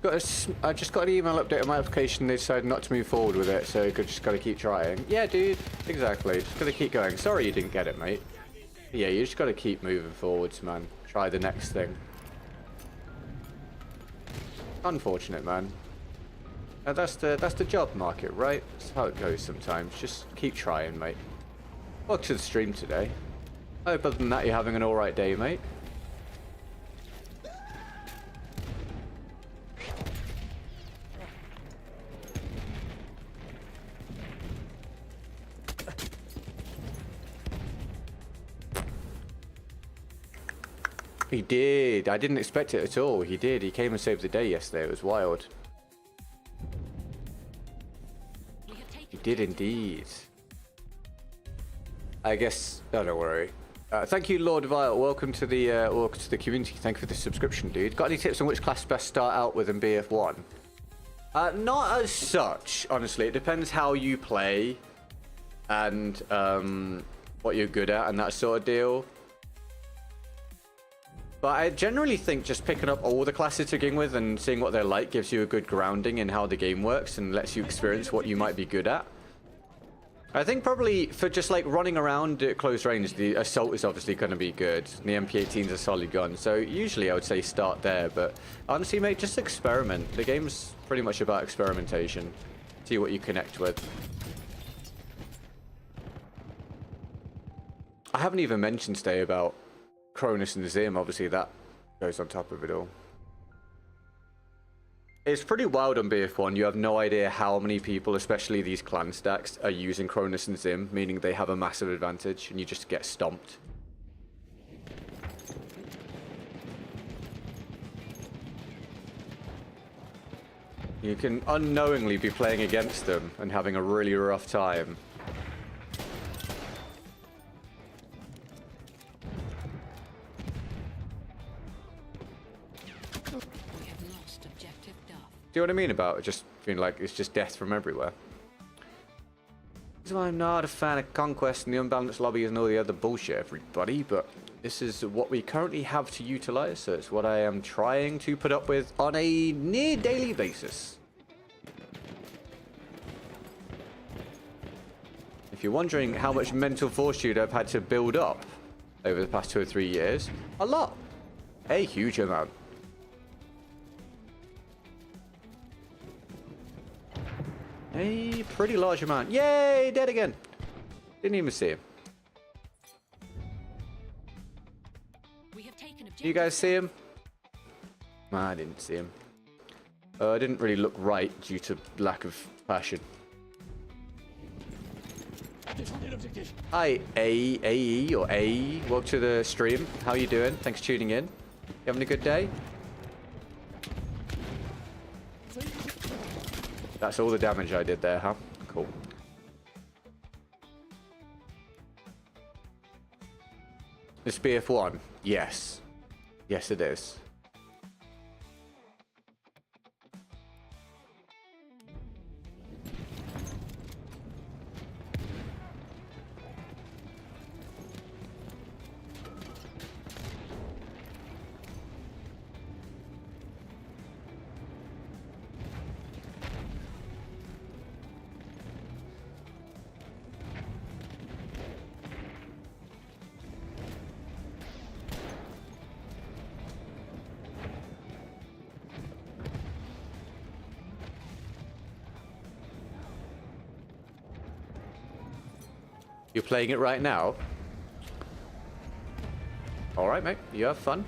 I just got an email update on my application. They decided not to move forward with it, so you just gotta keep trying. Yeah, dude. Exactly. Just gotta keep going. Sorry you didn't get it, mate. Yeah, you just gotta keep moving forwards, man. Try the next thing. Unfortunate, man. That's the job market, right? That's how it goes sometimes. Just keep trying, mate. Welcome to the stream today. I hope other than that you're having an alright day, mate. He did. I didn't expect it at all. He did. He came and saved the day yesterday. It was wild. He did indeed. I guess. Oh, don't worry. Thank you, Lord Vile. Welcome to the community. Thank you for the subscription, dude. Got any tips on which class best start out with in BF1? Not as such, honestly. It depends how you play and what you're good at and that sort of deal. But I generally think just picking up all the classes to begin with and seeing what they're like gives you a good grounding in how the game works and lets you experience what you might be good at. I think probably for just like running around at close range, the assault is obviously going to be good. The MP18 is a solid gun, so usually I would say start there. But honestly, mate, just experiment. The game's pretty much about experimentation. See what you connect with. I haven't even mentioned today about Cronus and Zim. Obviously, that goes on top of it all. It's pretty wild on BF1. You have no idea how many people, especially these clan stacks, are using Cronus and Zim, meaning they have a massive advantage, and you just get stomped. You can unknowingly be playing against them and having a really rough time. Do you know what I mean about just feeling like it's just death from everywhere? So I'm not a fan of Conquest and the Unbalanced Lobby and all the other bullshit, everybody, but this is what we currently have to utilize, so it's what I am trying to put up with on a near daily basis. If you're wondering how much mental fortitude I've had to build up over the past 2 or 3 years, a lot. A huge amount. A pretty large amount. Yay! Dead again. Didn't even see him. You guys see him? I didn't see him. I didn't really look right due to lack of passion. Hi, AE or AE. Welcome to the stream. How you doing? Thanks for tuning in. You having a good day? That's all the damage I did there, huh? Cool. This BF1? Yes. Yes, it is. You're playing it right now? Alright, mate. You have fun.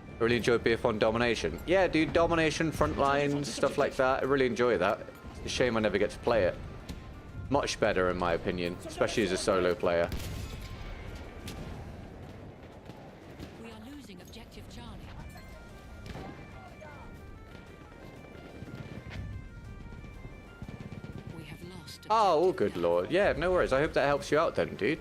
I really enjoy BF1 Domination. Yeah, dude, Domination, front lines, stuff like that. I really enjoy that. It's a shame I never get to play it. Much better, in my opinion, especially as a solo player. We are losing objective Charlie. We have lost. Oh, good lord. Yeah, no worries. I hope that helps you out then, dude.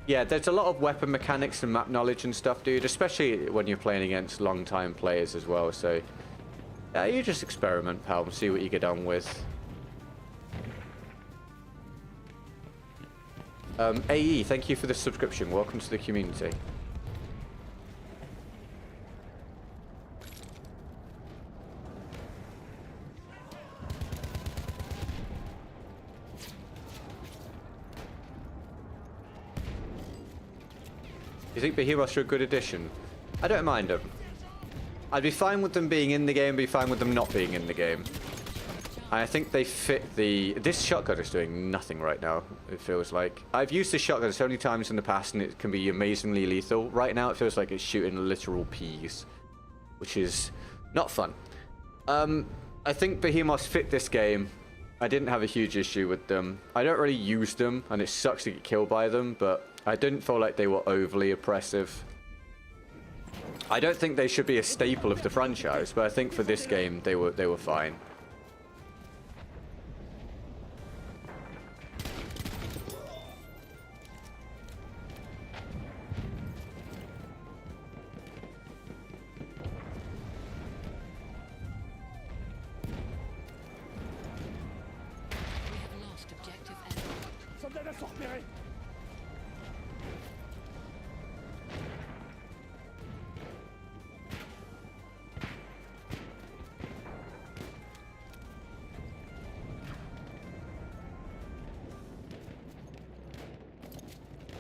Yeah, there's a lot of weapon mechanics and map knowledge and stuff, dude, especially when you're playing against long-time players as well, so... Yeah, you just experiment, pal, and see what you get on with. AE, thank you for the subscription. Welcome to the community. You think Behemoths are a good addition? I don't mind them. I'd be fine with them being in the game, be fine with them not being in the game. I think they fit the... This shotgun is doing nothing right now, it feels like. I've used this shotgun so many times in the past and it can be amazingly lethal. Right now it feels like it's shooting literal peas, which is not fun. I think Behemoths fit this game. I didn't have a huge issue with them. I don't really use them and it sucks to get killed by them, but I didn't feel like they were overly oppressive. I don't think they should be a staple of the franchise, but I think for this game they were fine.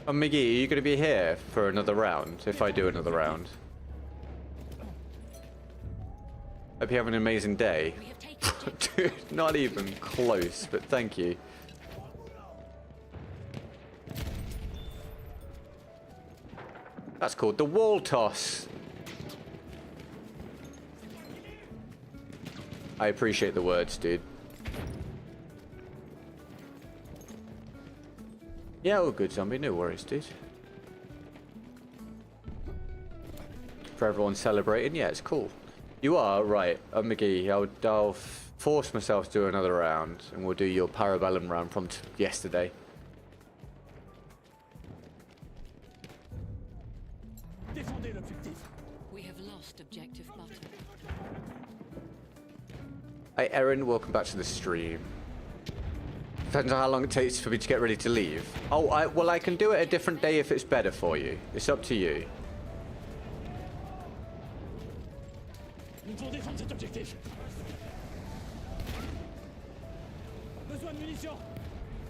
Oh, Miggy, are you going to be here for another round, if I do another round? Hope you have an amazing day. Dude, not even close, but thank you. That's called the wall toss. I appreciate the words, dude. Yeah, all good, zombie. No worries, dude. For everyone celebrating, yeah, it's cool. You are right, McGee. I'll force myself to do another round, and we'll do your Parabellum round from yesterday. We have lost objective button. Hey, Erin, welcome back to the stream. Depends on how long it takes for me to get ready to leave. Oh, well, I can do it a different day if it's better for you. It's up to you.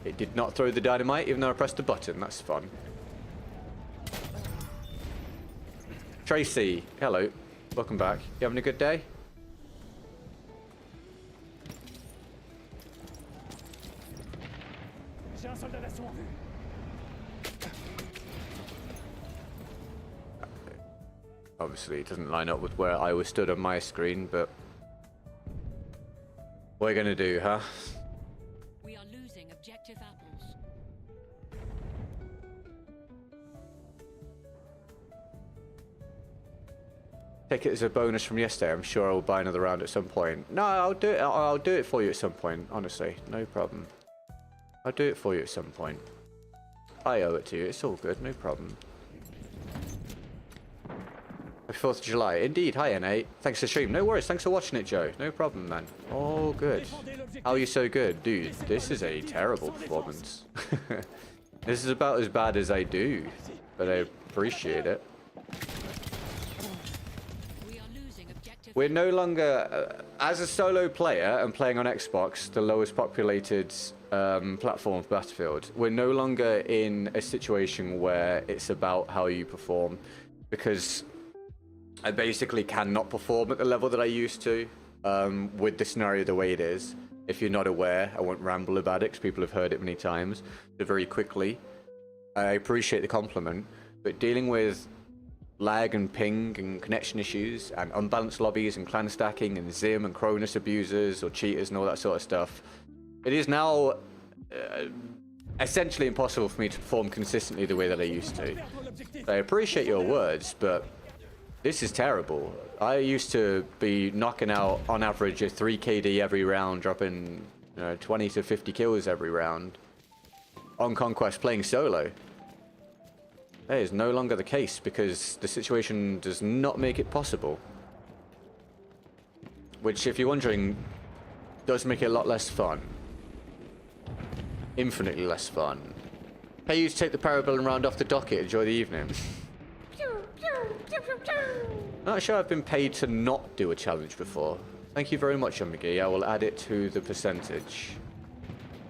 It did not throw the dynamite, even though I pressed the button. That's fun. Tracy, hello. Welcome back. You having a good day? Obviously, it doesn't line up with where I was stood on my screen, but what are you gonna do, huh? We are losing objective apples. Take it as a bonus from yesterday. I'm sure I'll buy another round at some point. No, I'll do it. I'll do it for you at some point. Honestly, no problem. I'll do it for you at some point. I owe it to you. It's all good. No problem. 4th of July. Indeed. Hi, N8. Thanks for the stream. No worries. Thanks for watching it, Joe. No problem, man. All good. How are you so good? Dude, this is a terrible performance. This is about as bad as I do, but I appreciate it. We're no longer, as a solo player and playing on Xbox, the lowest populated platform of Battlefield, we're no longer in a situation where it's about how you perform, because I basically cannot perform at the level that I used to with the scenario the way it is. If you're not aware, I won't ramble about it because people have heard it many times. So very quickly, I appreciate the compliment, but dealing with lag and ping and connection issues and unbalanced lobbies and clan stacking and Zim and Cronus abusers or cheaters and all that sort of stuff, it is now essentially impossible for me to perform consistently the way that I used to. I appreciate your words, but this is terrible. I used to be knocking out on average a 3 KD every round, dropping 20 to 50 kills every round on Conquest playing solo. That is no longer the case because the situation does not make it possible. Which, if you're wondering, does make it a lot less fun. Infinitely less fun. Pay you to take the Parabellum round off the docket. Enjoy the evening. Not sure I've been paid to not do a challenge before. Thank you very much, McGee. I will add it to the percentage.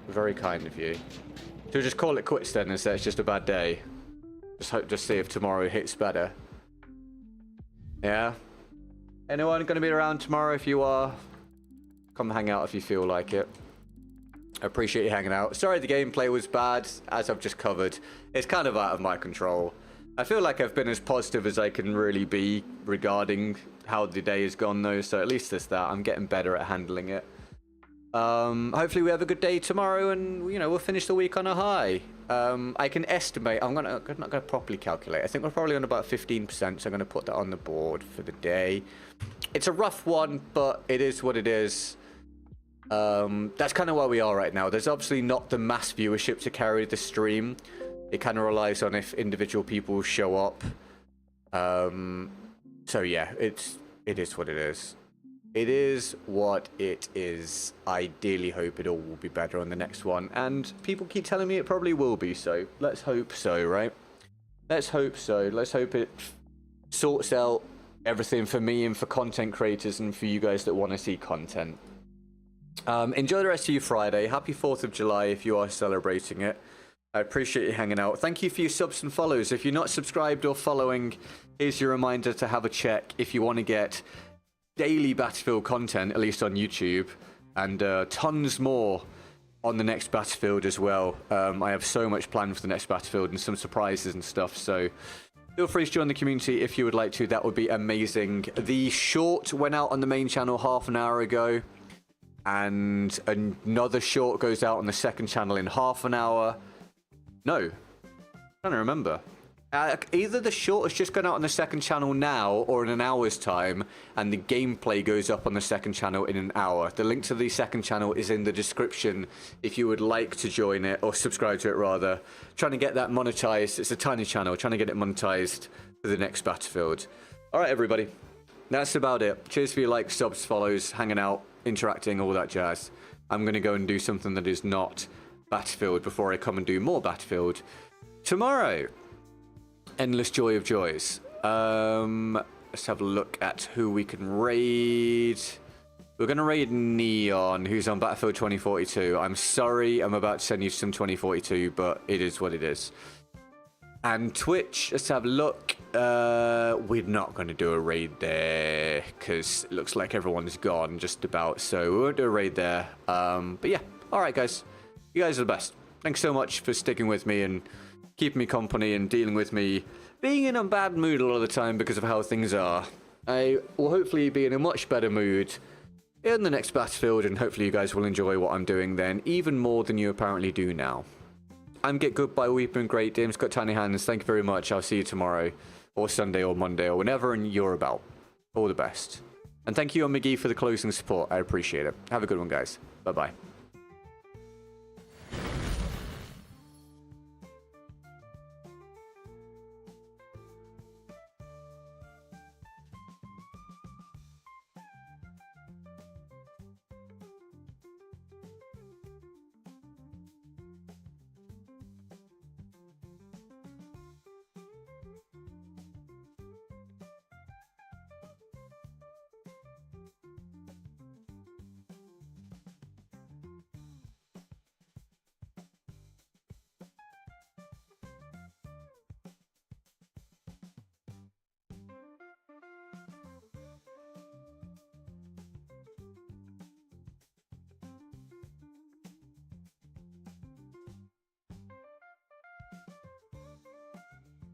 Very kind of you. So just call it quits then and say it's just a bad day. Just see if tomorrow hits better. Yeah. Anyone going to be around tomorrow? If you are, come hang out if you feel like it. I appreciate you hanging out. Sorry the gameplay was bad, as I've just covered. It's kind of out of my control. I feel like I've been as positive as I can really be regarding how the day has gone though, so at least there's that. I'm getting better at handling it. Hopefully we have a good day tomorrow and, you know, we'll finish the week on a high. I can estimate, I'm not going to properly calculate. I think we're probably on about 15%, so I'm going to put that on the board for the day. It's a rough one, but it is what it is. That's kind of where we are right now. There's obviously not the mass viewership to carry the stream. It kind of relies on if individual people show up. So yeah, it is what it is. It is what it is. I ideally hope it all will be better on the next one. And people keep telling me it probably will be, so let's hope so, right? Let's hope so. Let's hope it sorts out everything for me and for content creators and for you guys that want to see content. Enjoy the rest of your Friday. Happy 4th of July if you are celebrating it. I appreciate you hanging out. Thank you for your subs and follows. If you're not subscribed or following, here's your reminder to have a check if you want to get daily Battlefield content, at least on YouTube, and tons more on the next Battlefield as well. I have so much planned for the next Battlefield and some surprises and stuff, so feel free to join the community if you would like to. That would be amazing. The short went out on the main channel half an hour ago, and another short goes out on the second channel in half an hour. No, I'm trying to remember. Either the short has just gone out on the second channel now or in an hour's time, and the gameplay goes up on the second channel in an hour. The link to the second channel is in the description if you would like to join it, or subscribe to it rather. Trying to get that monetized. It's a tiny channel, trying to get it monetized for the next Battlefield. Alright everybody, that's about it. Cheers for your likes, subs, follows, hanging out, interacting, all that jazz. I'm going to go and do something that is not Battlefield before I come and do more Battlefield tomorrow. Endless joy of joys. Let's have a look at who we can raid. We're going to raid Neon, who's on Battlefield 2042. I'm sorry I'm about to send you some 2042, but it is what it is. And Twitch, let's have a look. We're not going to do a raid there, because it looks like everyone's gone just about, so we won't do a raid there. But yeah, alright guys. You guys are the best. Thanks so much for sticking with me and keeping me company and dealing with me being in a bad mood a lot of the time because of how things are. I will hopefully be in a much better mood in the next Battlefield, and hopefully you guys will enjoy what I'm doing then, even more than you apparently do now. I'm GetGoodGuy. We've been great. Dame's got tiny hands. Thank you very much. I'll see you tomorrow, or Sunday, or Monday, or whenever and you're about. All the best. And thank you, McGee, for the closing support. I appreciate it. Have a good one, guys. Bye-bye.